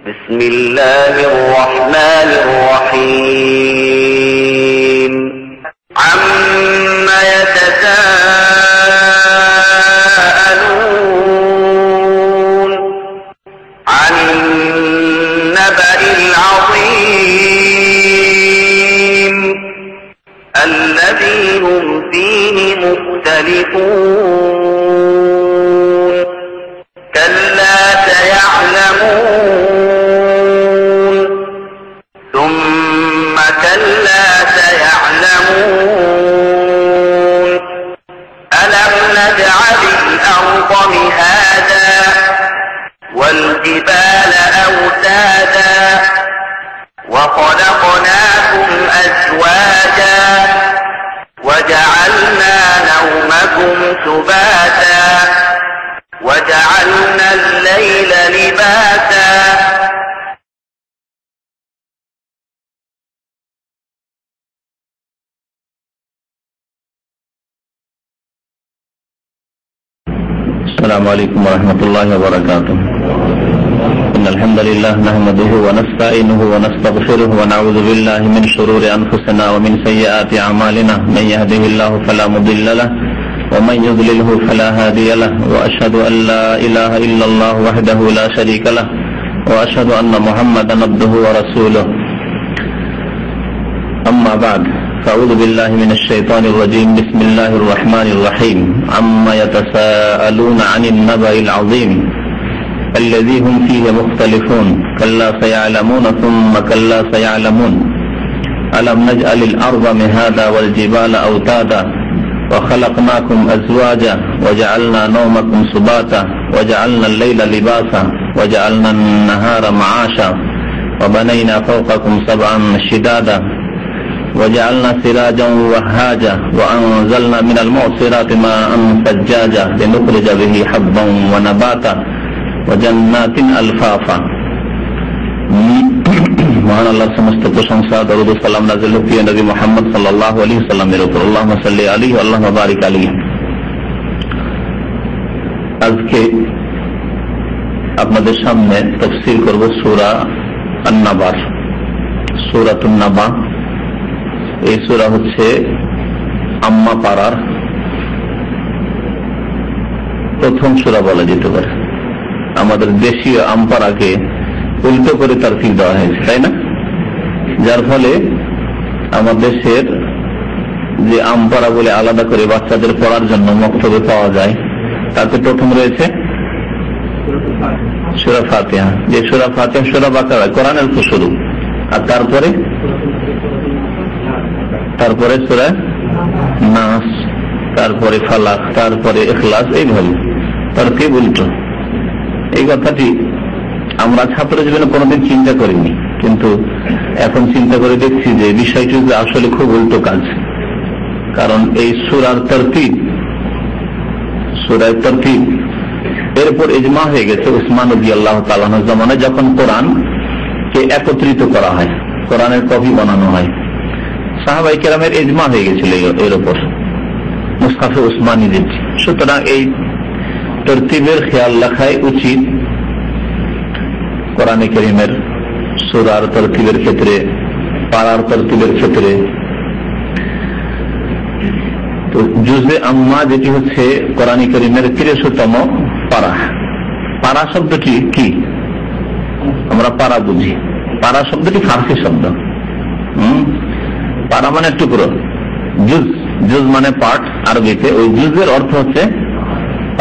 بسم الله الرحمن الرحيم عما يتساءلون عن النبأ العظيم الذي هم فيه مختلفون كلا سيعلمون ثم كلا سيعلمون ألم نجعل الأرض مهادا والجبال أوتادا وخلقناكم أزواجا وجعلنا نومكم سباتا وجعلنا الليل لباسا السلام عليكم ورحمة الله وبركاته. إن الحمد لله نحمده ونستعينه ونستغفره ونعوذ بالله من شرور أنفسنا ومن سيئات أعمالنا من يهده الله فلا مضل له ومن يضلله فلا هادي له وأشهد أن لا إله إلا الله وحده لا شريك له وأشهد أن محمدا عبده ورسوله. أما بعد فأعوذ بالله من الشيطان الرجيم. بسم الله الرحمن الرحيم. عما يتساءلون عن النبأ العظيم الذي هم فيه مختلفون كلا سيعلمون ثم كلا سيعلمون ألم نجعل الأرض مهادا والجبال أوتادا وخلقناكم أزواجا وجعلنا نومكم سباتا وجعلنا الليل لباسا وجعلنا النهار معاشا وبنينا فوقكم سبعا شدادا وجعلنا سراجا وهاجا وأنزلنا من المعصرات ماء ثجاجا لنخرج به حبا ونباتا وجنات ألفافا. মহান আল্লাহর সমস্ত প্রশংসা, দরুদ ও সালাম নাযিল হোক প্রিয় নবী মুহাম্মদ সাল্লাল্লাহু আলাইহি সাল্লামের উপর। আল্লাহুম্মা সাল্লি আলাইহি ওয়া আল্লাহুম্মা বারিক আলাইহি। আজকে আপনাদের সামনে তাফসীর করব সূরা আন-নাবা। সূরাতুন নাবা এই সূরা হচ্ছে আম্মা পারার প্রথম সূরা বলা যেতে পারে। আমাদের দেশীয় আমপারাকে উল্টো করে তারতিব দেওয়া হয়েছে, তাই না? যার ফলে আমার দেশের যে আমপারা বলে আলাদা করে বাচ্চাদের পড়ার জন্য মক্তবে পাওয়া যায়, তাতে প্রথম রয়েছে সূরা ফাতিহা। যে সূরা ফাতিহা সূরা বাকারা কোরআনের শুরু, আর তারপরে সূরা নাস, তারপরে ফালাক, তারপরে ইখলাস, এইভাবে তারতিব উল্টো। এই কথাটি আমরা ছাত্র জীবনে কোনোদিন চিন্তা করিনি, কিন্তু এখন চিন্তা করে দেখছি যে বিষয়টি আসলে খুব উল্টো কাজ। কারণ এই সূরার তারতিব, এরপর ইজমা হয়ে গেছে উসমান রাদিয়াল্লাহু তাআলা আনহুর জামানায়, যখন কোরআনকে একত্রিত করা হয়, কোরআনের কপি বানানো হয়। সাহাবায়ে কেরামের ইজমা হয়ে গেছিল এর উপর, মুসহাফে উসমানী যেটি। সুতরাং এই তারতিবের খেয়াল রাখাই উচিত কোরআনে কারীমের সূরার তারতিবের ক্ষেত্রে, পারার তারতিবের ক্ষেত্রে। তো জুজে আম্মা যেটি হচ্ছে কোরআনে কারীমের 63তম পারা। পারা শব্দটি কি? আমরা পারা বুঝি, পারা শব্দটি ফারসি শব্দ। পারা মানে টুকরো, জুজ মানে পার্ট আরবিতে। ওই জুজের অর্থ হচ্ছে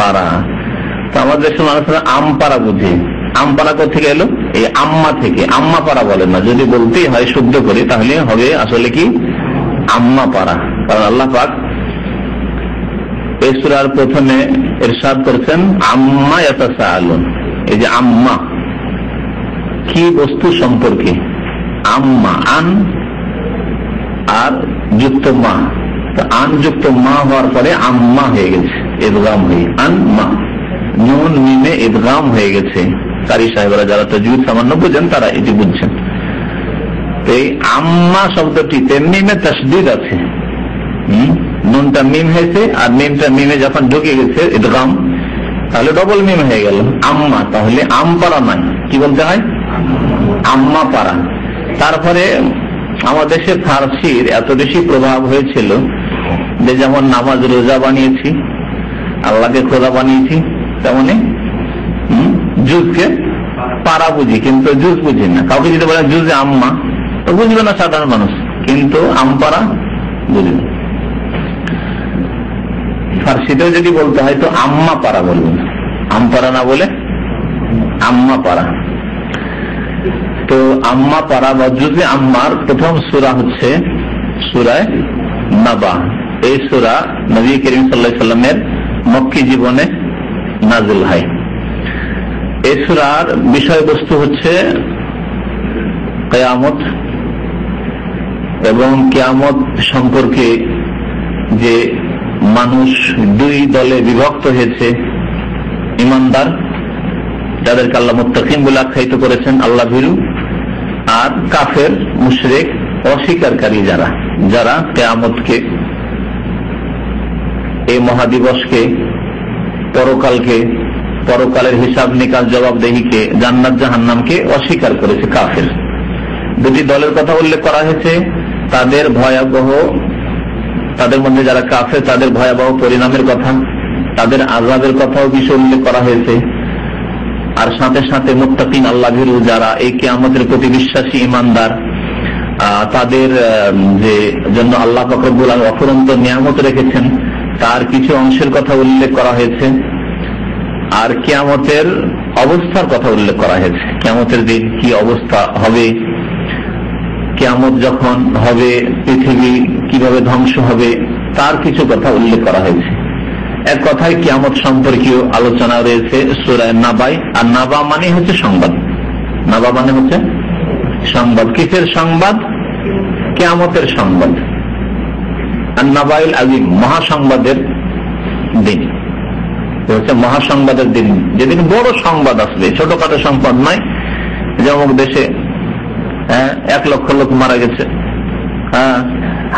পারা। তো আমাদের দেশের মানুষরা আম পারা বুঝি। আম পারা কোথেকে এলো? এই আম্মা থেকে। আম্মা পারা বলেন না, যদি বলতেই হয় শুদ্ধ করে তাহলে হবে আসলে কি আম্মা পারা। কারণ আল্লাহ পাক এই সূরার প্রথমে ইরশাদ করেছেন আম্মা ইয়াতাসাআলুন। এই যে আম্মা, কি বস্তু সম্পর্কে? আম্মা, আন আর যুক্ত মা। তো আন যুক্ত মা হওয়ার পরে আম্মা হয়ে গেছে, ইদগাম হয়ে আম্মা, নুন মিমে ইদগাম হয়ে গেছে। কারি সাহেবরা যারা তাজউদ সামান্য বুঝেন তারা এটি বুঝছেন। তো এই আম্মা শব্দটিতে মিমে তাসদীদ আছে। নুনটা মিম হয়েছে, আর মিমটা মিমে যখন ঢুকে গেছে ইদগাম, তাহলে ডবল মিম হয়ে গেল আম্মা। তাহলে আম পারা নাই, কি বলতে হয়? আম্মা পারা। তারপরে আমাদের দেশে ফার্সির এত বেশি প্রভাব হয়েছিল যে যেমন নামাজ রোজা বানিয়েছি, আল্লাহকে খোদা বানিয়েছি, তেমনি জুজকে পারা বুঝি, কিন্তু জুজ বুঝি না। কাউকে যদি বলে জুজে আম্মা তো বুঝবে না সাধারণ মানুষ, কিন্তু আমপারা বুঝবে। ফার্সিতেও যদি বলতে হয় তো আম্মা পারা বলবেন, আমপারা না বলে আম্মা পারা। তো আম্মা পারা বা জুজে আম্মার প্রথম সূরা হচ্ছে সূরা নাবা। এই সূরা নবী করিম সাল্লাল্লাহু আলাইহি সাল্লামের মক্কি জীবনে নাযিল হয়। এই সূরার বিষয়বস্তু হচ্ছে কিয়ামত এবং কিয়ামত সম্পর্কে যে মানুষ দুই দলে বিভক্ত হয়েছে, ঈমানদার যাদেরকে আল্লাহ মুত্তাকিন বলে আখ্যায়িত করেছেন, আল্লাহ ভীরু, আর কাফের মুশরিক অস্বীকারী যারা কিয়ামতকে, এই মহাদিবসকে, পরকালের হিসাব নিকাশ জবাবদেহিকে, জান্নাত জাহান্নামকে অস্বীকার করেছে কাফের। দুটি দলের কথা উল্লেখ করা হয়েছে, তাদের মধ্যে যারা কাফের তাদের ভয়াবহ পরিণামের কথা, তাদের আযাবের কথাও বিষয় উল্লেখ করা হয়েছে। আর সাথে সাথে মুত্তাকিন আল্লাহ ভীরু যারা এই কিয়ামতের প্রতি বিশ্বাসী ঈমানদার, তাদের যে জন্য আল্লাহ পাক রব্বুল আলামিন অফুরন্ত নিয়ামত রেখেছেন তার কিছু অংশের কথা উল্লেখ করা হয়েছে। আর কিয়ামতের অবস্থার কথা উল্লেখ করা হয়েছে, কিয়ামতের দিন কি অবস্থা হবে, কিয়ামত যখন হবে পৃথিবী কিভাবে ধ্বংস হবে তার কিছু কথা উল্লেখ করা হয়েছে। এক কথায় কিয়ামত সম্পর্কীয় আলোচনা রয়েছে সূরা নাবায়। আর নাবা মানে হচ্ছে সংবাদ, নাবা মানে হচ্ছে সংবাদ। কিসের সংবাদ? কিয়ামতের সংবাদ। আর নাবাইল আযীম, মহাসংবাদের দিন হচ্ছে মহাসংবাদের দিন, যেদিন বড় সংবাদ আসবে, ছোটখাটো সংবাদ নয়। যেমন দেশে 1 লক্ষ লোক মারা গেছে,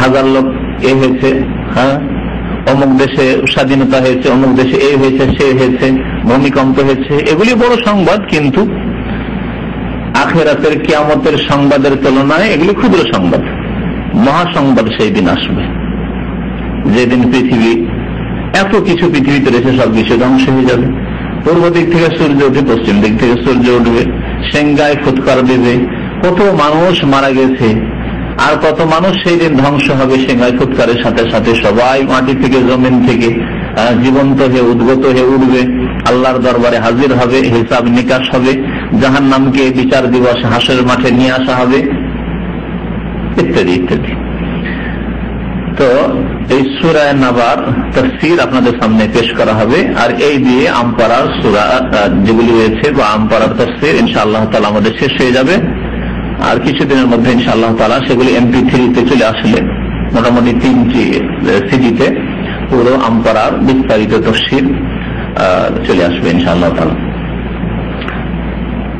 1000 লোক এ হয়েছে, অমুক দেশে স্বাধীনতা হয়েছে, অমুক দেশে এই হয়েছে, সে হয়েছে, ভূমিকম্প হয়েছে, এগুলি বড় সংবাদ। কিন্তু আখিরাতের কিয়ামতের সংবাদের তুলনায় এগুলি ক্ষুদ্র সংবাদ। মহাসংবাদ সেই দিন আসবে, যেদিন পৃথিবী এত কিছু পৃথিবীতে রয়েছে সব কিছু ধ্বংস হয়ে যাবে। পূর্ব দিক থেকে সূর্য উঠে পশ্চিম দিক থেকে সূর্য উঠবে, সেঙ্গায় ফুৎকার দেবে। কত মানুষ মারা গেছে আর কত মানুষ সেই দিন ধ্বংস হবে সেঙ্গায় ফুৎকারের সাথে সাথে। সবাই মাটি থেকে জমিন থেকে জীবন্ত হয়ে উদ্গত হয়ে উঠবে, আল্লাহর দরবারে হাজির হবে, হিসাব নিকাশ হবে, জাহান্নামকে বিচার দিবস হাসরের মাঠে নিয়ে আসা হবে, ইত্যাদি ইত্যাদি। তো এই সূরা নাবার তাফসীর আপনাদের সামনে পেশ করা হবে। আর এই দিয়ে আমপারার সূরা যেগুলি রয়েছে বা আমপারার তাফসীর ইনশাআল্লাহ তাআলা আমাদের শেষ হয়ে যাবে। আর কিছুদিনের মধ্যে ইনশাআল্লাহ তাআলা সেগুলি MP3-তে চলে আসলে মোটামুটি 3টি সিডিতে পুরো আমপারার বিস্তারিত তাফসীর চলে আসবে ইনশাআল্লাহ তাআলা।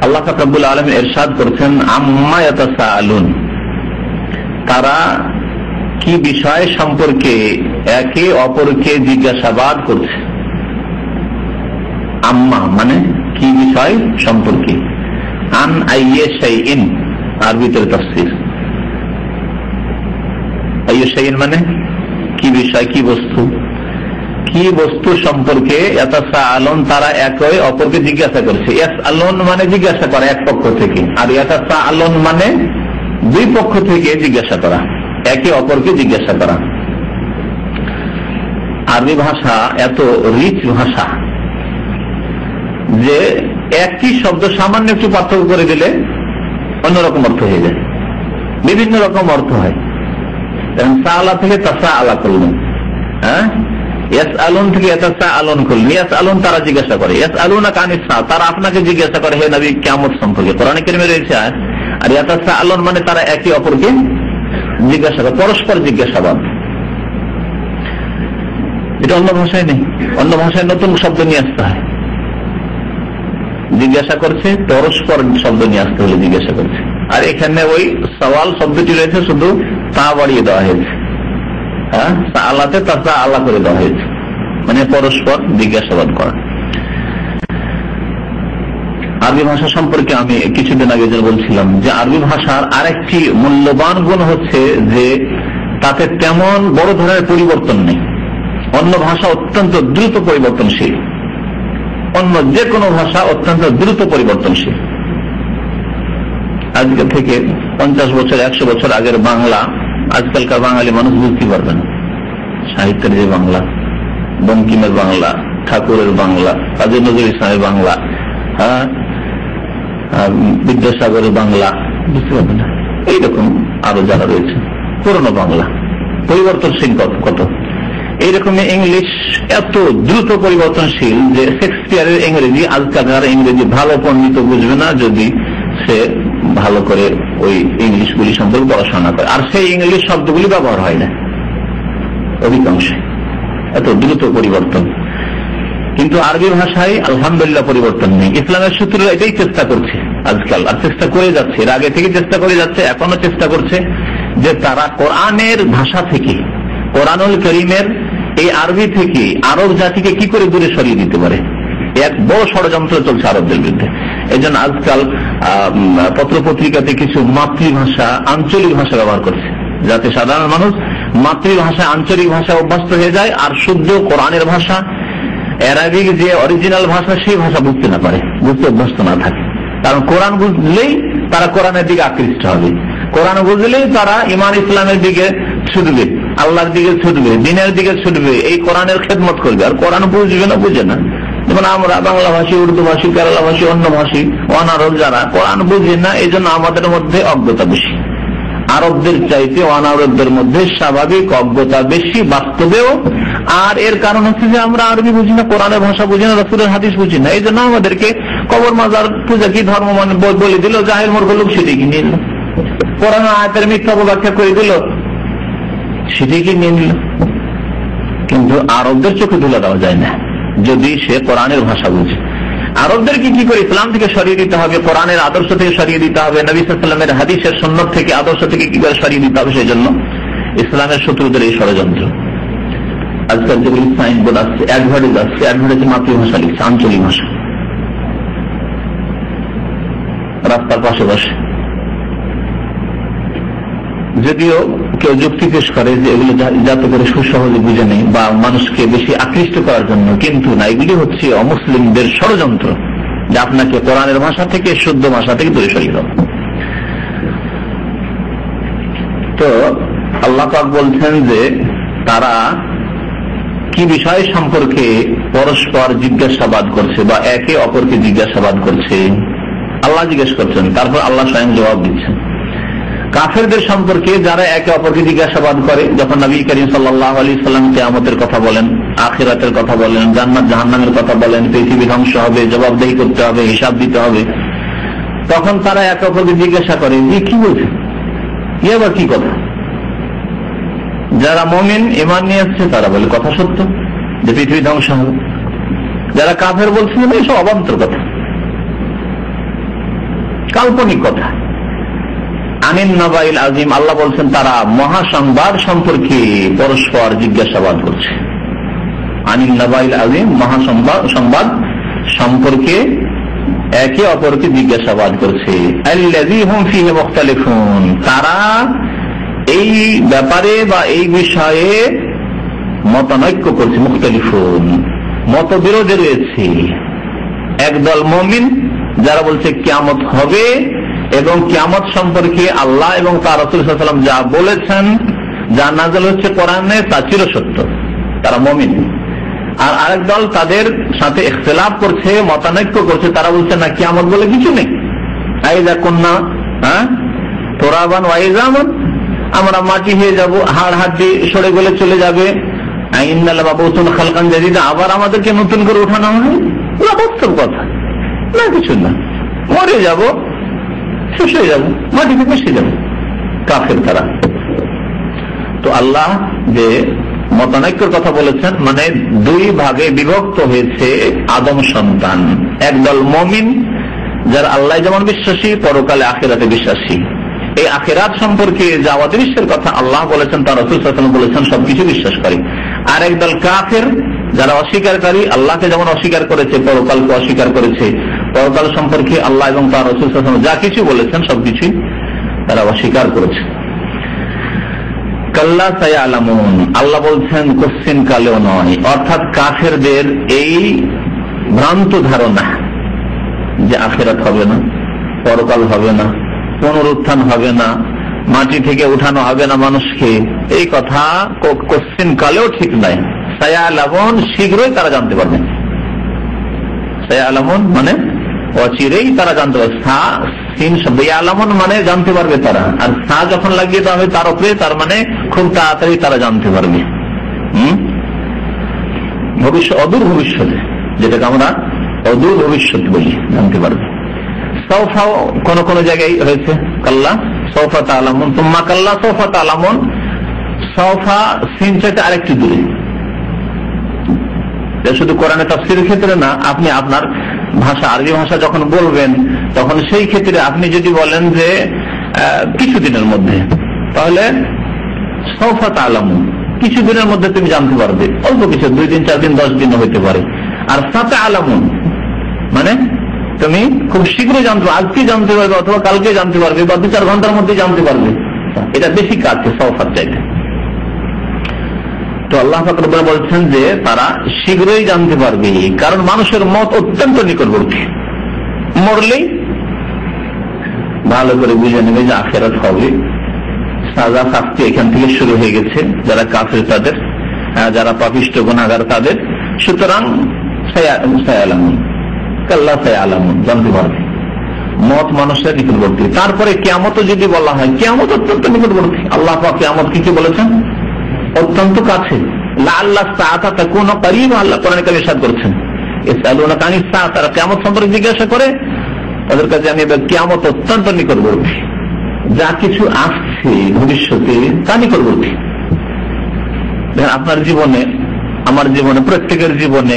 আল্লাহ পাক রব্বুল আলামিন ইরশাদ করেছেন, আম্মা ইয়াতাসাআলুন, তারা কি বিষয় সম্পর্কে একে অপরকে জিজ্ঞাসাবাদ করছে। আম্মা মানে কি বিষয় সম্পর্কে, আন আইয়ে শাইইন আরবিতে তাফসীর। আইয়ে শাইইন মানে কি বিষয়, কি বস্তু, কি বস্তু সম্পর্কে ইয়াতাসাআলুন তারা একে অপরকে জিজ্ঞাসা করছে। ইয়াসআলুন মানে জিজ্ঞাসা করা এক পক্ষ থেকে, আর ইয়াতাসাআলুন মানে দুই পক্ষ থেকে জিজ্ঞাসা করা, একে অপরকে জিজ্ঞাসা করা। আরবি ভাষা এত রিচ ভাষা যে একই শব্দ সামান্য একটু পার্থক্য করে দিলে অন্যরকম অর্থ হয়ে যায়, বিভিন্ন রকম অর্থ হয়। সাআলা থেকে তাসাআলা করলেন, ইয়াসআলুন থেকে ইয়াতাসাআলুন করলেন। ইয়াসআলুন তারা জিজ্ঞাসা করে, ইয়াসআলুনা কানিস সাআ তারা আপনাকে জিজ্ঞাসা করে হে নবী কিয়ামত সম্পর্কে, কোরআনে কারিমে রয়েছে। আর ইয়াতাসাআলুন মানে তারা একে অপরকে জিজ্ঞাসা করে, পরস্পর জিজ্ঞাসাবাদ। এটা অন্য ভাষায় নেই, অন্য ভাষায় নতুন শব্দ নিয়ে আসতে হয়। জিজ্ঞাসা করছে পরস্পর শব্দ নিয়ে আসতে হলে জিজ্ঞাসা করছে। আর এখানে ওই সওয়াল শব্দটি রয়েছে, শুধু তা বাড়িয়ে দেওয়া হয়েছে, আল্লাহতে তা আল্লাহ করে দেওয়া হয়েছে, মানে পরস্পর জিজ্ঞাসাবাদ করা। আরবি ভাষা সম্পর্কে আমি কিছুদিন আগে বলছিলাম যে আরবি ভাষার আরেকটি মূল্যবান গুণ হচ্ছে যে তাতে তেমন বড় ধরনের পরিবর্তন নেই। অন্য ভাষা অত্যন্ত দ্রুত পরিবর্তনশীল, অন্য যে কোনো ভাষা অত্যন্ত দ্রুত পরিবর্তনশীল। আজকে থেকে 50 বছর 100 বছর আগের বাংলা আজকালকার বাঙালি মানুষ বুঝতে পারবে না। সাহিত্যের যে বাংলা, বঙ্কিমের বাংলা, ঠাকুরের বাংলা, কাজী নজরুল ইসলামের বাংলা, বিদ্যাসাগরের বাংলা বুঝতে পারবে না। এইরকম আরো যারা রয়েছে পুরনো বাংলা পরিবর্তনশীল কত। এইরকমই ইংলিশ এত দ্রুত পরিবর্তনশীল যে শেক্সপিয়ারের ইংরেজি আজকালকার ইংরেজি ভালো পণ্ডিত বুঝবে না যদি সে ভালো করে ওই ইংলিশগুলি সম্পর্কে পড়াশোনা করে, আর সেই ইংলিশ শব্দগুলি ব্যবহার হয় না অধিকাংশে, এত দ্রুত পরিবর্তন। কিন্তু আরবি ভাষায় আলহামদুলিল্লাহ পরিবর্তন নেই। ইসলামের সূত্ররা এটাই চেষ্টা করছে আজকাল, আর চেষ্টা করে যাচ্ছে, এর আগে থেকে চেষ্টা করে যাচ্ছে, এখনো চেষ্টা করছে যে তারা কোরআনের ভাষা থেকে, কোরআনুল করিমের এই আরবি থেকে আরব জাতিকে কি করে দূরে সরিয়ে দিতে পারে। এক বড় ষড়যন্ত্র চলছে আরবদের বিরুদ্ধে। এই জন্য আজকাল পত্র পত্রিকাতে কিছু মাতৃভাষা, আঞ্চলিক ভাষা ব্যবহার করছে, যাতে সাধারণ মানুষ মাতৃভাষা, আঞ্চলিক ভাষা অভ্যস্ত হয়ে যায়, আর শুদ্ধ কোরআনের ভাষা, অ্যারাবিক যে অরিজিনাল ভাষা, সেই ভাষা বুঝতে না পারে, বুঝতে অভ্যস্ত না থাকে। কারণ কোরআন বুঝলেই তারা কোরআনের দিকে আকৃষ্ট হবে, কোরআন বুঝলেই তারা ইমান ইসলামের দিকে ছুটবে, আল্লাহর দিকে ছুটবে, দিনের দিকে ছুটবে, এই কোরআনের খেদমত করবে। আর কোরআন বুঝবে না, বুঝে না। যেমন আমরা বাংলা ভাষী, উর্দু ভাষী, কেরালা ভাষী, অন্য ভাষী, অনারব যারা কোরআন বুঝে না, এই জন্য আমাদের মধ্যে অজ্ঞতা বেশি। আরবদের চাইতে অনারবদের মধ্যে স্বাভাবিক অজ্ঞতা বেশি বাস্তবেও। আর এর কারণ হচ্ছে যে আমরা আরবি বুঝি না, কোরআনের ভাষা বুঝি না, রাসূলের হাদিস বুঝি না। এই জন্য আমাদেরকে কবর মাজার পূজা কি ধর্ম মানে বলে দিল, জাহেল মূর্খ লোক সেটাই কি নিয়ে নিল, কোরআন আয়াতের মিথ্যা ব্যাখ্যা করে দিল, সেটাই কি নিয়ে নিল। কিন্তু আরবদের চোখে তুলে দেওয়া যায় না যদি সে কোরআনের ভাষা বুঝে। আরবদেরকে কি করে ইসলাম থেকে সরিয়ে দিতে হবে, কোরআনের আদর্শ থেকে সরিয়ে দিতে হবে, নবী সাল্লাল্লাহু আলাইহি ওয়াসাল্লামের হাদিসের সুন্নাত থেকে, আদর্শ থেকে কি করে সরিয়ে দিতে হবে, সেই জন্য ইসলামের শত্রুদের এই ষড়যন্ত্র। আজকাল যেগুলি সাইনবোর্ড আসছে, অ্যাডভার্টাইজ আসছে, অ্যাডভার্টাইজে মাতৃভাষা লিখছে, আঞ্চলিক ভাষা, রাস্তার পাশে বসে। যদিও কেউ যুক্তি পেশ করে যে এগুলো যাতে করে সুসহজে বুঝে নেই বা মানুষকে বেশি আকৃষ্ট করার জন্য, কিন্তু না, এগুলি হচ্ছে অমুসলিমদের ষড়যন্ত্র যে আপনাকে কোরআনের ভাষা থেকে, শুদ্ধ ভাষা থেকে দূরে সরিয়ে দেব। তো আল্লাহ পাক বলছেন যে তারা কি বিষয় সম্পর্কে পরস্পর জিজ্ঞাসাবাদ করছে বা একে অপরকে জিজ্ঞাসাবাদ করছে। আল্লাহ জিজ্ঞেস করছেন, তারপর আল্লাহ স্বয়ং জবাব দিচ্ছেন। কাফেরদের সম্পর্কে যারা একে অপরকে জিজ্ঞাসাবাদ করে, যখন নবী করিম সাল্লাল্লাহু আলাইহি ওয়াসাল্লাম কিয়ামতের কথা বলেন, আখিরাতের কথা বলেন, জান্নাত জাহান্নামের কথা বলেন, পৃথিবী ধ্বংস হবে, জবাবদেহি করতে হবে, হিসাব দিতে হবে, তখন তারা একে অপরকে জিজ্ঞাসা করে যে কি বলছে, আবার কি কথা। যারা মুমিন ঈমান নিয়ে আসছে তারা বলে কথা সত্য, যে পৃথিবী ধ্বংস হবে। যারা কাফের বলছে এসব অবান্তর কথা, কাল্পনিক কথা। আনিন নাবাইল আজিম, আল্লাহ বলছেন তারা মহাসংবাদ সম্পর্কে পরস্পর জিজ্ঞাসাবাদ করছে। আনিন নাবাইল আজিম, মহাসংবাদ সম্পর্কে একে অপরকে জিজ্ঞাসাবাদ করছে। আল্লাযী হুম ফীহি মুখতালিফুন, তারা এই ব্যাপারে বা এই বিষয়ে মতানৈক্য করছে। মুখতালিফুন, মতবিরোধে রয়েছে। একদল মুমিন যারা বলছে কিয়ামত হবে এবং কিয়ামত সম্পর্কে আল্লাহ এবং তার রাসূল সাল্লাল্লাহু আলাইহি ওয়াসাল্লাম যা বলেছেন, যা নাযিল হচ্ছে কোরআনে, তা চিরসত্য, তারা মুমিন। আর আরেক দল তাদের সাথে ইখতিলাফ করছে, মতানৈক্য করছে, তারা বলছে না, কিয়ামত বলে কিছু নেই। আইযা কুন্না তুরাবান ওয়া ইযামান, আমরা মাটি হয়ে যাব, হাড় হাড্ডি সরে গলে চলে যাবে। ইন্না লামাবুসুন খালকান জাদীদা, আবার আমাদেরকে নতুন করে ওঠানো হবে। না, বাস্তব কথা না, কিছু না, মরে যাব, শেষ হয়ে যাব, মাটিতে মিশে যাব। কাফের তারা। তো আল্লাহ যে মতানৈক্যের কথা বলেছেন, মানে দুই ভাগে বিভক্ত হয়েছে আদম সন্তান। একদল মুমিন যারা আল্লাহ যেমন বিশ্বাসী, পরকালে আখিরাতে বিশ্বাসী, এই আখিরাত সম্পর্কে যা অদৃশ্যের কথা আল্লাহ বলেছেন, তার রাসূল সাল্লাল্লাহু আলাইহি ওয়াসাল্লাম বলেছেন, সবকিছু বিশ্বাস করে। আর একদল কাফের যারা অস্বীকারী, আল্লাহকে যেমন অস্বীকার করেছে, পরকালকে অস্বীকার করেছে, পরকাল সম্পর্কে আল্লাহ এবং তার রাসূল সাল্লাল্লাহু আলাইহি ওয়াসাল্লাম যা কিছু বলেছেন সবকিছুই তারা অস্বীকার করেছে। কাল্লা সায়ালামুন, আল্লাহ বলছেন কোশ্চিন কালেও নয়, অর্থাৎ কাফেরদের এই ভ্রান্ত ধারণা যে আখিরাত হবে না, পরকাল হবে না, পুনরুত্থান হবে না, মাটি থেকে উঠানো হবে না মানুষকে, এই কথা কোশ্চিন কালেও ঠিক নাই। সায়ালামুন, শীঘ্রই তারা জানতে পারবে। সায়ালামুন মানে অচিরেই তারা জানতে পারবে। সিন শব্দ ইয়ালামুন মানে জানতে পারবে তারা, আর সা যখন লাগিয়ে দেওয়া হবে তার উপরে, তার মানে খুব তাড়াতাড়ি তারা জানতে পারবে। ভবিষ্যৎ, অদূর ভবিষ্যতে, যেটাকে আমরা অদূর ভবিষ্যৎ বলি, জানতে পারবে। সৌফাও কোন কোন জায়গায় হয়েছে কাল্লা সৌফা তাআলামুন, তুম্মা কাল্লা সৌফা তাআলামুন। সৌফা সিন চাইতে আরেকটু দূরে। শুধু কোরআনে তাফসীরের ক্ষেত্রে না, আপনি আপনার ভাষা, আরবি ভাষা যখন বলবেন তখন সেই ক্ষেত্রে আপনি যদি বলেন যে কিছুদিনের মধ্যে, তাহলে সৌফা তাআলামুন, কিছুদিনের মধ্যে তুমি জানতে পারবে, অল্প কিছু, 2 দিন 4 দিন 10 দিন হইতে পারে। আর সাতাআলামুন মানে তুমি খুব শীঘ্রই জানতে পারবে, আজকে জানতে পারবে অথবা কালকে জানতে পারবে বা 2-4 ঘন্টার মধ্যে জানতে পারবে। এটা বেশি কাছে সৌফার চাইতে। তো আল্লাহ পাক রব্বুল বলছেন যে তারা শীঘ্রই জানতে পারবে, কারণ মানুষের মত অত্যন্ত নিকটবর্তী। মরলেই ভালো করে বুঝে নেবে যে আখিরাত হবে, সাজা শাস্তি এখান থেকে শুরু হয়ে গেছে যারা কাফের তাদের, যারা পাপিষ্ঠ গুনাহগার তাদের। সুতরাং সায়ালামুন, কাল্লা সায়ালামুন, জানতে পারবে। মত মানুষের নিকটবর্তী। তারপরে কিয়ামত যদি বলা হয়, কিয়ামত অত্যন্ত নিকটবর্তী। আল্লাহ পাক কিয়ামত কি বলেছেন? অত্যন্ত কাছে। লাআল্লাহ সাআতা তাকুনু করিবা, আল্লাহ কোরআনে কারিমে ইরশাদ করেছেন, ইসআলুনাকা আনিস সাআ, তারা কিয়ামত সম্পর্কে জিজ্ঞাসা করে, তাদের কাছে আমি কিয়ামত অত্যন্ত নিকটবর্তী। যা কিছু আসছে ভবিষ্যতে তা নিকটবর্তী। আপনার জীবনে, আমার জীবনে, প্রত্যেকের জীবনে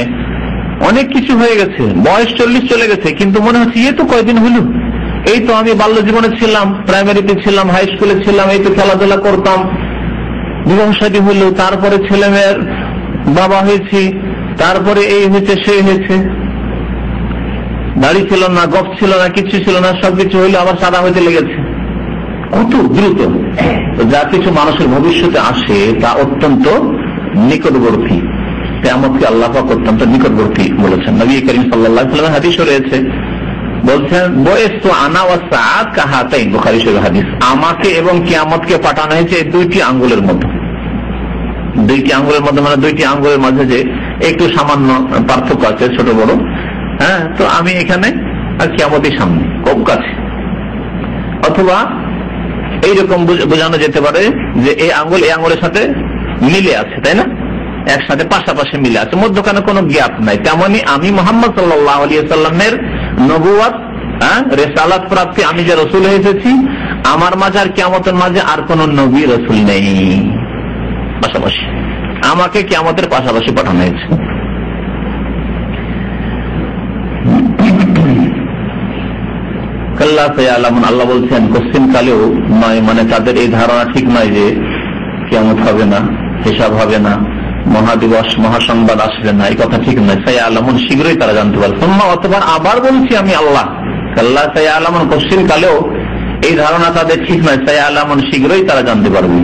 অনেক কিছু হয়ে গেছে, বয়স 40 চলে গেছে, কিন্তু মনে হচ্ছে এ তো কয়দিন হলো, এই তো আমি বাল্য জীবনে ছিলাম, প্রাইমারিতে ছিলাম, হাই স্কুলে ছিলাম, এই তো খেলাধুলা করতাম, বিবাহ শাদী হলো, তারপরে ছেলে মেয়ের বাবা হয়েছি, তারপরে এই হয়েছে সেই হয়েছে, দাড়ি ছিল না, গপ ছিল না, কিছু ছিল না, সবকিছু হইলো আবার সাদা হইতে লেগেছে। কত দ্রুত যা কিছু মানুষের ভবিষ্যতে আসে তা অত্যন্ত নিকটবর্তী। কিয়ামতকে আল্লাহ পাক অত্যন্ত নিকটবর্তী বলেছেন। নবী করিম সাল্লাল্লাহু আলাইহি ওয়াসাল্লাম হাদিসে রয়েছে, বলছেন বয়স্তু আনা ওয়া সাআত কাহাতাইন, বুখারী শরীফ হাদিস, আমাকে এবং কিয়ামতকে পাঠানো হয়েছে এই 2টি আঙ্গুলের মধ্যে। 2টি আঙ্গুলের মধ্যে মানে 2টি আঙ্গুলের মাঝে যে একটু সামান্য পার্থক্য আছে, ছোট বড়, হ্যাঁ, তো আমি এখানে আর কিয়ামতের সামনে, খুব কাছে। অথবা এইরকম বোঝানো যেতে পারে যে এই আঙ্গুল এই আঙ্গুলের সাথে মিলে আছে, তাই না, একসাথে পাশাপাশি মিলে আছে, মধ্যখানে কোনো গ্যাপ নাই। তেমনি আমি মুহাম্মদ সাল্লাল্লাহু আলাইহি ওয়াসাল্লামের নবুয়ত, রিসালাত প্রাপ্তি, আমি যে রাসূল হয়েছি, আমার মাঝে আর কিয়ামতের মাঝে আর কোন নবী রাসূল নেই, পাশাপাশি আমাকে কিয়ামতের পাশাপাশি পাঠানো হয়েছে। কাল্লা সায়ালামুন, আল্লাহ বলছেন কোশ্চিন কালেও নয়, মানে তাদের এই ধারণা ঠিক নয় যে কিয়ামত হবে না, হিসাব হবে না, মহাদিবস মহাসংবাদ আসবে না, এই কথা ঠিক নয়। সায়ালামুন, শীঘ্রই তারা জানতে পারবে। সুম্মা, অতঃপর আবার বলছি আমি আল্লাহ, কাল্লা সায়ালামুন, কোশ্চিন কালেও এই ধারণা তাদের ঠিক নয়। সায়ালামুন, শীঘ্রই তারা জানতে পারবে।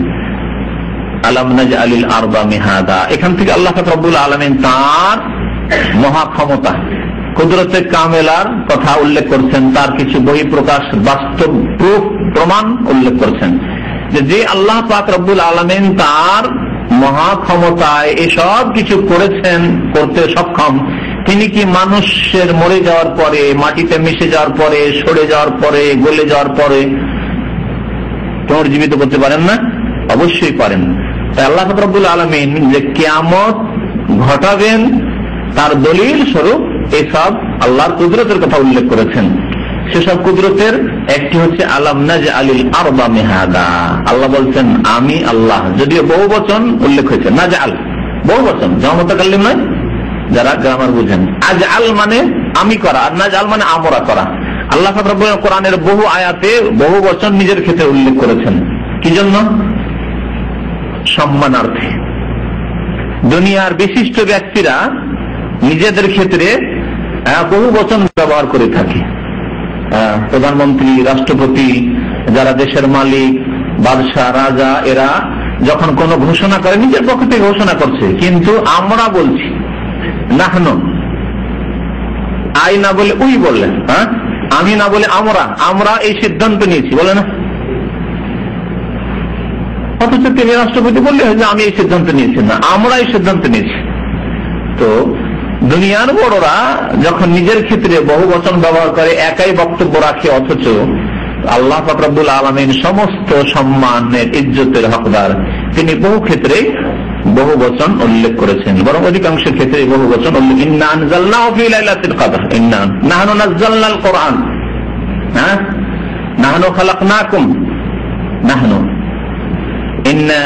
আলাম নাজআলিল আরদা মিহাদা, এখান থেকে আল্লাহ রাব্বুল আলামিন তার মহা ক্ষমতা, কুদরতে কামেলার কথা উল্লেখ করছেন, তার কিছু বহিঃপ্রকাশ, বাস্তব প্রমাণ উল্লেখ করছেন যে আল্লাহ পাক রব্বুল আলামিন তার মহা ক্ষমতায় এসব কিছু করেছেন, করতে সক্ষম। তিনি কি মানুষের মরে যাওয়ার পরে, মাটিতে মিশে যাওয়ার পরে, সরে যাওয়ার পরে, গলে যাওয়ার পরে পুনর্জীবিত করতে পারেন না? অবশ্যই পারেন। তাই আল্লাহ পাক রব্বুল আলামিন যে কিয়ামত ঘটাবেন তার দলিল স্বরূপ এসব আল্লাহর কুদরতের কথা উল্লেখ করেছেন। সেসব কুদরতের একটি হচ্ছে আলাম নাজআলিল আরদা মিহাদা। আল্লাহ বলছেন আমি আল্লাহ, যদিও বহু বচন উল্লেখ হয়েছে, নাজআল বহু বচন, মুতাকাল্লিম নয়, যারা গ্রামার বুঝেন। আজআল মানে আমি করা, আর নাজআল মানে আমরা করা। আল্লাহ পাক রব্বুল কোরআনের বহু আয়াতে বহু বচন নিজের ক্ষেত্রে উল্লেখ করেছেন। কি জন্য? সম্মানার্থে। দুনিয়ার বিশিষ্ট ব্যক্তিরা নিজেদের ক্ষেত্রে বহু বচন ব্যবহার করে থাকি। প্রধানমন্ত্রী, রাষ্ট্রপতি, যারা দেশের মালিক, বাদশাহ, রাজা, এরা যখন কোনো ঘোষণা করে নিজের পক্ষ থেকে ঘোষণা করছে, কিন্তু আমরা বলছি নাহনু, আই না বলে উই বললেন, আমি না বলে আমরা এই সিদ্ধান্ত নিয়েছি বলে না। অথচ তিনি রাষ্ট্রপতি বললে যে আমি এই সিদ্ধান্ত নিয়েছি, না, আমরা এই সিদ্ধান্ত নিয়েছি। তো দুনিয়ার বড়রা যখন নিজের ক্ষেত্রে বহু বচন ব্যবহার করে, একাই বক্তব্য রাখে, অথচ আল্লাহ পাক রব্বুল আলামিন সমস্ত সম্মানের, ইজ্জতের হকদার, তিনি বহু ক্ষেত্রে বহু বচন উল্লেখ করেছেন, বরং অধিকাংশ ক্ষেত্রে বহু বচন উল্লেখ। ইন্না আনজালনাহু ফি লাইলাতিল কদর, ইন্না নাহনু নাযালনাল কোরআন, নাহনু খালাকনাকুম, নাহনু, ইন্না,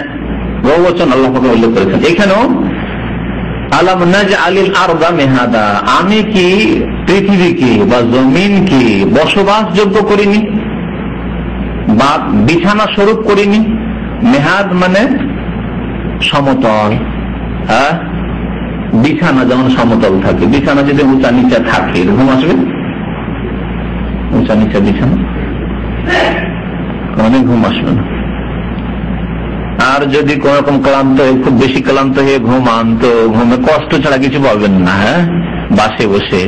বহু বচন আল্লাহ পাক উল্লেখ করেছেন। এখানেও আলাম নাজআলিল আরদা মিহাদা, আমি কি পৃথিবীকে বা জমিনকে বসবাসযোগ্য করিনি বা বিছানা স্বরূপ করিনি। মেহাদ মানে সমতল, বিছানা যেমন সমতল থাকে, বিছানা যদি উঁচা নিচা থাকে ঘুম আসবে? উঁচা নিচা বিছানা কোনদিন ঘুম আসবে না। আর যদি কোন রকম ক্লান্ত, খুব বেশি ক্লান্ত হয়ে ঘুমান, তো ঘুমে কষ্ট ছাড়া কিছু পাবেন না। বাসে বসে,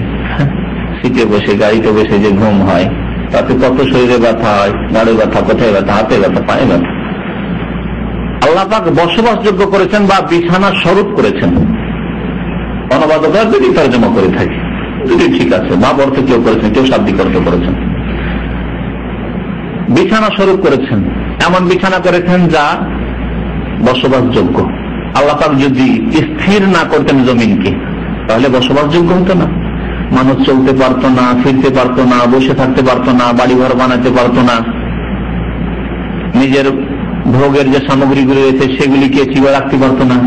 সিটে বসে, গাড়িতে বসে যে ঘুম হয়, তাতে কত শরীরে ব্যথা হয়, গাড়ি ব্যথা, কোথায় ব্যথা, হাতে ব্যথা, পায়ে ব্যথা। আল্লাহ পাক বসবাসযোগ্য করেছেন বা বিছানা স্বরূপ করেছেন। অনুবাদকরা যদি তর্জমা করে থাকে, যদি ঠিক আছে, ভাব অর্থ কেউ করেছেন, কেউ শাব্দিক অর্থ করেছেন। বিছানা স্বরূপ করেছেন, এমন বিছানা করেছেন যা বসবাসযোগ্য। আল্লাহ পাক যদি স্থির না করতেন জমিনকে, তাহলে বসবাসযোগ্য হতো না। মানুষ চলতে পারতো না, ফিরতে পারতো না, বসে থাকতে পারতো না, বাড়িঘর বানাতে পারতো না, নিজের ভোগের যে সামগ্রীগুলি রয়েছে সেগুলিকে চিবা রাখতে পারতো না।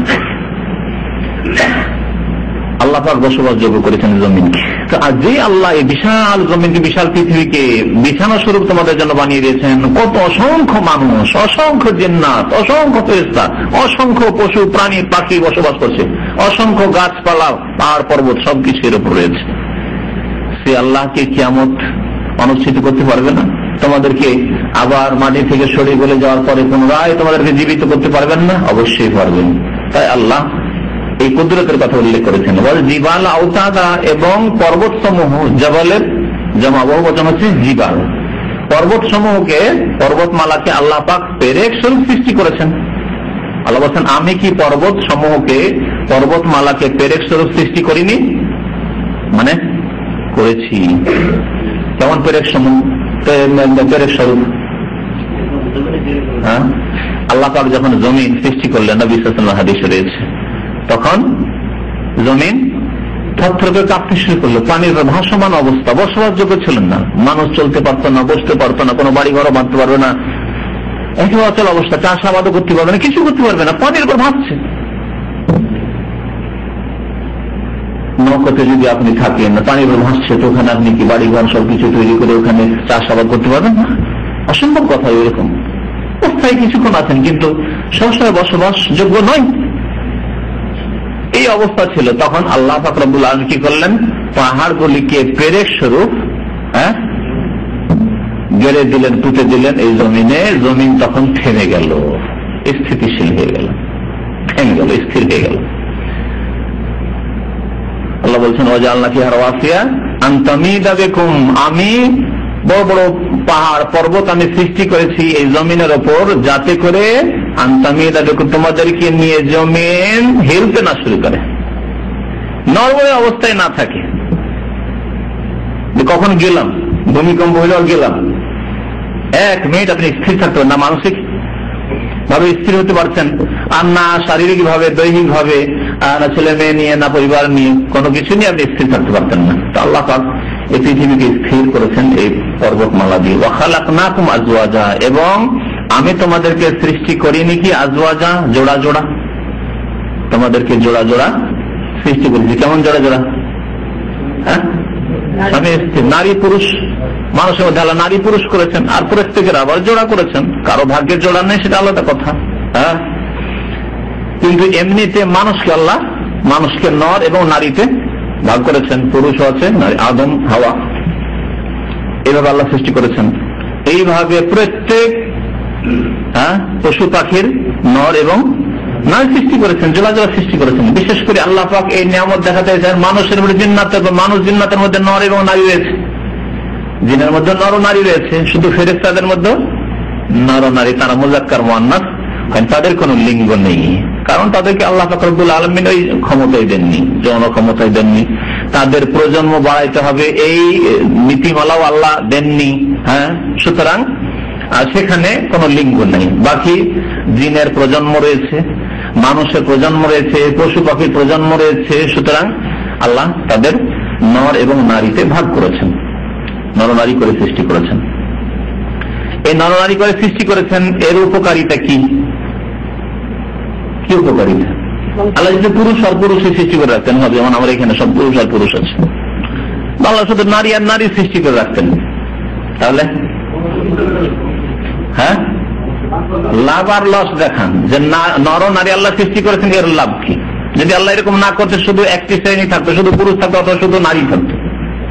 আল্লাহ পাক বসবাসযোগ্য করেছেন জমিনকে। তো যে আল্লাহ এই বিশাল জমিনকে, বিশাল পৃথিবীকে বিছানা স্বরূপ তোমাদের জন্য বানিয়ে দিয়েছেন, কত অসংখ্য মানুষ, অসংখ্য জিন্নাত, অসংখ্য ফেরেশতা, অসংখ্য পশু প্রাণী পাখি বসবাস করছে, অসংখ্য গাছপালা, পাহাড় পর্বত সবকিছু এর উপর রয়েছে। সে আল্লাহকে কিয়ামত অনুষ্ঠিত করতে পারবে না? তোমাদেরকে আবার মাটি থেকে সরে গলে যাওয়ার পরে পুনরায় তোমাদেরকে জীবিত করতে পারবেন না? অবশ্যই পারবেন। তাই আল্লাহ এই কুদরতের কথা উল্লেখ করেছেন। জিবাল আওতাদা, এবং পর্বত সমূহ, জবালের জমা বহু বচন হচ্ছে জিবাল, পর্বত সমূহকে, পর্বতমালাকে আল্লাহ পাক পেরেক স্বরূপ সৃষ্টি করেছেন। আল্লাহ বলছেন, আমি কি পর্বত সমূহকে, পর্বতমালাকে পেরেক স্বরূপ সৃষ্টি করিনি? মানে করেছি। কেমন পেরেক সমূহ, পেরেক স্বরূপ? আল্লাহ পাক যখন জমিন সৃষ্টি করলেন, নবী সাল্লাল্লাহু আলাইহি ওয়াসাল্লাম হাদিসে রয়েছে, তখন জমিন থরথর কাঁপতে শুরু করলো। পানির ভাসমান অবস্থা, বসবাসযোগ্য ছিলেন না। মানুষ চলতে পারতো না, বসতে পারতো না, কোনো বাড়ি ঘরও বাঁধতে পারবে না, একেবারে অচল অবস্থা, চাষাবাদও করতে পারবে না, কিছু করতে পারবে না, পানির উপর ভাসছে। নৌকাতে যদি আপনি থাকেন, পানির উপর ভাসছে, তো ওখানে আপনি কি বাড়ি ঘর সবকিছু তৈরি করে ওখানে চাষাবাদ করতে পারবেন না? অসম্ভব কথা। এরকম অবস্থায় কিছুক্ষণ আছেন, কিন্তু সবসময় বসবাসযোগ্য নয়। এই অবস্থা ছিল। তখন আল্লাহ পাক রব্বুল আলামিন কি করলেন? পাহাড়গুলিকে পেরেক স্বরূপ গেড়ে দিলেন, পুঁতে দিলেন এই জমিনে। জমিন তখন থেমে গেল, স্থিতিশীল হয়ে গেল, থেমে গেল, স্থির হয়ে গেল। আল্লাহ বলছেন, ওয়াজআলনা ফিহা রাওয়াসিয়া আন তামিদা বিকুম, আমি বড় বড় পাহাড় পর্বত আমি সৃষ্টি করেছি এই জমিনের ওপর, যাতে করে আনতামিদা বিকুম, তোমাদেরকে নিয়ে জমিন হিলতে না শুরু করে, নরবরে অবস্থায় না থাকে। কখন গেলাম, ভূমিকম্প হইল গেলাম, 1 মিনিট আপনি স্থির থাকতে পারেন না, মানসিক ভাবে স্থির হতে পারছেন, আর না শারীরিক ভাবে, দৈহিক ভাবে, না ছেলে মেয়ে নিয়ে, না পরিবার নিয়ে, কোনো কিছু নিয়ে আপনি স্থির থাকতে পারতেন না। তো আল্লাহ পাক এই পৃথিবীকে স্থির করেছেন এই পর্বতমালা দিয়ে। ওয়া খালাকনাকুম আজওয়াজা, এবং আমি তোমাদেরকে সৃষ্টি করিনি কি আজওয়াজা, জোড়া জোড়া, তোমাদেরকে জোড়া জোড়া সৃষ্টি করেছি। কেমন জোড়া জোড়া? আমি নারী পুরুষ, মানুষের মধ্যে আল্লাহ নারী পুরুষ করেছেন, আর প্রত্যেকের আবার জোড়া করেছেন। কারো ভাগ্যের জোড়া নেই, সেটা আলাদা কথা। কিন্তু এমনিতে মানুষকে আল্লাহ, মানুষকে নর এবং নারীতে ভাগ করেছেন, পুরুষও আছে, আদম হাওয়া, এইভাবে আল্লাহ সৃষ্টি করেছেন। এইভাবে প্রত্যেক পশু পাখির নর এবং নারী সৃষ্টি করেছেন, জোড়া জোড়া সৃষ্টি করেছেন। বিশেষ করে আল্লাহ পাক এই নিয়ামত দেখাতে চান মানুষের মধ্যে জিন্নাতের, মানুষ জিন্নাতের মধ্যে নর এবং নারী রয়েছে, জিনের মধ্যে নর ও নারী রয়েছে, শুধু ফেরেশতাদের মধ্যে নর ও নারী, তারা মুযাক্কার মুআন্নাস, তাদের কোনো লিঙ্গ নেই, কারণ তাদেরকে আল্লাহ পাক রব্বুল আলামিন ওই ক্ষমতাই দেননি, যৌন ক্ষমতাই দেননি, তাদের প্রজন্ম বাড়াইতে হবে এই নীতিমালাও আল্লাহ দেননি। সুতরাং সেখানে কোনো লিঙ্গ নেই। বাকি জিনের প্রজন্ম রয়েছে, মানুষের প্রজন্ম রয়েছে, পশু পাখির প্রজন্ম রয়েছে। সুতরাং আল্লাহ তাদের নর এবং নারীতে ভাগ করেছেন, নরনারী করে সৃষ্টি করেছেন। এই নরনারী করে সৃষ্টি করেছেন, এর উপকারিতা কি? কি উপকারিতা? আল্লাহ যদি পুরুষ আর পুরুষের সৃষ্টি করে রাখতেন, হবে যেমন আমরা এখানে সব পুরুষ আর পুরুষ আছে, আল্লাহ শুধু নারী আর নারী সৃষ্টি করে রাখতেন, তাহলে লাভ আর লস দেখান যে নর নারী আল্লাহ সৃষ্টি করেছেন, এর লাভ কি? যদি আল্লাহ এরকম না করতে শুধু একটি শ্রেণী থাকতো, শুধু পুরুষ থাকতো অথবা শুধু নারী থাকতো,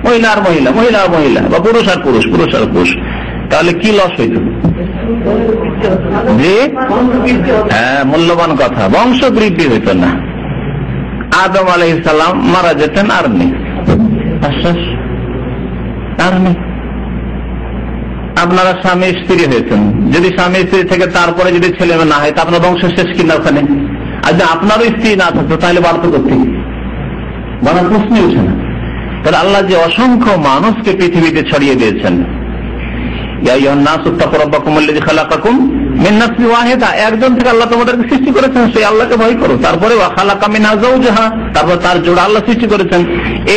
মহিলা আর মহিলা, মহিলা আর মহিলা, বা পুরুষ আর পুরুষ, পুরুষ আর পুরুষ, তাহলে কি লস হইত? মূল্যবান কথা, বংশ বৃদ্ধি হইত না। আদম আলাইহিস সালাম মারা যেতেন, আর নেই, আর নেই। আপনারা স্বামী স্ত্রী হয়েছেন, যদি স্বামী স্ত্রী থেকে তারপরে যদি ছেলে না হয় তা আপনার বংশ শেষ কিনা ওখানে? আর যদি আপনারও স্ত্রী না থাকতো তাহলে বাড়তো করতে, বাড়ার প্রশ্নই উঠে না। তাহলে আল্লাহ যে অসংখ্য মানুষকে পৃথিবীতে ছড়িয়ে দিয়েছেন, একজন থেকে আল্লাহ তোমাদেরকে সৃষ্টি করেছেন, সেই আল্লাহকে ভয় করো। তারপরে তারপর তার জোড়া আল্লাহ সৃষ্টি করেছেন।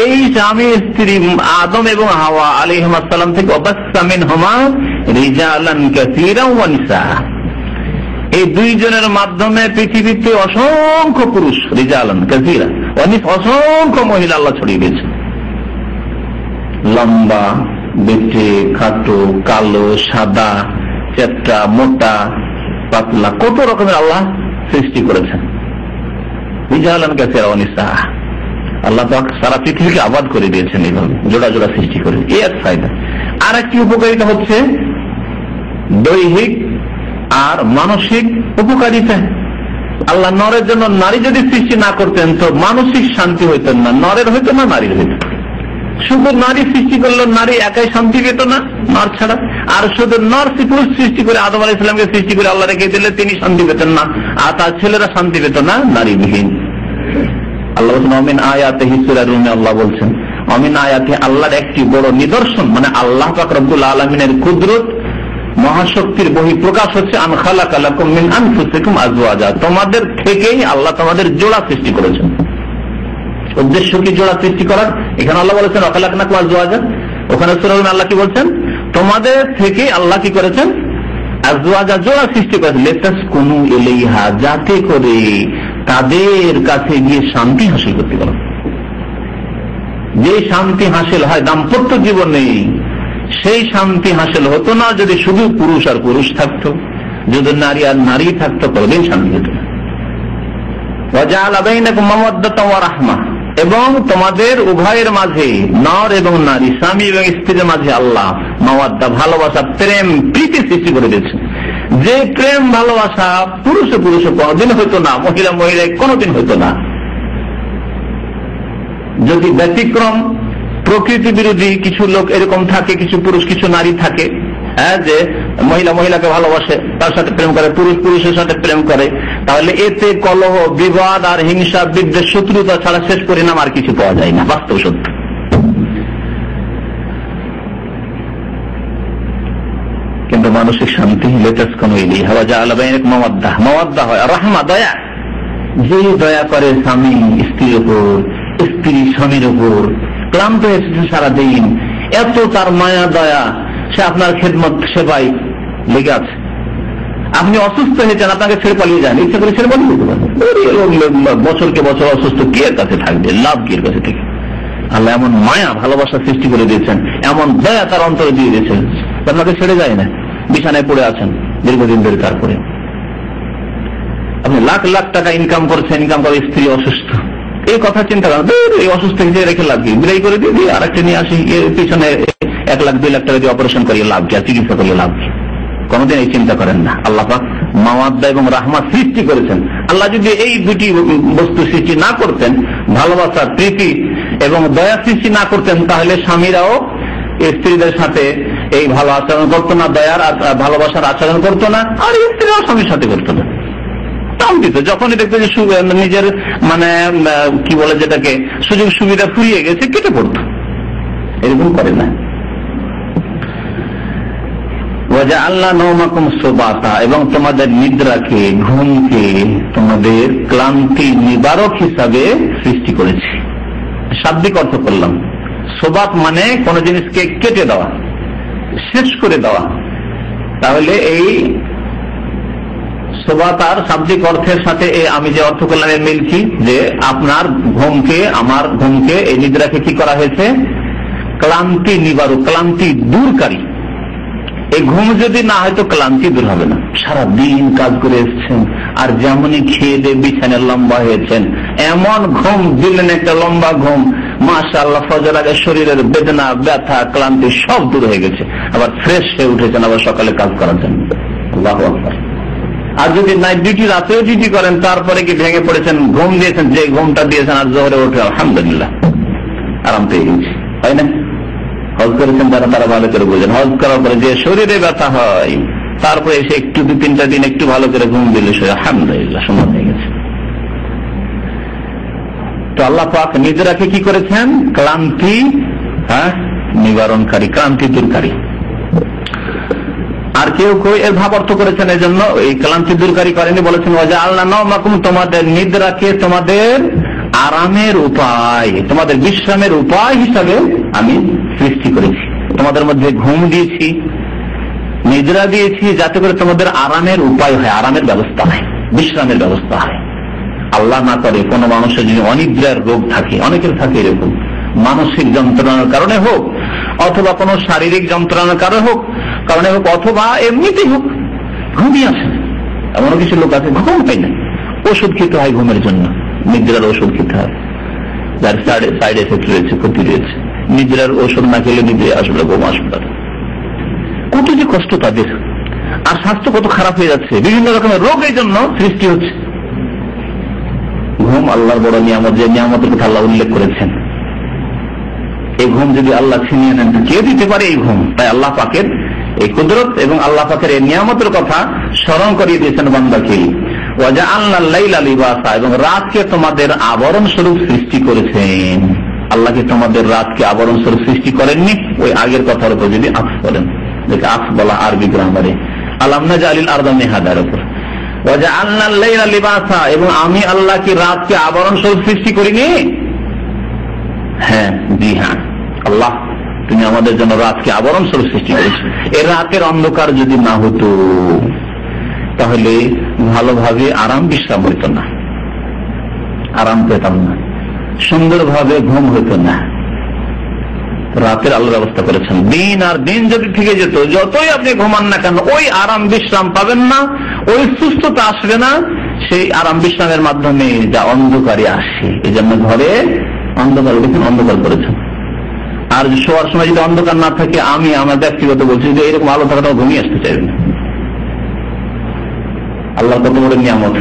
এই স্বামী স্ত্রী আদম এবং হাওয়া আলাইহিস সালাম থেকে এই দুইজনের মাধ্যমে পৃথিবীতে অসংখ্য পুরুষ, রিজালান কাসীরা, অসংখ্য মহিলা আল্লাহ ছড়িয়ে দিয়েছেন। লম্বা, বেটে, খাটো, কালো, সাদা, চেপটা, মোটা, পাতলা, কত রকমের আল্লাহ সৃষ্টি করেছেন। রিজালান কাসীরা ওয়া নিসা, আল্লাহ পাক সারা পৃথিবীকে আবাদ করে দিয়েছেন এইভাবে জোড়া জোড়া সৃষ্টি করে। এই এক ফায়দা। আর একটি উপকারিতা হচ্ছে দৈহিক আর মানসিক উপকারিতা। আল্লাহ নরের জন্য নারী যদি সৃষ্টি না করতেন তো মানসিক শান্তি হইতেন না, নরের হইতো না, নারীর হইত। শুধু নারী সৃষ্টি করলো, নারী একাই শান্তি পেত না নর ছাড়া, আর শুধু নর পুরুষ সৃষ্টি করে আদম আলাইহিস সালামকে সৃষ্টি করে আল্লাহ রেখে দিলে তিনি শান্তি পেতেন না, আর তার ছেলেরা শান্তি পেত না নারীবিহীন। আল্লাহ বলছেন অমিন আয়াতিহি, সূরা রুমে আল্লাহ বলছেন অমিন আয়াতিহি, আল্লাহর একটি বড় নিদর্শন, মানে আল্লাহ পাক রব্বুল আলামিনের কুদরত, মহাশক্তির বহিঃপ্রকাশ হচ্ছে আন খালাকা লাকুম মিন আনফুসিকুম আজওয়াজা, তোমাদের থেকেই আল্লাহ তোমাদের জোড়া সৃষ্টি করেছেন। উদ্দেশ্য কি জোড়া সৃষ্টি করার? এখানে আল্লাহ বলেছেন খালাকনাকুম আজওয়াজা, ওখানে সূরা রুমে আল্লাহ কি বলছেন? তোমাদের থেকে আল্লাহ কি করেছেন? আজওয়াজা, জোড়া সৃষ্টি করেছেন। লিতাসকুনু ইলাইহা, যাতে করে তাদের কাছে গিয়ে শান্তি হাসিল করতে পারো। যে শান্তি হাসিল হয় দাম্পত্য জীবনে, সেই শান্তি হাসিল হতো না যদি শুধু পুরুষ আর পুরুষ থাকতো, যদি নারী আর নারী থাকতো, কোনদিন শান্তি হতো না। ওয়াজআলা বাইনাকুম মাওয়াদ্দাতাও ওয়া রাহমা, এবং তোমাদের উভয়ের মাঝে, নর এবং নারী, স্বামী এবং স্ত্রীর মাঝে আল্লাহ মাওয়াদ্দা, ভালোবাসা, প্রেম, প্রীতি সৃষ্টি করে দিয়েছেন। যে প্রেম ভালোবাসা পুরুষে পুরুষে কোনদিন হইতো না, মহিলা মহিলায় কোনদিন হইতো না। যদি ব্যতিক্রম প্রকৃতি বিরোধী কিছু লোক এরকম থাকে, কিছু পুরুষ কিছু নারী থাকে, যে মহিলা মহিলাকে ভালোবাসে, তার সাথে প্রেম করে, পুরুষ পুরুষের সাথে প্রেম করে, তাহলে এতে কলহ, বিবাদ আর হিংসা, বিদ্বেষ, শত্রুতা ছাড়া শেষ পরিণাম আর কিছু পাওয়া যায় না, বাস্তব সত্য। কিন্তু মানসিক শান্তি মাওয়াদ্দা হয়, রাহমা, দয়া। যে দয়া করে স্বামী স্ত্রীর উপর, স্ত্রী স্বামীর উপর, ক্লান্ত হয়েছে সারাদিন, এত তার মায়া দয়া, সে আপনার খেদমত সেবায় লেগে আছে। আপনি অসুস্থ হয়েছেন, আপনাকে ছেড়ে পালিয়ে যান, ইচ্ছা করে ছেড়ে পালিয়ে যেতে পারেন। বছরকে বছর অসুস্থ, কে এর কাছে থাকবে, লাভ কি এর কাছে থেকে? আল্লাহ এমন মায়া ভালোবাসা সৃষ্টি করে দিয়েছেন, এমন দয়া তার অন্তরে দিয়ে দিয়েছেন, আপনাকে ছেড়ে যায় না। বিছানায় পড়ে আছেন দীর্ঘদিন ধরে, তারপরে আপনি লাখ লাখ টাকা ইনকাম করছেন, ইনকাম করে স্ত্রী অসুস্থ, এই কথা চিন্তা করেন, এই অসুস্থ হয়ে রেখে লাভ কি, বিদায় করে দিয়ে আর একটা নিয়ে আসি, পিছনে 1 লাখ 2 লাখ টাকা দিয়ে অপারেশন করিয়ে লাভ কি, আর চিকিৎসা করিয়ে লাভ কি? কোনদিন এই চিন্তা করেন না। আল্লাহ পাক মাওয়াদ্দা এবং রাহমাত সৃষ্টি করেছেন। আল্লাহ যদি এই দুটি বস্তু সৃষ্টি না করতেন, ভালোবাসা, প্রীতি এবং দয়া সৃষ্টি না করতেন, তাহলে স্বামীরাও স্ত্রীদের সাথে এই ভালো আচরণ করতো না, দয়ার ভালোবাসার আচরণ করতো না, আর স্ত্রীরাও স্বামীর সাথে করতো না। যখনই দেখতো যে নিজের মানে কি বলে যেটাকে সুযোগ সুবিধা ফুরিয়ে গেছে, কেটে পড়তো। এরকম করে না। এবং তোমাদের নিদ্রাকে, ঘুমকে তোমাদের ক্লান্তি নিবারক হিসাবে সৃষ্টি করেছি। শাব্দিক অর্থ করলাম। সোবাত মানে কোন জিনিসকে কেটে দেওয়া, শেষ করে দেওয়া। তাহলে এই সোবাতার শাব্দিক অর্থের সাথে আমি যে অর্থ করলাম এর মিল কি, যে আপনার ঘুমকে, আমার ঘুমকে, এই নিদ্রাকে কি করা হয়েছে? ক্লান্তি নিবারক, ক্লান্তি দূরকারী। এই ঘুম যদি না হয় তো ক্লান্তি দূর হবে না। সারাদিন কাজ করে এসছেন, আর যেমনই খেয়ে দিয়ে বিছানায় লম্বা হয়েছেন, এমন ঘুম দিলেন, একটা লম্বা ঘুম, মাশাআল্লাহ, ফজর আগে শরীরের বেদনা, ব্যথা, ক্লান্তি সব দূর হয়ে গেছে, আবার ফ্রেশ হয়ে উঠেছেন আবার সকালে কাজ করার জন্য। আল্লাহু আকবার। আর যদি নাইট ডিউটি, রাতেও ডিউটি করেন, তারপরে কি ভেঙে পড়েছেন, ঘুম দিয়েছেন, যে ঘুমটা দিয়েছেন আর জোহরে উঠে আলহামদুলিল্লাহ আরাম পেয়ে গেছি, তাই না? হজ করেছেন যারা, তারা ভালো করে বোঝেন। হজ করার পরে যে শরীরে ব্যথা হয়, তারপরে এসে একটু 2-3টা দিন একটু ভালো করে ঘুম দিলে শরীর আলহামদুলিল্লাহ সুন্দর হয়ে গেছে। তো আল্লাহ পাক নিজেরাকে কি করেছেন? ক্লান্তি নিবারণকারী, ক্লান্তি দূরকারী। আর কেউ কেউ এর ভাব অর্থ করেছেন এই জন্য এই ক্লান্তি দূরকারী করেনি, বলেছেন ওয়াজআলনা নাওমাকুম, তোমাদের নিদ্রাকে তোমাদের আরামের উপায়, তোমাদের বিশ্রামের উপায় হিসাবে আমি সৃষ্টি করেছি। তোমাদের মধ্যে ঘুম দিয়েছি, নিদ্রা দিয়েছি, যাতে করে তোমাদের আরামের উপায় হয়, আরামের ব্যবস্থা হয়, বিশ্রামের ব্যবস্থা হয়। আল্লাহ না করে কোনো মানুষের যদি অনিদ্রার রোগ থাকে, অনেকের থাকে এরকম, মানসিক যন্ত্রণার কারণে হোক, অথবা কোনো শারীরিক যন্ত্রণার কারণে হোক, অথবা এমনিতেই হোক, ঘুমিয়ে আসে। এমন কিছু লোক আছে ঘুম পাই না, ওষুধ খেতে হয় ঘুমের জন্য, নিদ্রার ওষুধ খেতে হয়, যার সাইড এফেক্ট রয়েছে, ক্ষতি রয়েছে। নিদ্রার ওষুধ না খেলে নিদ্রে আসবে, ঘুম আসবে, কত যে কষ্ট তাদের। আর স্বাস্থ্য কত খারাপ হয়ে যাচ্ছে, বিভিন্ন রকমের রোগ এই জন্য সৃষ্টি হচ্ছে। ঘুম আল্লাহর বড় নিয়ামত, যে নিয়ামতের কথা আল্লাহ উল্লেখ করেছেন। এই ঘুম যদি আল্লাহ ছিনিয়ে নেন, কে দিতে পারে এই ঘুম? তাই আল্লাহ পাকের এই কুদরত এবং আল্লাহ পাকের এই নিয়ামতের কথা স্মরণ করিয়ে দিয়েছেন বান্দাকে। ওয়াজআলনা লাইলা লিবাসা, এবং রাতকে তোমাদের আবরণ স্বরূপ সৃষ্টি করেছেন। আল্লাহকে তোমাদের রাতকে আবরণ স্বরূপ সৃষ্টি করেননি, ওই আগের কথার উপর যদি আফ করেন, যেটা আফ বলা আরবি গ্রামারে, আলাম নাজআলিল আরদা মিহাদার উপর। ওয়াজআলনা লাইলা লিবাসা, এবং আমি আল্লাহ কি রাতকে আবরণ স্বরূপ সৃষ্টি করিনি? হ্যাঁ, জি হ্যাঁ, আল্লাহ তুমি আমাদের জন্য রাতকে আবরণ স্বরূপ সৃষ্টি করেছো। এই রাতের অন্ধকার যদি না হতো, তাহলে ভালোভাবে আরাম বিশ্রাম হইত না, আরাম পেতাম না, সুন্দরভাবে ঘুম হইত না। রাতের আল্লাহ ব্যবস্থা করেছেন। দিন আর দিন যদি থেকে যেত, যতই আপনি ঘুমান না কেন, ওই আরাম বিশ্রাম পাবেন না, ওই সুস্থতা আসবে না সেই আরাম বিশ্রামের মাধ্যমে, যা অন্ধকারে আসে। এই জন্য ঘরে অন্ধকার দেখুন, অন্ধকার করেছেন। আর শোয়ার সময় যদি অন্ধকার না থাকে, আমি আমার ব্যক্তিগত বলছি যে এরকম আলো থাকাটা ঘুমিয়ে আসতে চাইবেন। আল্লাহ কত বড় নিয়ামত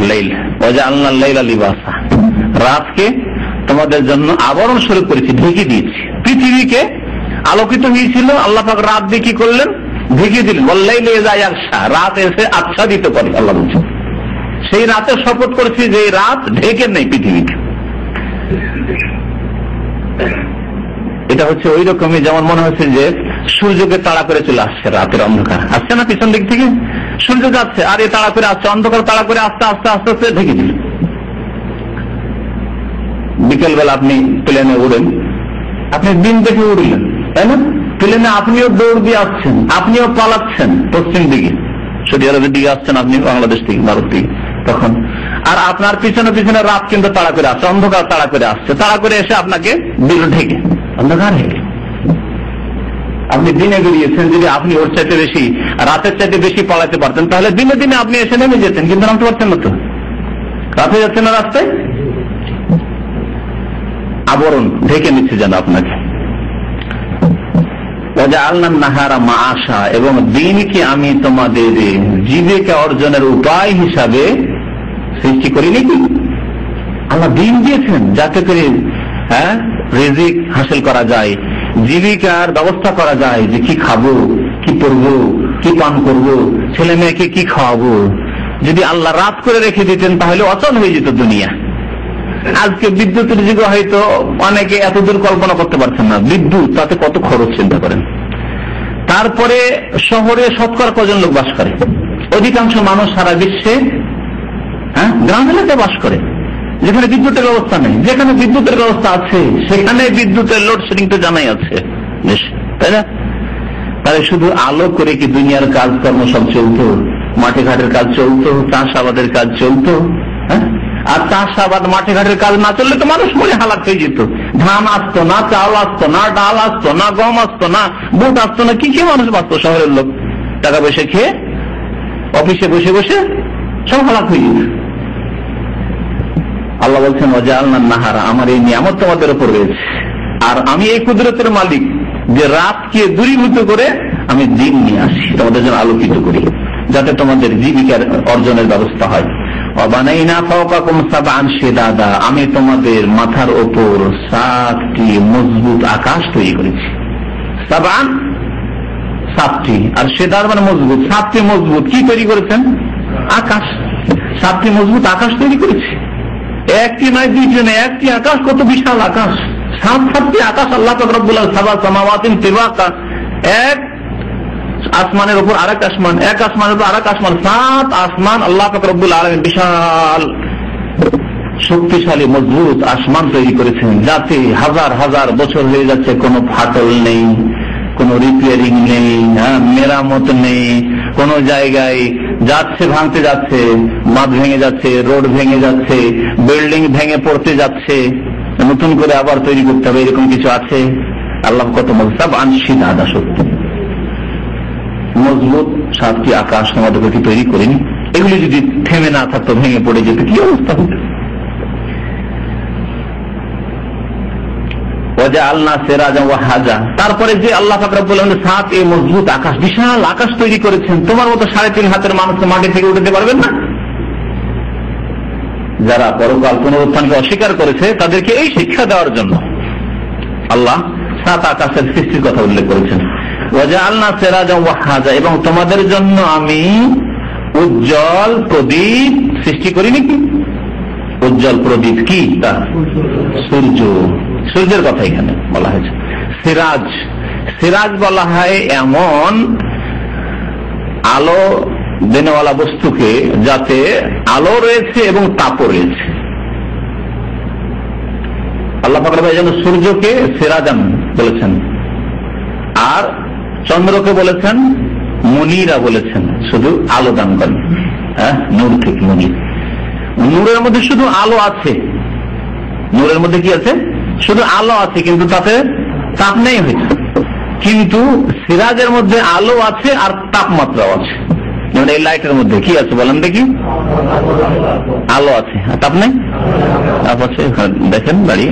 লাইল, ওয়াজআলনা লাইলা লিবাসা, রাতকে তোমাদের জন্য আবরণ স্বরূপ করেছি, ঢেকে দিয়েছি। পৃথিবীকে আলোকিত হয়েছিল, আল্লাহ পাক রাত দিয়ে কি করলেন? ঢেকে দিলেন। ওয়াল্লাইলি ইযা ইয়াগশা, রাত এসে আচ্ছাদিত করে, আল্লাহ বলছেন। সেই রাতে শপথ করেছি যে রাত ঢেকে নেই পৃথিবীকে। এটা হচ্ছে ওই রকমই, যেমন মনে হচ্ছে যে সূর্যকে তাড়া করে চলে আসছে, রাতের অন্ধকার আসছে না, পিছন দিক থেকে সূর্য যাচ্ছে, আর এ তাড়া করে আসছে, অন্ধকার তাড়া করে আস্তে আস্তে আস্তে আস্তে ঢেকে দিল। বিকেল বেলা আপনি প্লেনে উড়েন, আপনি দিন দেখে উড়লেন, তাই না? প্লেনে আপনিও দৌড় দিয়ে আসছেন, আপনিও পালাচ্ছেন পশ্চিম দিকে, সৌদি আরবের দিকে আসছেন আপনি, বাংলাদেশ থেকে, ভারত থেকে, তখন আর আপনার পিছনে পিছনে রাত কিন্তু তাড়া করে আসছে, অন্ধকার তাড়া করে আসছে, তাড়া করে এসে আপনাকে দিল ঢেকে, অন্ধকার হয়ে গেল। আপনি দিনে বেরিয়েছেন, যদি আপনি ওর চাইতে বেশি, রাতের চাইতে বেশি পালাতে পারতেন, তাহলে দিনে দিনে আপনি এসে নেমে যেতেন, কিন্তু নামতে পারছেন না তো, রাতে যাচ্ছেন না রাস্তায়। আবরণ ঢেকে নিচ্ছে যেন আপনাকে। এবং দিনকে আমি তোমাদের জীবিকা অর্জনের উপায় হিসাবে সৃষ্টি করিনি কি? আল্লাহ দিন দিয়েছেন যাতে করে রিজিক হাসিল করা যায়, জীবিকার ব্যবস্থা করা যায়, যে কি খাবো, কি পরবো, কি পান করবো, ছেলে মেয়েকে কি খাওয়াবো। যদি আল্লাহ রাত করে রেখে দিতেন তাহলে অচল হয়ে যেত দুনিয়া। আজকে বিদ্যুতের যুগে হয়তো অনেকে এতদূর কল্পনা করতে পারছেন না, বিদ্যুৎ তাতে কত খরচ চিন্তা করেন। তারপরে শহরে শতকরা কজন লোক বাস করে? অধিকাংশ মানুষ সারা বিশ্বে গ্রাম এলাকায় বাস করে, যেখানে বিদ্যুতের ব্যবস্থা নেই। যেখানে বিদ্যুতের ব্যবস্থা আছে সেখানে বিদ্যুতের লোডশেডিং তো জানাই আছে, তাই না? তাহলে শুধু আলো করে কি দুনিয়ার কাজকর্ম সব চলতো? মাঠে ঘাটের কাজ চলতো, চাষাবাদের কাজ চলতো। আর চাষাবাদ মাঠে ঘাটের কাজ না চললে তো মানুষ মনে হালাত হয়ে যেত। ধান আসতো না, চাল আসতো না, ডাল আসতো না, গম আসতো না, বুট আসতো না, কি খেয়ে মানুষ বাঁচতো? শহরের লোক টাকা পয়সা খেয়ে অফিসে বসে বসে সব হালাত হয়ে যেত। আল্লাহ বলছেন ওয়াজআলনা নাহারা, আমার এই নিয়ামত তোমাদের উপর রয়েছে, আর আমি এই কুদরতের মালিক যে রাতকে দূরীভূত করে আমি দিন নিয়ে আসি, তোমাদের জন্য আলোকিত করি, যাতে তোমাদের জীবিকার অর্জনের ব্যবস্থা হয়। ওয়াবানাইনা ফাওকাকুম সাবআন শিদাদা, আমি তোমাদের মাথার ওপর 7টি মজবুত আকাশ তৈরি করেছি। সাবআন 7টি, আর শিদাদ মানে মজবুত। 7টি মজবুত কি তৈরি করেছেন? আকাশ। 7টি মজবুত আকাশ তৈরি করেছি। একটি নয়, দুইটি নয়, একটি আকাশ। কত বিশাল আকাশ! 7টি আকাশ আল্লাহ পাক রব্বুল আলামিন, সাবা সামাওয়াতিন তিবাকা, এক আসমানের উপর আরেক আসমান, এক আসমানের উপর আরেক আসমান, 7 আসমান আল্লাহ পাক রব্বুল আলামিন বিশাল শক্তিশালী মজবুত আসমান তৈরি করেছেন, যাতে হাজার হাজার বছর হয়ে যাচ্ছে, কোনো ফাটল নেই, কোনো রিপেয়ারিং নেই, মেরামত নেই, কোন জায়গায় যাচ্ছে ভাঙতে যাচ্ছে, বাঁধ ভেঙে যাচ্ছে, রোড ভেঙে যাচ্ছে, বিল্ডিং ভেঙে পড়তে যাচ্ছে, নতুন করে আবার তৈরি করতে হবে, এরকম কিছু আছে? আল্লাহ কত মজবুত আনশিদ আদা সত্য মজবুত 7টি আকাশ আমাদেরকে কি তৈরি করেনি? এগুলি যদি থেমে না থাকতো, ভেঙে পড়ে যেত, কি অবস্থা হতো? তারপরে যে আল্লাহ পাক রব্বুল আলামিন 7 এই মজবুত আকাশ, বিশাল আকাশ তৈরি করেছেন, তোমার মতো 3.5 হাতের মানুষ মাটি থেকে উঠতে পারবেন না। যারা পরকাল পুনরুত্থানকে অস্বীকার করেছে তাদেরকে এই শিক্ষা দেওয়ার জন্য আল্লাহ 7 আকাশের সৃষ্টির কথা উল্লেখ করেছেন। ওয়াজআলনা সিরাজাও ওয়াহাজা, এবং তোমাদের জন্য আমি উজ্জ্বল প্রদীপ সৃষ্টি করিনি কি? উজ্জ্বল প্রদীপ কি? তা সূর্য। সূর্যের কথা এখানে বলা হয়েছে। সিরাজ, সিরাজ বলা হয় এমন আলো দেনেওয়ালা বস্তুকে যাতে আলো রয়েছে এবং তাপও রয়েছে। আল্লাহ পাক রব্বুল আলামিন সূর্যকে সিরাজান বলেছেন, আর চন্দ্রকে বলেছেন মুনিরা বলেছেন, শুধু আলো দান করেন। নূর থেকে মুনির। নূরের মধ্যে শুধু আলো আছে, নূরের মধ্যে কি আছে? শুধু আলো আছে, কিন্তু তাতে তাপ নেই হয়েছে। কিন্তু সিরাজের মধ্যে আলো আছে আর তাপমাত্রাও আছে। যেমন এই লাইটের মধ্যে কি আছে বলেন দেখি? আলো আছে আর তাপ নেই? তাপ আছে। দেখেন বাড়ি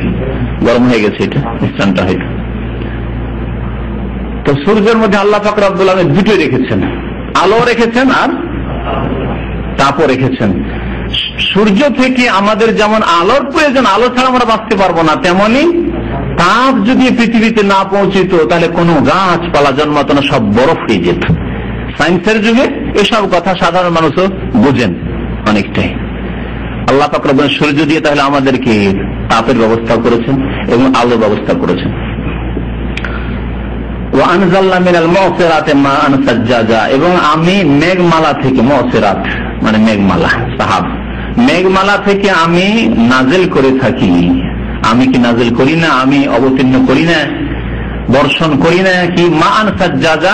গরম হয়ে গেছে, এটা স্ট্যান্ডটা হয়তো। তো সূর্যের মধ্যে আল্লাহ পাক রব্বুল আলামিন দুটোই রেখেছেন, আলো রেখেছেন আর তাপও রেখেছেন। সূর্য থেকে আমাদের যেমন আলোর প্রয়োজন, আলো ছাড়া আমরা বাঁচতে পারবো না, তেমনি তাপ যদি পৃথিবীতে না পৌঁছিত তাহলে কোনো গাছপালা জন্মাতো না, সব বরফ হয়ে যেত। সায়েন্সের যুগে এসব কথা সাধারণ মানুষও বুঝেন অনেকটাই। আল্লাহ পাক রব্বুল আলামিন সূর্য দিয়ে তাহলে আমাদেরকে তাপের ব্যবস্থা করেছেন এবং আলোর ব্যবস্থা করেছেন। এবং আমি মেঘমালা থেকে, মুসিরাত মানে মেঘমালা, সাহাব, মেঘমালা থেকে আমি নাজিল করে থাকি। আমি কি নাজিল করি না? আমি অবতীর্ণ করি না, বর্ষণ করি না কি? মান সাজ্জাজা,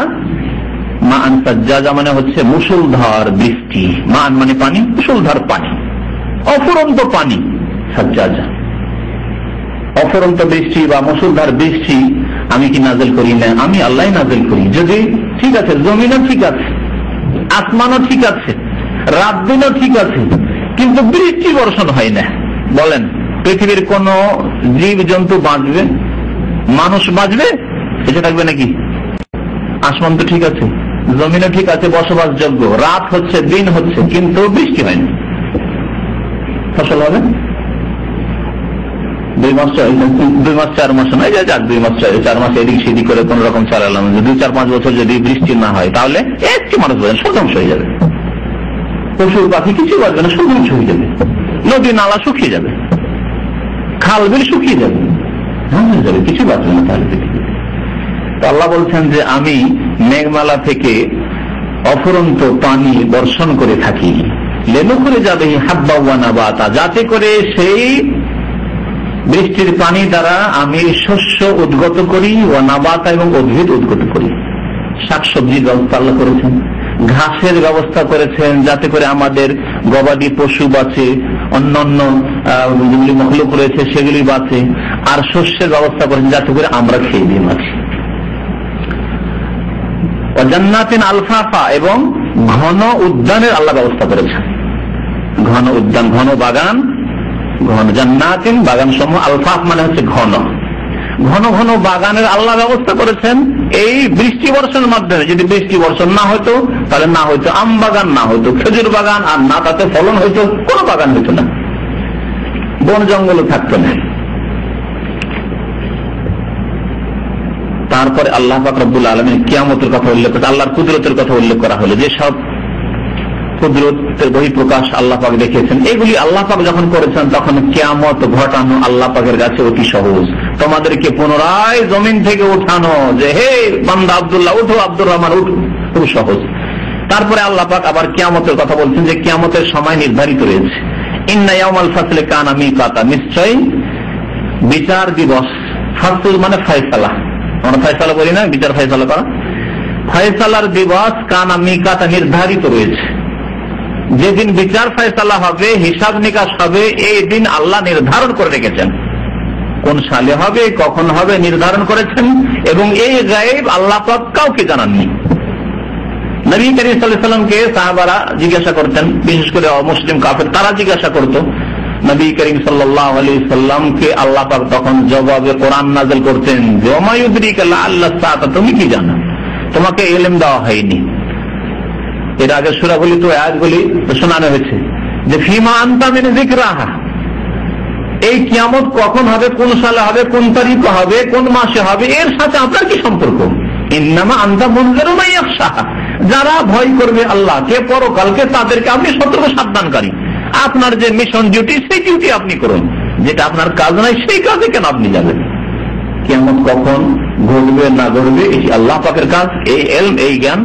মান সাজ্জাজা মানে হচ্ছে মুষলধার বৃষ্টি। মান মানে পানি, মুষলধার পানি, অফুরন্ত পানি। সাজ্জাজা অফুরন্ত বৃষ্টি বা মুষলধার বৃষ্টি আমি কি নাজিল করি না? আমি আল্লাহ নাজিল করি। যদি ঠিক আছে, জমিনও ঠিক আছে, আসমানও ঠিক আছে, রাত দিনও ঠিক আছে, কিন্তু বৃষ্টি বর্ষণ হয় না, বলেন পৃথিবীর কোন জীব জন্তু বাঁচবে, মানুষ বাঁচবে, বেঁচে থাকবে নাকি? আসমান তো ঠিক আছে, জমিনও ঠিক আছে, বসবাসযোগ্য, রাত হচ্ছে দিন হচ্ছে, কিন্তু বৃষ্টি হয়নি, ফসল হবে 2 মাস 4 মাস নয়, যাক 2 মাস 4 মাস এদিক সেদিক করে কোন রকম চালালাম, 2-4-5 বছর যদি বৃষ্টি না হয় তাহলে একটি মানুষ বলেন সব ধ্বংস হয়ে যাবে, পশু পাখি কিছু বাঁচবে না, সব ধ্বংস হয়ে যাবে, নদী নালা শুকিয়ে যাবে, খাল বিল শুকিয়ে যাবে, ধ্বংস হয়ে যাবে, কিছু বাঁচবে না। তাহলে আল্লাহ বলছেন যে আমি মেঘমালা থেকে অফুরন্ত পানি বর্ষণ করে থাকি, লেনু করে যাবে হাব্বা ওয়া নাবাতা, যাতে করে সেই বৃষ্টির পানি দ্বারা আমি শস্য উদ্গত করি, ও নাবাতা এবং উদ্ভিদ উদ্গত করি। শাকসবজির ব্যবস্থা আল্লাহ করেছেন, ঘাসের ব্যবস্থা করেছেন, যাতে করে আমাদের গবাদি পশু বাঁচে, অন্যান্য যেগুলি মখলুক রয়েছে সেগুলি বাঁচে, আর শস্যের ব্যবস্থা করেছেন যাতে করে আমরা খেয়ে দিয়ে বাঁচি। জান্নাতিন আলফাফা, এবং ঘন উদ্যানের আল্লাহ ব্যবস্থা করেছেন, ঘন উদ্যান, ঘন বাগান, ঘন জান্নাতিন বাগান সমূহ, আলফাফ মানে হচ্ছে ঘন, ঘন ঘন বাগানের আল্লাহ ব্যবস্থা করেছেন। এই বৃষ্টি বর্ষণের মাধ্যমে, যদি বৃষ্টি বর্ষণ না হতো তাহলে না হয়তো আম বাগান, না হয়তো খেজুর বাগান, আর না তাতে ফলন হইতো, কোনো বাগান হইতো না, বন জঙ্গলও থাকতো না। তারপরে আল্লাহ পাক রব্বুল আলামিন কিয়ামতের কথা উল্লেখ করে, আল্লাহর কুদরতের কথা উল্লেখ করা হলো, যে সব কুদরতের বহিঃপ্রকাশ আল্লাহ পাক দেখিয়েছেন, এগুলি আল্লাহ পাক যখন করেছেন তখন কিয়ামত ঘটানো আল্লাহ পাকের কাছে অতি সহজ। তোমাদেরকে পুনরায় জমিন থেকে উঠানো, যে হে বান্দা আব্দুল্লাহ উঠো, আব্দুর রহমান উঠো, খুব সহজ। তারপরে আল্লাহ পাক আবার কিয়ামতের কথা বলছেন যে কিয়ামতের সময় নির্ধারিত রয়েছে। ইন্না ইয়াউমাল ফাসলি কানা মিকাতা, নিশ্চয়ই বিচার দিবস, ফাসল মানে ফয়সালা, আমরা ফয়সালা বলি না, বিচার ফয়সালা করা, ফয়সালার দিবস কানা মিকাতা নির্ধারিত রয়েছে। যেদিন বিচার ফয়সালা হবে, হিসাব নিকাশ হবে, এই দিন আল্লাহ নির্ধারণ করে রেখেছেন, কোন সালে হবে, কখন হবে নির্ধারণ করেছেন, এবং এই গায়েব আল্লাহ পাক কাউকে জানাননি। নবী করিম সাল্লাল্লাহু আলাইহি ওয়াসাল্লামকে সাহাবারা জিজ্ঞাসা করতেন, বিশেষ করে অমুসলিম কাফের, তারা জিজ্ঞাসা করত নবী করিম সাল্লাল্লাহু আলাইহি ওয়াসাল্লামকে, আল্লাহ পাক তখন জবাবে কোরআন নাযিল করতেন, ওমা ইউদরিকা লাআল্লা সাআতা, তুমি কি জানো, তোমাকে ইলম দেওয়া হয়নি। এর আগে সূরাগুলি তো আয়াতগুলি শোনানো হয়েছে যে ফিমা আনতা মিন যিকরাহা, এই কিয়ামত কখন হবে, কোন সালে হবে, কোন তারিখে হবে, কোন মাসে হবে, এর সাথে আপনার কি সম্পর্ক? ইন্নামা আনতা মুনজিরু মান ইয়াখশাহা, যারা ভয় করবে আল্লাহকে, পরকালকে, তাদেরকে আপনি সতর্ক সাবধানকারী। আপনার যে মিশন ডিউটি, সেই ডিউটি আপনি করুন, যেটা আপনার কাজ নাই সেই কাজে কেন আপনি যাবেন? কিয়ামত কখন ঘটবে না ঘটবে এই আল্লাহ পাকের কাজ, এই ইলম, এই জ্ঞান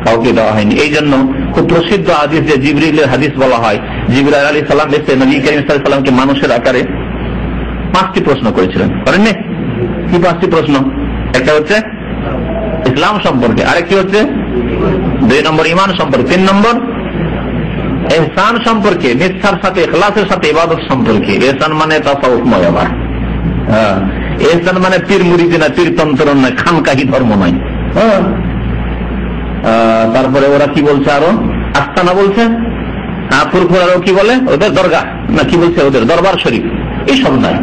কাউকে দেওয়া হয়নি। এই জন্য খুব প্রসিদ্ধ হাদিস, যে জিবরিলের হাদিস বলা হয়, জিবরাইল আলাইহিস সালাম এসে নবী করিম সাল্লাল্লাহু আলাইহি ওয়াসাল্লামকে মানুষের আকারে 5টি প্রশ্ন করেছিলেন, করেননি? কি 5টি প্রশ্ন? একটা হচ্ছে ইসলাম সম্পর্কে, আরেকটি হচ্ছে 2 নম্বর ঈমান সম্পর্কে, 3 নম্বর ইহসান সম্পর্কে, নিষ্ঠার সাথে ইখলাসের সাথে ইবাদত সম্পর্কে। ইহসান মানে তাসাউফময়, আবার ইহসান মানে পীর মুরিদি না, পীরতন্ত্র নয়, খানকাহি ধর্ম নয়। তারপরে ওরা কি বলছে, আরো আস্তানা বলছে, ফুরফুরারও কি বলে, ওদের দরগা না কি বলছে, ওদের দরবার শরীফ, এইসব নয়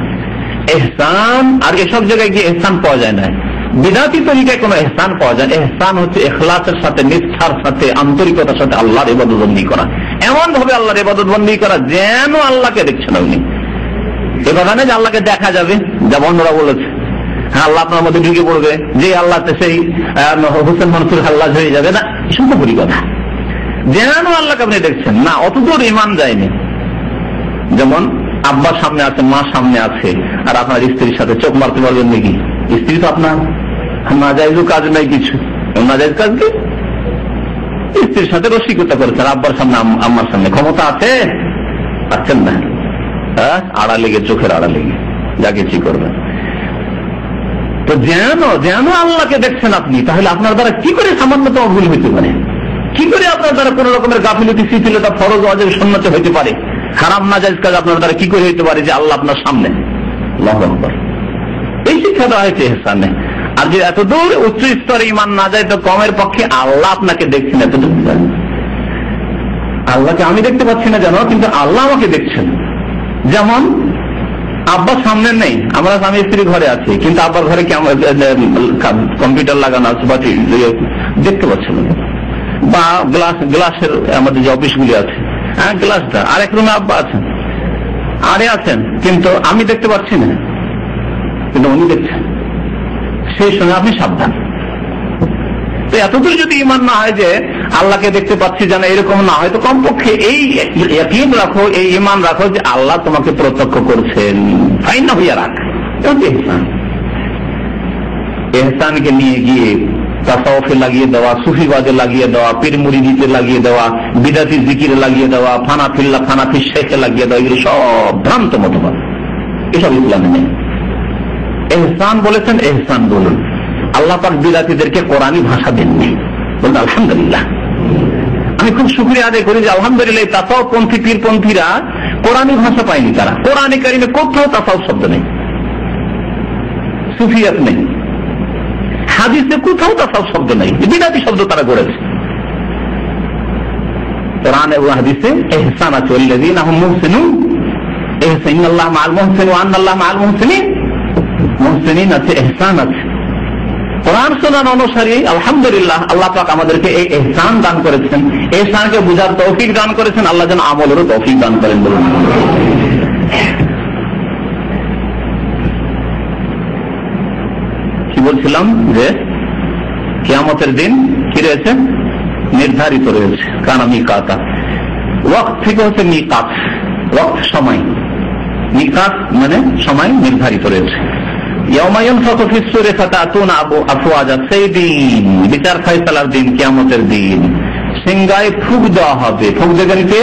এহসান। আর এসব জায়গায় গিয়ে এহসান পাওয়া যায় না, বিদাতি তরিকায় কোনো এহসান পাওয়া যায়। এহসান হচ্ছে ইখলাসের সাথে, নিষ্ঠার সাথে, আন্তরিকতার সাথে আল্লাহর ইবাদত বন্দী করা, এমন ভাবে আল্লাহর ইবাদত বন্দী করা যেন আল্লাহকে দেখছেন আপনি। এবার না যে আল্লাহকে দেখা যাবে, যা বন্ধুরা বলেছে, হ্যাঁ আল্লাহ আপনার মধ্যে ঢুকে পড়বে, যে আল্লাহ সেই হোসেন মনসুর আল্লাহ হয়ে যাবে না, এসব তো বলি কথা, যেন আল্লাহকে আপনি দেখছেন না, অতদূর ইমান যায়নি। যেমন আব্বার সামনে আছে, মা সামনে আছে, আর আপনার স্ত্রীর সাথে চোখ মারতে পারবেন নাকি? স্ত্রী তো আপনার নাজায়েজ কাজ নাই কিছু, নাজায়েজ কাজ কি? স্ত্রীর সাথে রসিকতা করেছেন, আব্বার সামনে, আম্মার সামনে ক্ষমতা আছে, পাচ্ছেন না, আড়া লেগে, চোখের আড়া লেগে যা কিছু করবেন। তো যেন আল্লাহকে দেখছেন আপনি, তাহলে আপনার দ্বারা কি করে সামান্যতম ভুল হইতে পারে? কি করে আপনার দ্বারা কোন রকমের গাফিলতি, শিথিলতা, ফরজ ওয়াজিব সুন্নাত হইতে পারে? হারাম নাজায়েজ কাজ আপনার দ্বারা কি করে হইতে পারে যে আল্লাহ আপনার সামনে? আল্লাহু আকবার। এই শিক্ষা দেওয়া হয়েছে ইহসানে। আর যে এত দূর উচ্চ স্তরে ইমান না যায়, তো কমের পক্ষে আল্লাহ আপনাকে দেখছেন, এতটুকু আল্লাহকে আমি দেখতে পাচ্ছি না জানো, কিন্তু আল্লাহ আমাকে দেখছেন। যেমন আব্বা সামনে নেই, আমরা স্বামী স্ত্রী ঘরে আছি, কিন্তু আব্বার ঘরে কি কম্পিউটার লাগানো আছে বা দেখতে পাচ্ছেন, বা গ্লাসের আমাদের যে অফিসগুলি আছে, হ্যাঁ গ্লাসটা, আরেক রুমে আব্বা আছেন, আরে আছেন, কিন্তু আমি দেখতে পাচ্ছি না, কিন্তু উনি দেখছেন। সেই সময় আপনি সাবধান। তো এতদূর যদি ইমান না হয় যে আল্লাহকে দেখতে পাচ্ছি যেন, এরকম না হয়, তো কমপক্ষে এই ইয়াকিন রাখো, এই ইমান রাখো যে আল্লাহ তোমাকে প্রত্যক্ষ করছেন। ফাইন না হইয়া রাখ। এহসানকে নিয়ে গিয়ে তাসাউফে লাগিয়ে দেওয়া, সুফিবাদে লাগিয়ে দেওয়া, পীর মুরিদিতে লাগিয়ে দেওয়া, বিদাতি জিকিরে লাগিয়ে দেওয়া, ফানাফি শেখে লাগিয়ে দেওয়া, এগুলো সব ভ্রান্ত মতবাদ, এসব ইসলামে নেই। এহসান বলেছেন, এহসান বলুন। আল্লাহ পাক বিদাতিদেরকে কোরআনী ভাষা দেননি, বলুন আলহামদুলিল্লাহ। আমি খুব শুকরিয়া আদায় করি যে আলহামদুলিল্লাহ তাসাউফ পন্থী পীরপন্থীরা কোরআনী ভাষা পায়নি। তারা কোরআনে কারিমে কোথাও তাসাউফ শব্দ নেই, সুফিয়াত নেই, হাদিসে কোথাও তাসাউফ শব্দ নেই, বিদাতি শব্দ তারা গড়েছে। কোরআন এবং হাদিসে ইহসান আছে, আল্লাযীনা হুম মুহসিনুন, ইন্নাল্লাহা মাআল মুহসিনিন ওয়া আন্নাল্লাহা মাআল মুহসিনিন। মুহসিনিন আছে, ইহসান আছে। কোরআন সুন্নাহ অনুসারী আলহামদুলিল্লাহ আল্লাহ পাক আমাদেরকে এই ইহসান দান করেছেন, ইহসানকে বুঝার তৌফিক দান করেছেন। আল্লাহ যেন আমলেরও তৌফিক দান করেন, বলুন। কি বলছিলাম যে কিয়ামতের দিন কি রয়েছে, নির্ধারিত রয়েছে। কানা মিকাতা, ওয়াক্ত থেকে হচ্ছে মিকাত, ওয়াক্ত সময়, মিকাত মানে সময় নির্ধারিত রয়েছে। সেই দিন বিচার ফায়সালার দিন, কিয়ামতের দিন, সিংহায় ফুঁক দেওয়া হবে। ফুঁক দেবেনকে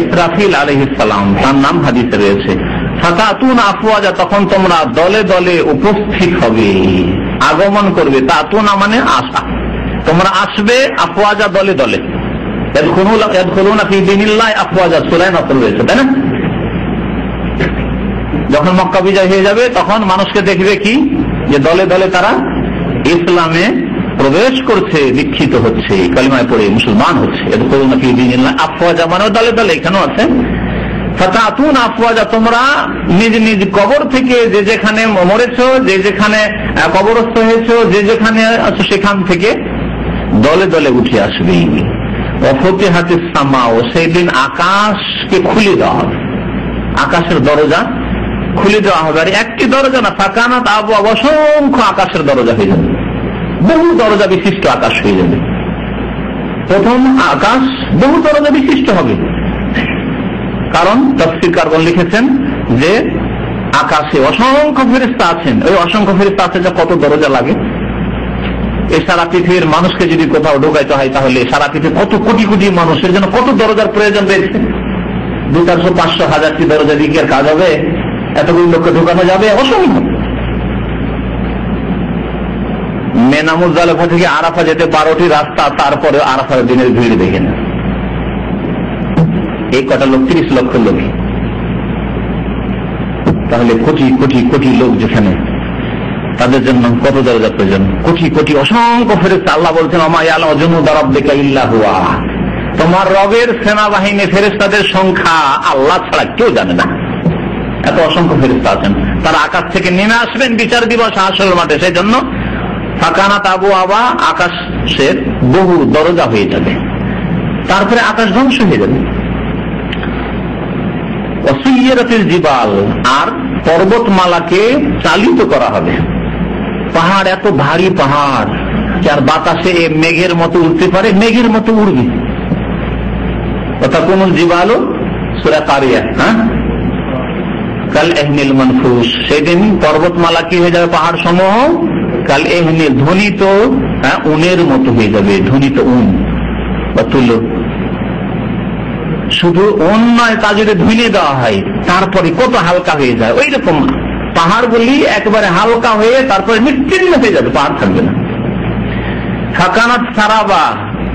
ইসরাফিল আলাইহিস সালাম, তার নাম হাদিসে রয়েছে। ফাতাতুনা আফওয়াজা, তখন তোমরা দলে দলে উপস্থিত হবে, আগমন করবে। তাতুনা মানে আসা, তোমরা আসবে, আফওয়াজা দলে দলে। ইয়াদখুলুনা ফি দীনিল্লাহি আফওয়াজা, সূরা নাসর রয়েছে, তাই না? যখন মক্কা বিজয় হয়ে যাবে তখন মানুষকে দেখবে কি, যে দলে দলে তারা ইসলামে প্রবেশ করছে, দীক্ষিত হচ্ছে, কালিমায় পড়ে মুসলমান হচ্ছে। ইয়াদখুলুনা ফি দীনিল্লাহি আফওয়াজা মানে দলে দলে, এখানেও আছে ফাতাতুন আফওয়াজা, তোমরা নিজ নিজ কবর থেকে, যে যেখানে মরেছো, যে যেখানে কবরস্থ হয়েছো, যে যেখানে আছো সেখান থেকে দলে দলে উঠে আসবে। ওয়াফতিহাতিস সামাউ, সেই দিন আকাশকে খুলে দেওয়া হবে, আকাশের দরজা খুলে দেওয়া হবে। আর একটি দরজা না, ফাকানাত আবওয়াব, অসংখ্য আকাশের দরজা হয়ে যাবে, বহু দরজা বিশিষ্ট আকাশ হয়ে যাবে। প্রথম আকাশ বহু দরজা বিশিষ্ট হবে, কারণ তাফসীরকারগণ লিখেছেন যে আকাশে অসংখ্য ফেরেশতা আছেন। ওই অসংখ্য ফেরেশতা আছে যে কত দরজা লাগে। এই সারা পৃথিবীর মানুষকে যদি কোথাও ঢোকাইতে হয়, তাহলে সারা পৃথিবীর কত কোটি কোটি মানুষের জন্য কত দরজার প্রয়োজন রয়েছে। 200, 500, 1000টি দরজা দিয়ে কি আর কাজ হবে? এতগুলো লোককে ঢোকানো যাবে? অসম্ভব। মেনা মুজদালিফা থেকে আরাফা যেতে 12টি রাস্তা, তারপরে আরাফার দিনের ভিড় দেখে না, এই কটা লোক 30 লক্ষ লোক, তাহলে কোটি কোটি কোটি লোক যেখানে, তাদের জন্য কত দরজা প্রয়োজন, কোটি কোটি অসংখ্য ফেরেশতা। আল্লাহ বলছেন ওমা ইয়ালামু জুনুদা রাব্বিকা ইল্লা হুয়া, তোমার রবের সেনাবাহিনী ফেরেশতাদের সংখ্যা আল্লাহ ছাড়া কেউ জানে না। এত অসংখ্য ফেরেশতা আছেন, তারা আকাশ থেকে নেমে আসবেন বিচার দিবস হাসরের মাঠে। সেই জন্য ফাকানাত আবওয়াবা, আকাশের বহু দরজা হয়ে যাবে, তারপরে আকাশ ধ্বংস হয়ে যাবে। ওয়াসুইয়ারাতিল জিবাল, আর পর্বতমালাকে চালিত করা হবে। পাহাড় এত ভারী পাহাড়, যার বাতাসে মেঘের মতো উঠতে পারে, মেঘের মতো উড়বে। ওয়াতাকুনুল জিবালু, সূরা কারিয়া, কাল এহনিল মানফুস, সেদিন পর্বতমালা কি হয়ে যাবে, পাহাড় সমূহ কাল এহনিল, ধ্বনিত উনের মতো হয়ে যাবে, ধ্বনিত উন বা তুলো। শুধু উন নয়, তা যদি ধুইয়ে দেওয়া হয় তারপরে কত হালকা হয়ে যায়। ওই রকম পাহাড়গুলি একেবারে হালকা হয়ে তারপরে নিশ্চিন্ন হয়ে যাবে, পাহাড় থাকবে না। ফাকানাত সারাবা,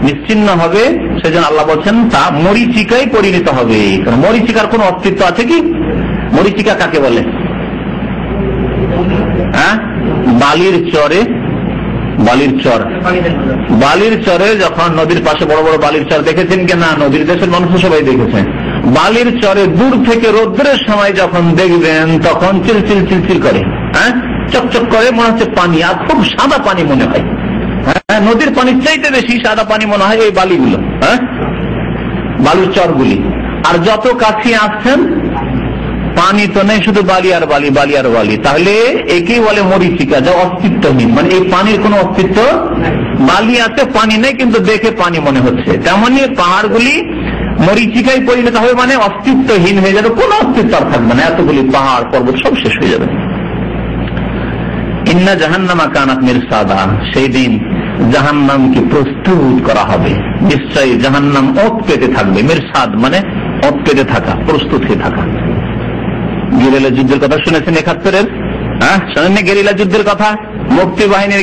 নিশ্চিন্ন হবে। সেজন্য আল্লাহ বলছেন তা মরিচিকায় পরিণত হবে। কারণ মরিচিকার কোন অস্তিত্ব আছে কি? মরিচিকা কাকে বলে? বালির চরে, বালির চরে যখন নদীর পাশে বড় বড় বালির চর দেখেছেন কিনা? নদীর দেশের মানুষ সবাই দেখেছেন। বালির চরে দূর থেকে রোদ্রের সময় যখন দেখবেন তখন চিলচিল চিলচিল করে, চকচক করে, মনে হচ্ছে পানি, আর খুব সাদা পানি মনে হয়। নদীর পানির চাইতে বেশি সাদা পানি মনে হয় এই বালিগুলো, বালুর চরগুলি। আর যত কাছে আসছেন পানি তো নেই, শুধু বালি আর বালি, বালি আর বালি। তাহলে একেই বলে মরীচিকা, যা অস্তিত্বহীন, মানে এই পানির কোনো অস্তিত্ব, বালি আছে পানি নেই, কিন্তু দেখে পানি মনে হচ্ছে। তেমনি পাহাড়গুলি মরীচিকায় পরিণত হবে, মানে অস্তিত্বহীন হয়ে যাবে, কোন অস্তিত্ব আর থাকবে না, এতগুলি পাহাড় পর্বত সব শেষ হয়ে যাবে। ইন্না জাহান্নামা কানাত মিরসাদা, সেই দিন জাহান্নামকে প্রস্তুত করা হবে, নিশ্চয়ই জাহান্নাম ওত পেতে থাকবে। মিরসাদ মানে ওত পেতে থাকা, প্রস্তুত হয়ে থাকা। গেরিলা যুদ্ধের কথা শুনেছেন 71-এর? শোনেননি গেরিলা যুদ্ধের কথা? মুক্তি বাহিনীর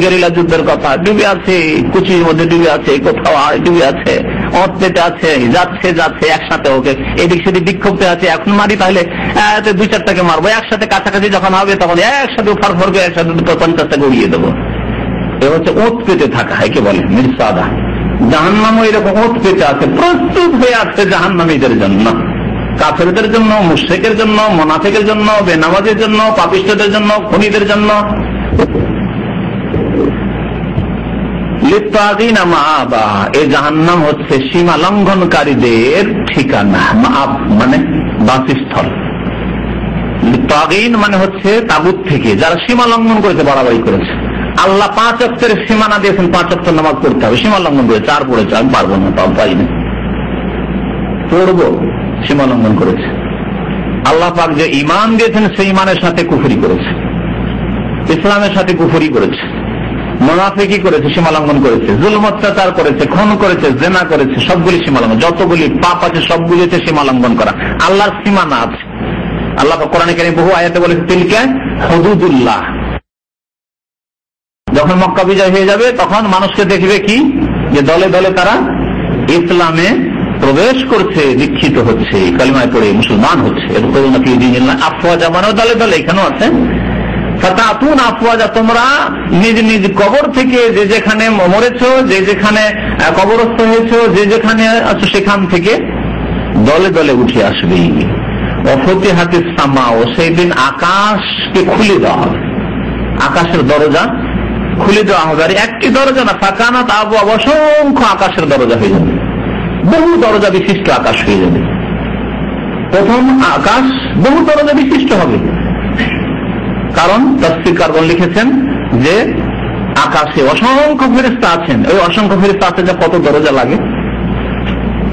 গেরিলা যুদ্ধের কথা। ডুবে আছে, কুচির মধ্যে ডুবে আছে, কোথাও ডুবে আছে, ওত পেতে আছে, যাচ্ছে যাচ্ছে একসাথে, ওকে এদিক সেদিক বিক্ষোভতে আছে, এখন মারি তাহলে 2-4টাকে মারবো, একসাথে কাছাকাছি যখন হবে তখন একসাথে ফার ফরকে একসাথে 50টাকে উড়িয়ে দেবো। এ হচ্ছে ওত পেতে থাকা, একে বলে মিরসাদা। জাহান্নামও এরকম ওত পেতে আছে, প্রস্তুত হয়ে আছে জাহান্নামীদের জন্য, কাফেরদের জন্য, মুশরিকের জন্য, মুনাফিকের জন্য, বেনামাজের জন্য, পাপিষ্ঠদের জন্য, খুনিদের জন্য। লিত্তাগিনা মাআবা, এই জাহান্নাম হচ্ছে সীমা লঙ্ঘনকারীদের ঠিকানা, মাআব মানে বাসস্থল। লিত্তাগিন মানে হচ্ছে তাগুত থেকে যারা সীমা লঙ্ঘন করেছে, বাড়াবাড়ি করেছে। আল্লাহ 5 ওয়াক্তের সীমানা দিয়েছেন, 5 ওয়াক্ত নামাজ পড়তে হবে, সীমা লঙ্ঘন করে 4 পড়েছে, আমি পারবো না, তাও পাই না, পড়বো, সীমা লঙ্ঘন করেছে। আল্লাহ পাক যে ঈমান দিয়েছেন সেই ঈমানের সাথে কুফরি করেছে, ইসলামের সাথে কুফরি করেছে, মুনাফিকি করেছে, সীমা লঙ্ঘন করেছে, জুলম অত্যাচার করেছে, খুন করেছে, জিনা করেছে, সবগুলি সীমা লঙ্ঘন। যতগুলি পাপ আছে সবগুলি হচ্ছে সীমা লঙ্ঘন করা, আল্লাহর সীমানা আছে। আল্লাহ পাক কোরআনে কারীমে বহু আয়াতে বলেছে তিলকা হুদুদুল্লাহ। যখন মক্কা বিজয় হয়ে যাবে তখন মানুষকে দেখবে কি, যে দলে দলে তারা ইসলামে প্রবেশ করছে, দীক্ষিত হচ্ছে, কালিমায় পড়ে মুসলমান হচ্ছে। আফওয়াজা মানে দলে দলে, এখানেও আছে ফাতাতুন আফওয়াজা, তোমরা নিজ নিজ কবর থেকে, যে যেখানে মরেছো, যে যেখানে কবরস্থ হয়েছো, যে যেখানে আছো সেখান থেকে দলে দলে উঠে আসবে। অফতিহাতিস সামাও, সেই দিন আকাশকে খুলে দেওয়া হবে, আকাশের দরজা খুলে দেওয়া হবে। আর একটি দরজা না, ফাকানাত আবওয়াব, অসংখ্য আকাশের দরজা হয়ে যাবে, বহু দরজা বিশিষ্ট আকাশ হয়ে যাবে। প্রথম আকাশ বহু দরজা বিশিষ্ট হবে, কারণ তাফসীরকারগণ লিখেছেন যে আকাশে অসংখ্য ফেরেশতা আছেন, ওই অসংখ্য ফেরেশতা আছে, যা কত দরজা লাগে।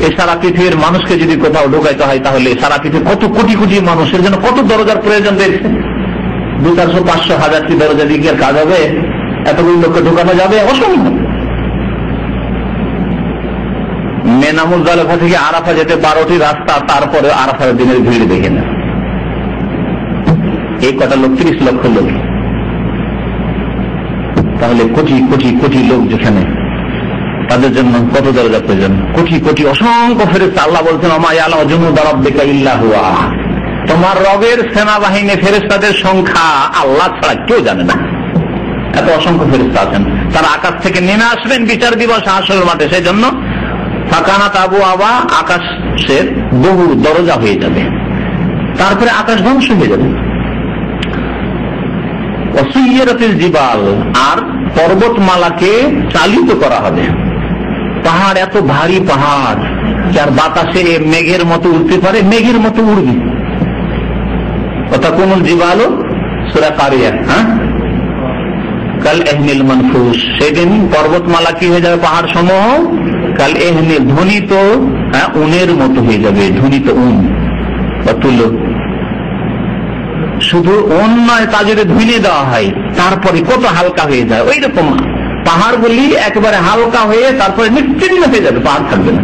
এই সারা পৃথিবীর মানুষকে যদি কোথাও ঢোকাইতে হয়, তাহলে সারা পৃথিবীর কত কোটি কোটি মানুষের জন্য কত দরজার প্রয়োজন রয়েছে। 200, 400, 500, 1000টি দরজা দিয়ে আর কাজ হবে? এতগুলো লোককে ঢোকানো যাবে? অসম্ভব। মেনা মুজদালিফা থেকে আরাফা যেতে 12টি রাস্তা, তারপরে আরাফার দিনের ভিড় দেখে না, এই কটা লোক 30 লক্ষ লোক, তাহলে কোটি কোটি কোটি লোক যেখানে, তাদের জন্য কত দরজা প্রয়োজন, কোটি কোটি অসংখ্য ফেরেশতা। আল্লাহ বলছেন ওমা ইয়ালামু জুনুদা রাব্বিকা ইল্লা হুয়া, তোমার রবের সেনাবাহিনী ফেরেশতাদের সংখ্যা আল্লাহ ছাড়া কেউ জানে না। এত অসংখ্য ফেরেশতা আছেন, তারা আকাশ থেকে নেমে আসবেন বিচার দিবস হাসরের মাঠে। সেই জন্য ফাকানাত আবওয়াবা, আকাশের বহু দরজা হয়ে যাবে, তারপরে আকাশ ধ্বংস হয়ে যাবে। ওয়াসুইয়ারাতিল জিবাল, আর পর্বতমালাকে চালিত করা হবে। পাহাড় এত ভারী পাহাড়, যার বাতাসে মেঘের মতো উঠতে পারে, মেঘের মতো উড়বে। ওয়াতাকুনুল জিবালু, সূরা কারিয়া, কাল এহনিল মানফুস, সেদিন পর্বতমালা কি হয়ে যাবে, পাহাড় সমূহ কাল এহনিল, ধ্বনিত উনের মতো হয়ে যাবে, ধ্বনিত উন বা তুলো। শুধু উন নয়, তা যদি ধুইয়ে দেওয়া হয় তারপরে কত হালকা হয়ে যায়। ওই রকম পাহাড়গুলি একেবারে হালকা হয়ে তারপরে নিশ্চিন্ন হয়ে যাবে, পাহাড় থাকবে না।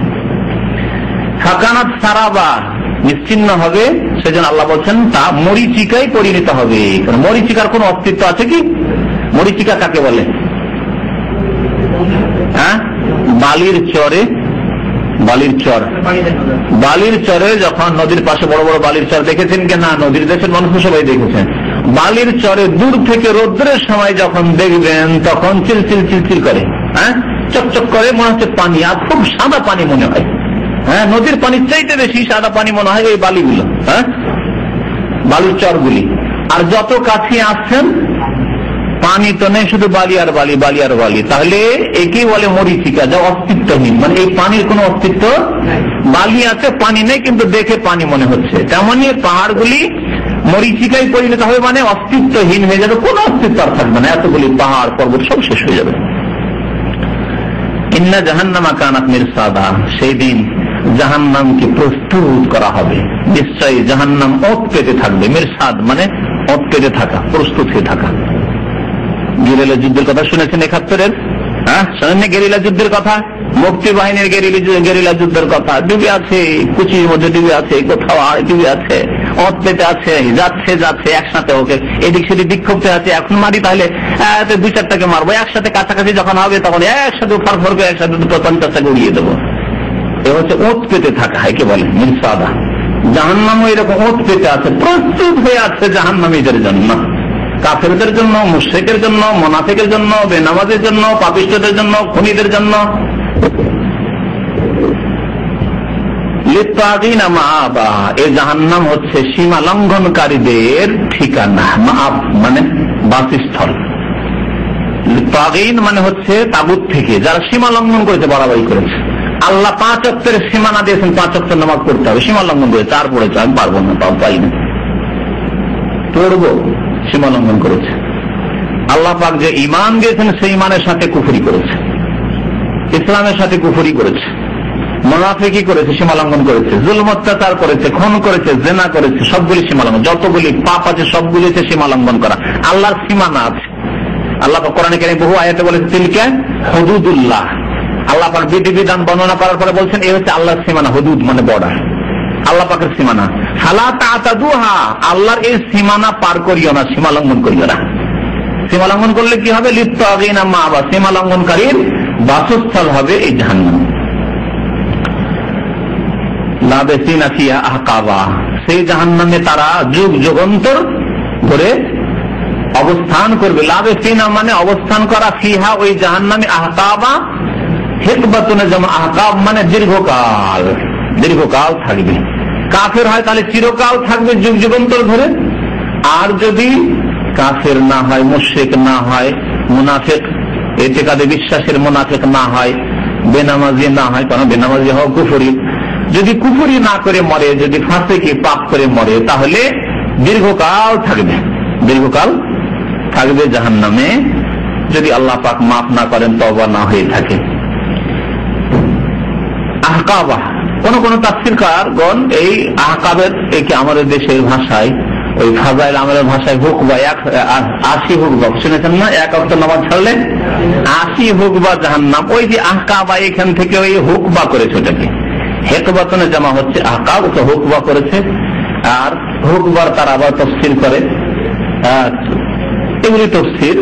ফাকানাত সারাবা, নিশ্চিন্ন হবে। সেজন্য আল্লাহ বলছেন তা মরীচিকায় পরিণত হবে। কারণ মরীচিকার কোন অস্তিত্ব আছে কি? মরীচিকা কাকে বলে? বালির চরে, বালির চর, বালির চরে যখন নদীর পাশে বড় বড় বালির চর দেখেছেন কি না? নদীর দেশের মানুষ সবাই দেখেছেন। বালির চরে দূর থেকে রোদ্রের সময় যখন দেখবেন তখন চিলচিল চিলচিল করে, চকচক করে, মনে হচ্ছে পানি, আর খুব সাদা পানি মনে হয়। হ্যাঁ, নদীর পানির চাইতে বেশি সাদা পানি মনে হয় এই বালিগুলো, হ্যাঁ, বালুর চরগুলি। আর যত কাছে আসছেন পানি তো নেই, শুধু বালি আর বালি, বালি আর বালি। তাহলে একে বলে মরীচিকা, যা অস্তিত্বহীন, মানে এই পানির কোনো অস্তিত্ব, বালি আছে পানি নেই কিন্তু দেখে পানি মনে হচ্ছে। তেমনি পাহাড়গুলি মরীচিকায় পরিণত হবে, মানে অস্তিত্বহীন হয়ে যাবে, কোনো অস্তিত্ব আর থাকবে না, এতগুলি পাহাড় পর্বত সব শেষ হয়ে যাবে। ইন্না জাহান্নামা কানাত মিরসাদা, সেই দিন জাহান্নামকে প্রস্তুত করা হবে, নিশ্চয়ই জাহান্নাম ওত পেতে থাকবে। মিরসাদ মানে ওত পেতে থাকা, প্রস্তুত হয়ে থাকা। গেরিলা যুদ্ধের কথা শুনেছেন 71-এর? হ্যাঁ, শোনেন গেরিলা যুদ্ধের কথা, মুক্তি বাহিনীর গেরিলা যুদ্ধের কথা। ডুবে আছে, কুচির মধ্যে ডুবে আছে, কোথাও ডুবে আছে, ওত পেতে আছে, যাচ্ছে যাচ্ছে একসাথে, ওকে এদিক সেদিক বিক্ষোভ আছে, এখন মারি তাহলে 2-4টাকে মারবো, একসাথে কাছাকাছি যখন হবে তখন একসাথে ফর করে একসাথে 50টাকে উড়িয়ে দেবো। এ হচ্ছে ওত পেতে থাকা, একে বলে মিরসাদা। জাহান্নামও এরকম ওত পেতে আছে, প্রস্তুত হয়ে আছে জাহান্নামীদের জন্য, কাফেরদের জন্য, মুশরিকের জন্য, মুনাফিকের জন্য, বেনামাজের জন্য, পাপিষ্ঠদের জন্য, খুনিদের জন্য। লিত্তাগিনা মাআবা, এই জাহান্নাম হচ্ছে সীমা লঙ্ঘনকারীদের ঠিকানা। মাআব মানে বাসস্থল। লিত্তাগিন মানে হচ্ছে তাগুত থেকে যারা সীমা লঙ্ঘন করেছে, বাড়াবাড়ি করেছে। আল্লাহ 5 ওয়াক্তের সীমানা দিয়েছেন, 5 ওয়াক্ত নামাজ পড়তে হবে, সীমা লঙ্ঘন করে 4 পড়েছে, আমি পারবো না, পাই না, পড়বো, সীমা লঙ্ঘন করেছে। আল্লাহ পাক যে ঈমান দিয়েছেন সেই ঈমানের সাথে কুফরি করেছে, ইসলামের সাথে কুফরি করেছে, মুনাফিকি করেছে, সীমা লঙ্ঘন করেছে, জুলম অত্যাচার করেছে, খুন করেছে, জিনা করেছে, সবগুলি সীমা লঙ্ঘন। যতগুলি পাপ আছে সবগুলি হচ্ছে সীমা লঙ্ঘন করা। আল্লাহর সীমানা আছে। আল্লাহ পাক কোরআনে কারীমে বহু আয়াতে বলেছে তিলকা হুদুদুল্লাহ। আল্লাহ পাক বিধিবিধান বর্ণনা করার পরে বলছেন এই হচ্ছে আল্লাহর সীমানা, হুদুদ মানে বর্ডার, আল্লাহ পাকের সীমানা। ফালা তাতাদুহা, আল্লাহর এই সীমানা পার করিও না, সীমা লঙ্ঘন করিও না। সীমা লঙ্ঘন করলে কি হবে? লিত্তাগিনা মাআবা, সীমা লঙ্ঘনকারীর বাসস্থল হবে এই জাহান্নাম। লাবিসিনা ফিহা আহকাবা, সেই জাহান্নামে তারা যুগ যুগান্তর ধরে অবস্থান করবে। লাবিসিনা মানে অবস্থান করা, ফিহা ওই জাহান্নামে, আহকাবা হিকবাতুন জামা, আহকাব মানে দীর্ঘকাল, দীর্ঘকাল থাকবে। কাফের হয় তাহলে চিরকাল থাকবে, যুগ যুগান্তর ধরে। আর যদি কাফের না হয়, মুশরিক না হয়, মুনাফিক ইতিকাদে বিশ্বাসের মুনাফিক না হয়, বেনামাজি না হয়, কারণ বেনামাজি হওয়া কুফরি, যদি কুফরি না করে মরে, যদি ফাসিকি পাপ করে মরে, তাহলে দীর্ঘকাল থাকবে, দীর্ঘকাল থাকবে জাহান্নামে, যদি আল্লাহ পাক মাফ না করেন, তওবা না হয়ে থাকে। আহকাবা, কোন কোন তাফসীরকারগণ এই আহকাবের একে আমাদের দেশের ভাষায়, ওই ফাজাইল আমলের ভাষায় হুকবা, 80 হুকবা শুনেছেন না? 1 ওয়াক্ত নামাজ ছাড়লে 80 হুকবা জাহান্নাম। ওই যে আহকাবা, এখান থেকে ওই হুকবা করেছে, ওটাকে হেকবাতনে জমা হচ্ছে, আহকাব তো হুকবা করেছে। আর হুকবার তার আবার তফসির করে, এগুলি তফসির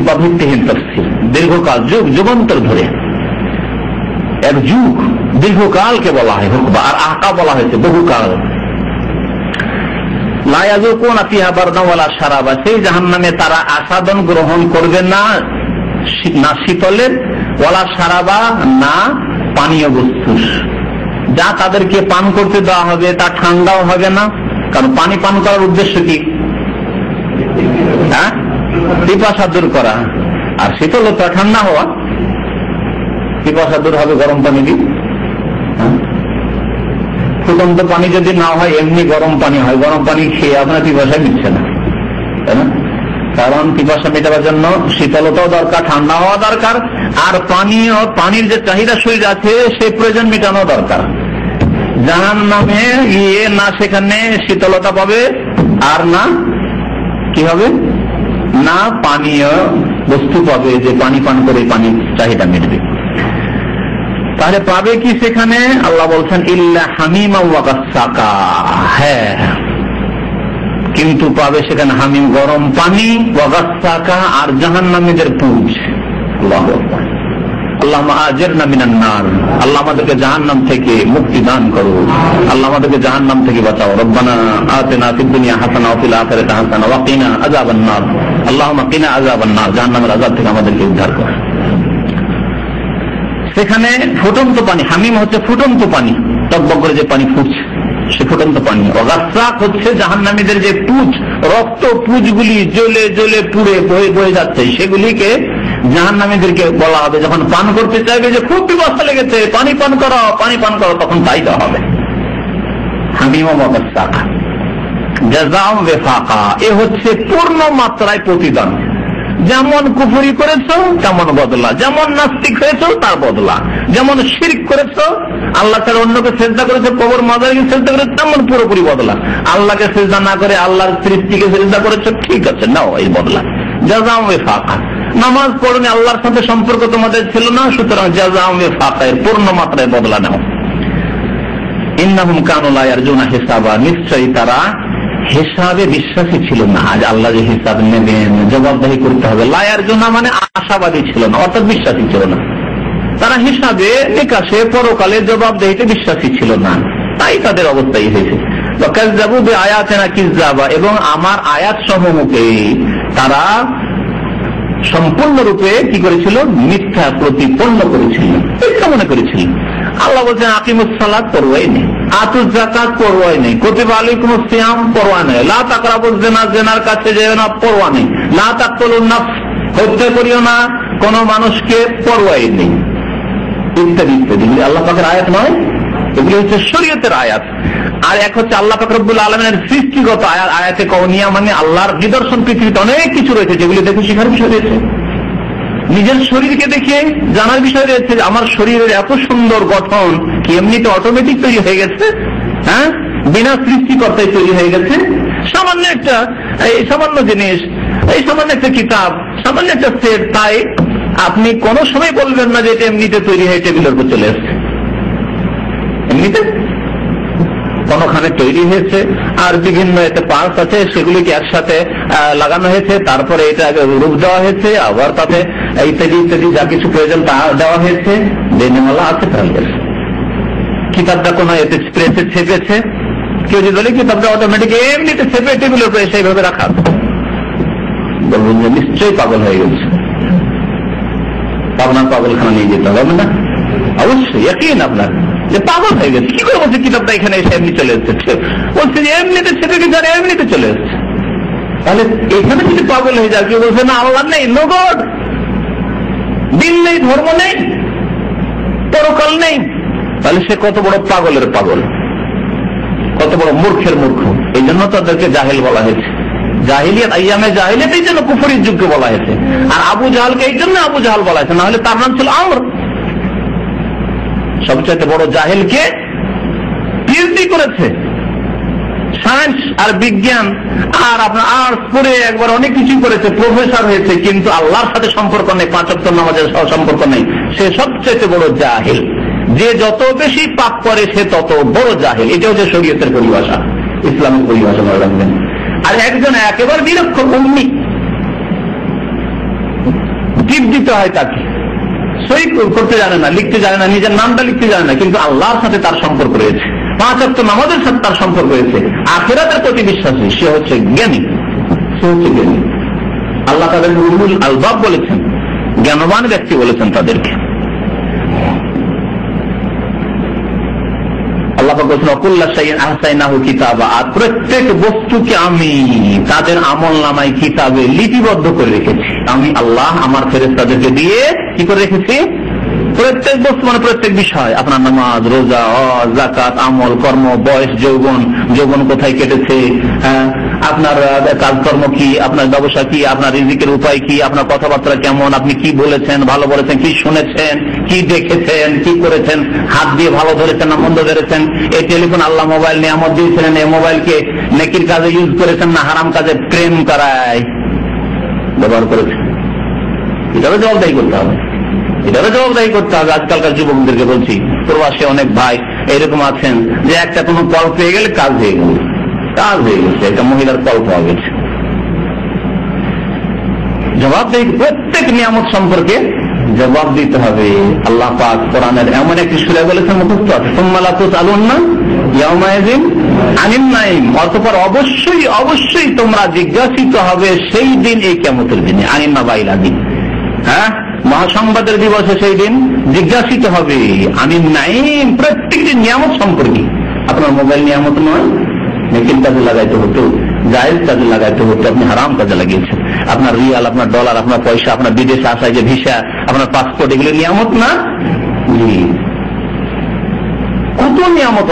বা ভিত্তিহীন তফসির। দীর্ঘকাল, যুগ যুগান্তর ধরে, এক যুগ দীর্ঘকালকে বলা হয় হুকবা, আর আহকাব বলা হয়েছে বহুকাল। লা ইয়াযুকুনা ফিহা বারদান ওয়ালা শারাবা, সেই জাহান্নামে তারা আস্বাদন গ্রহণ করবে না, না শীতলের, ওয়ালা শারাবা না পানীয় বস্তু। যা তাদেরকে পান করতে দেওয়া হবে তা ঠান্ডাও হবে না, কারণ পানি পান করার উদ্দেশ্য কি? হ্যাঁ, পিপাসা দূর করা। আর শীতলতা ঠান্ডা হওয়া, পিপাসা দূর হবে গরম পানি দিয়ে। ফুটন্ত পানি যদি না হয়, এমনি গরম পানি হয়, গরম পানি খেয়ে আপনার পিপাসা মিটছে না, তাই না? কারণ পিপাসা মেটাবার জন্য শীতলতাও দরকার, ঠান্ডা হওয়া দরকার, আর পানির যে চাহিদা শরীর আছে সেই প্রয়োজন মেটানো দরকার। জাহান্নামে গিয়ে না সেখানে শীতলতা পাবে, আর না কি হবে, না পানীয় বস্তু পাবে যে পানি পান করে পানির চাহিদা মিটবে। তাহলে পাবে কি সেখানে? আল্লাহ বলছেন ইল্লা হামিমা ওয়া গাসসাকা, হ্যাঁ, কিন্তু পাবে সেখানে হামিম গরম পানি, ওয়া গাসসাকা আর জাহান্নামীদের পুঁজ। আল্লাহু আকবার। আল্লাহুম্মা আজিরনা মিনান নার, আল্লাহ আমাদেরকে জাহান্নাম থেকে মুক্তি দান করো, আল্লাহ আমাদেরকে জাহান্নাম থেকে বাঁচাও। রব্বানা আতিনা ফিদ দুনিয়া হাসানা ওয়া ফিল আখিরাতি হাসানা ওয়া কিনা আযাবান নার, আল্লাহুম্মা কিনা আযাবান নার, জাহান্নামের আযাব থেকে আমাদেরকে উদ্ধার করো। সেখানে ফুটন্ত পানি, হামিম হচ্ছে ফুটন্ত পানি, টকবক করে যে পানি ফুটছে সে ফুটন্ত পানি। অগাসাক হচ্ছে জাহান্নামীদের যে পুঁজ, রক্ত পুঁজগুলি জ্বলে জ্বলে পুড়ে বয়ে যাচ্ছে, সেগুলিকে জাহান্নামীদেরকে বলা হবে যখন পান করতে চাইবে যে খুব পিপাসা লেগেছে, পানি পান করো, পানি পান করো, তখন তাই দেওয়া হবে। হামিম অগাসাক জাযাও ওয়াফাকা, এ হচ্ছে পূর্ণ মাত্রায় প্রতিদান। যেমন কুফরি করেছ তেমন বদলা, যেমন নাস্তিক হয়েছ তার বদলা, যেমন শিরক করেছ, আল্লাহ ছাড়া অন্যকে সেজদা করেছে, কবর মাজারকে সেজদা করেছে, তেমন পুরোপুরি বদলা। আল্লাহকে সেজদা না করে আল্লাহর সৃষ্টিকে সেজদা করেছে, ঠিক আছে, নাও এই বদলা। জাযাও ওয়াফাকা, নামাজ পড়নি, আল্লাহর সাথে সম্পর্ক তোমাদের ছিল না, সুতরাং জাযাও ওয়াফাকা, এর পূর্ণ মাত্রায় বদলা নাও। ইন্নাহুম কানু লা ইয়ারজুনা হিসাবা, নিশ্চয়ই তারা হিসাবে বিশ্বাসী ছিল না। আজ আল্লাহ যে হিসাব নেবেন, জবাবদাহি করতে হবে, লা ইয়ারজুনা মানে আশাবাদী ছিল না, অর্থাৎ বিশ্বাসী ছিল না। তারা হিসাবে নিকাশে পরকালে জবাবদাহিতে বিশ্বাসী ছিল না, তাই তাদের অবস্থাই হয়েছে। ওয়াকাযযাবু বিআয়াতিনা কিযযাবা, এবং আমার আয়াত সমূহকে তারা সম্পূর্ণরূপে কি করেছিল, মিথ্যা প্রতিপন্ন করেছিল, মিথ্যা মনে করেছিল। আল্লাহ বলছেন আকিমুস সালাত, পরোয়াই নেই, আতুজ যাকাত, পরোয়াই নেই, কুতিবা আলাইকুমুস সিয়াম, পরোয়া নেই, লা তাকরাবুজ জিনা, জিনার কাছে যেও না, পরোয়া নেই, লা তাকতুলুন নাফস, হত্যা করিও না কোন মানুষকে, পরোয়াই নেই, ইত্যাদি ইত্যাদি। আল্লাহ পাকের আয়াত নয়, এগুলি হচ্ছে শরীয়তের আয়াত। আর এক হচ্ছে আল্লাহ পাক রব্বুল আলামিনের সৃষ্টিগত আয়াত, আয়াতে কওনিয়া মানে আল্লাহর নিদর্শন। পৃথিবীতে অনেক কিছু রয়েছে যেগুলি দেখে শেখার বিষয় রয়েছে, নিজের শরীরকে দেখে জানার বিষয় রয়েছে। আমার শরীরের এত সুন্দর গঠন কি এমনিতে অটোমেটিক তৈরি হয়ে গেছে? হ্যাঁ, বিনা সৃষ্টিকর্তায় তৈরি হয়ে গেছে। সামান্য একটা এই সামান্য জিনিস, এই সামান্য একটা কিতাব, সামান্য একটা সেট, তাই আপনি কোনো সময় বলবেন না যে এটা এমনিতে তৈরি হয়ে টেবিলের উপর চলে আসছে। এমনিতে কোনখানে তৈরি হয়েছে, আর বিভিন্ন এতে পার্টস আছে, সেগুলিকে একসাথে লাগানো হয়েছে, তারপরে এটা রূপ দেওয়া হয়েছে, আবার তাতে ইত্যাদি ইত্যাদি যা কিছু প্রয়োজন তা দেওয়া হয়েছে, দেনেওয়ালা আছে। তাহলে কিতাবটা কোনো এতে প্রেসে ছেপেছে, কেউ যদি বলে কিতাবটা অটোমেটিক এমনিতে ছেপে টেবিলের উপরে সেইভাবে রাখা, বলবেন যে নিশ্চয়ই পাগল হয়ে গেছে, আপনার পাগলখানা নিয়ে যেতে হবে না? অবশ্যই ইয়াকিন আপনার যে পাগল হয়ে গেছে। কি করে বলছে কিতাবটা এখানে এসে এমনি চলে এসছে? বলছে যে এমনিতে ছেপে কি জানে, এমনিতে চলে এসছে। তাহলে এখানে যদি পাগল হয়ে যায়, কেউ বলছে না আল্লাহ নেই, নো গড, দিন নেই, ধর্ম নেই, পরকাল নেই, তাহলে সে কত বড় পাগলের পাগল, কত বড় মূর্খের মূর্খ। এই জন্য তাদেরকে জাহেল বলা হয়েছে। জাহিলিয়াত, আইয়ামে জাহিলিয়াত, এই জন্য কুফরির যুগকে বলা হয়েছে। আর আবু জাহালকে এই জন্য আবু জাহাল বলা হয়েছে, না হলে তার নাম ছিল আমর। সবচেয়ে বড় জাহেলকে পিএইচডি করেছে, সায়েন্স আর বিজ্ঞান আর আপনার আর্টস করে একবার অনেক কিছু করেছে, প্রফেসর হয়েছে, কিন্তু আল্লাহর সাথে সম্পর্ক নেই, 5 ওয়াক্ত নামাজের সম্পর্ক নেই, সে সবচেয়ে বড় জাহেল। যে যত বেশি পাপ করে সে তত বড় জাহেল। এটা হচ্ছে শরীয়তের পরিভাষা, ইসলামের পরিভাষা মনে রাখবেন। আর একজন একেবারে নিরক্ষর উম্মি, টিপ দিতে হয় তাকে, সই করতে জানে না, লিখতে জানে না, নিজের নামটা লিখতে জানে না, কিন্তু আল্লাহর সাথে তার সম্পর্ক রয়েছে, 5 ওয়াক্ত নামাজের সাথে তার সম্পর্ক রয়েছে, আখিরাতের প্রতি বিশ্বাসী, সে হচ্ছে জ্ঞানী, সে হচ্ছে জ্ঞানী। আল্লাহ তাদের উলুল আলবাব বলেছেন, জ্ঞানবান ব্যক্তি বলেছেন তাদেরকে। আল্লাহ পাক বলেছেন ওয়াকুল্লা শাইইন আহসাইনাহু কিতাবা, আর প্রত্যেক বস্তুকে আমি তাদের আমলনামায় কিতাবে লিপিবদ্ধ করে রেখেছি। আমি আল্লাহ আমার ফেরেশতাদেরকে দিয়ে কি করে রেখেছি? প্রত্যেক বস্তু মানে প্রত্যেক বিষয়, আপনার নামাজ, রোজা, হজ, যাকাত, আমল, কর্ম, বয়স, যৌবন, যৌবন কোথায় কেটেছে, আপনার কাজকর্ম কি, আপনার ব্যবসা কি, আপনার রিজিকের উপায় কি, আপনার কথাবার্তা কেমন, আপনি কি বলেছেন, ভালো বলেছেন, কি শুনেছেন, কি দেখেছেন, কি করেছেন, হাত দিয়ে ভালো ধরেছেন না মন্দ ধরেছেন, এই টেলিফোন আল্লাহ মোবাইল নিয়ামত দিয়েছিলেন, এই মোবাইলকে নেকির কাজে ইউজ করেছেন না হারাম কাজে প্রেম করায় ব্যবহার করেছেন, এটারও জবাবদাহি করতে হবে, এটারও জবাবদাহি করতে হবে। আজকালকার যুবকদেরকে বলছি, প্রবাসে অনেক ভাই এরকম আছেন যে একটা কোনো কল পেয়ে গেলে কাজ হয়ে গেল, কাজ হয়ে গেছে, একটা মহিলার কল পাওয়া গেছে। জবাবদাহি প্রত্যেক নিয়ামত সম্পর্কে জবাব দিতে হবে। আল্লাহ পাক কোরআনের এমন একটি সূরা বলেছেন, মুখস্থ আছে, সুম্মা লা তুসআলুন্না ইয়াওমাইযিন আনিন নাঈম, অতঃপর অবশ্যই অবশ্যই তোমরা জিজ্ঞাসিত হবে সেই দিন, এই কিয়ামতের দিনে, আনিন নাবাইল আদিন। হ্যাঁ, মহাসংবাদের দিবসে সেই দিন জিজ্ঞাসিত হবে আমি নাইম, প্রত্যেকটি নিয়ামত সম্পর্কে। আপনার মোবাইল নিয়ামত নয়, নেকির কাজে লাগাইতে হতো, জায়েজ কাজে লাগাইতে হতো, আপনি হারাম কাজে লাগিয়েছেন। আপনার রিয়াল, আপনার ডলার, আপনার পয়সা, আপনার বিদেশে আসা যে ভিসা, আপনার পাসপোর্ট, এগুলো নিয়ামত না? কত নিয়ামত,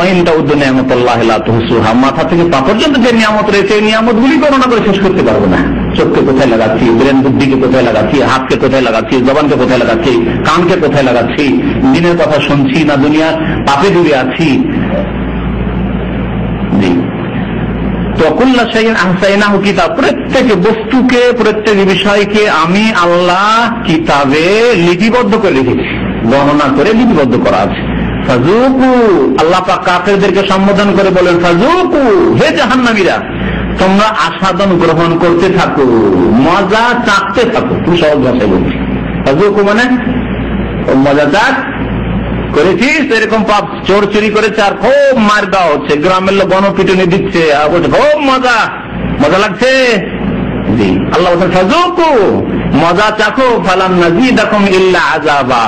মাথা থেকে পা পর্যন্ত যে নিয়ামত রয়েছে, এই নিয়ামত গুলি গণনা করে শেষ করতে পারবো না। চোখকে কোথায় লাগাচ্ছি, ব্রেন বুদ্ধিকে কোথায় লাগাচ্ছি, হাতকে কোথায় লাগাচ্ছি, জবানকে কোথায় লাগাচ্ছি, কানকে কোথায় লাগাচ্ছি, দিনের কথা শুনছি না দুনিয়ার পাপে ডুবে আছি। জি, প্রত্যেক বস্তুকে, প্রত্যেক বিষয়কে আমি আল্লাহ কিতাবে লিপিবদ্ধ করে রেখেছি, গণনা করে লিপিবদ্ধ করা আছে। ফাজুকু, আল্লাহ পাক কাফেরদেরকে সম্বোধন করে বলেন ফাজুকু, হে জাহান্নামীরা তোমরা আস্বাদন গ্রহণ করতে থাকো, মজা চাকতে থাকো। খুব সহজ ভাষায় বলছি, ফাজুকু মানে মজা চাক করেছিস, এরকম পাপ, চোর চুরি করেছে আর খুব মার দেওয়া হচ্ছে, গ্রামের লোক গণপিটুনি দিচ্ছে আর বলছে খুব মজা, মজা লাগছে। জি, আল্লাহ বলছেন ফাজুকু, মজা চাখো, ফালান নাযীদাকুম ইল্লা আযাবা,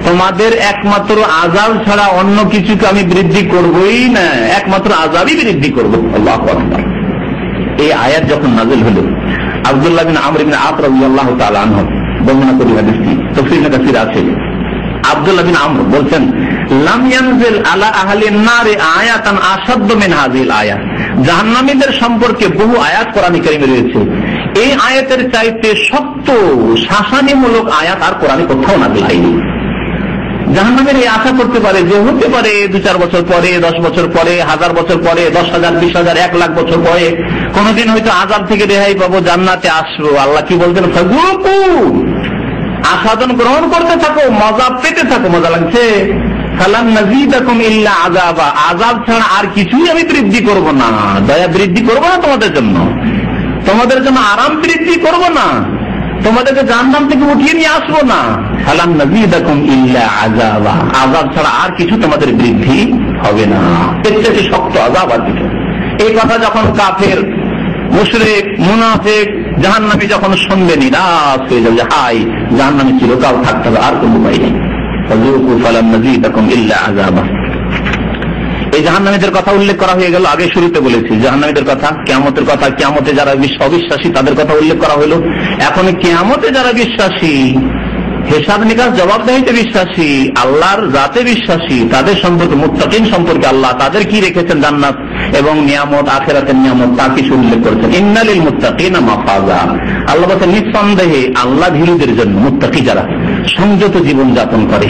তোমাদের একমাত্র আযাব ছাড়া অন্য কিছুকে আমি বৃদ্ধি করবই না, একমাত্র আযাবই বৃদ্ধি করব। আল্লাহু আকবার। এই আয়াত যখন নাযিল হলো, আব্দুল্লাহ বিন আমর ইবনে আস রাদিয়াল্লাহু তাআলা আনহু বর্ণনা করে হাদিসটি তাফসীরে কাসির আছে। আব্দুল্লাহ বিন আমর বলছেন লাম ইয়ানজিল আলা আহলিন নার আয়াতান আশাদ্দু মিন হাযিহিল আয়াত, জাহান্নামীদের সম্পর্কে বহু আয়াত কোরআনে কারীমে রয়েছে, এই আয়াতের চাইতে শক্ত শাসানিমূলক আয়াত আর কোরআনে কোথাও নাযিল হয়নি। জাহান্নামের এই আশা করতে পারে যে হতে পারে 2-4 বছর পরে, 10 বছর পরে, 1000 বছর পরে, 10,000, 20,000, 1 লাখ বছর পরে কোনদিন হয়তো আযাব থেকে রেহাই পাবো, জান্নাতে আসবো। আল্লাহ কি বলতেন? ফাজুকু, আস্বাদন গ্রহণ করতে থাকো, মজা পেতে থাকো। মজা লাগছে? ফালান নাযীদাকুম ইল্লা আযাবা, আযাব ছাড়া আর কিছুই আমি বৃদ্ধি করব না, দয়া বৃদ্ধি করব না তোমাদের জন্য, তোমাদের জন্য আরাম বৃদ্ধি করব না, তোমাদেরকে জাহান্নাম থেকে উঠিয়ে নিয়ে আসবো না। ফালান নাযীদাকুম ইল্লা আযাবা, আযাব ছাড়া আর কিছু তোমাদের বৃদ্ধি হবে না, এর চেয়ে শক্ত আযাব আর কিছু। এই কথা যখন কাফের, মুশরিক, মুনাফিক, জাহান্নামী যখন শুনবে, নিরাশ হয়ে যাবে, হাই জাহান্নামে চিরকাল থাকতে হবে, আর কোনো উপায় নেই। ফাযুকু ফালান নাযীদাকুম ইল্লা আযাবা। এই জাহান্নামীদের কথা উল্লেখ করা হয়ে গেল, আগে শুরুতে বলেছি জাহান্নামীদের কথা, কিয়ামতের কথা, কিয়ামতে যারা অবিশ্বাসী তাদের কথা উল্লেখ করা হলো। এখন কিয়ামতে যারা বিশ্বাসী, হিসাব নিকাশ জবাবদিহিতে বিশ্বাসী, আল্লাহর জাতে বিশ্বাসী, তাদের সম্পর্কে, মুত্তাকিন সম্পর্কে আল্লাহ তাদের কি রেখেছেন জান্নাত এবং নিয়ামত, আখিরাতের নিয়ামত, তা কিছু উল্লেখ করেছেন। ইন্নালিল মুত্তাকিনা মাফাজা, আল্লাহ বলেন নিঃসন্দেহে আল্লাহ ভীরুদের জন্য, মুত্তাকি যারা সংযত জীবন যাপন করে,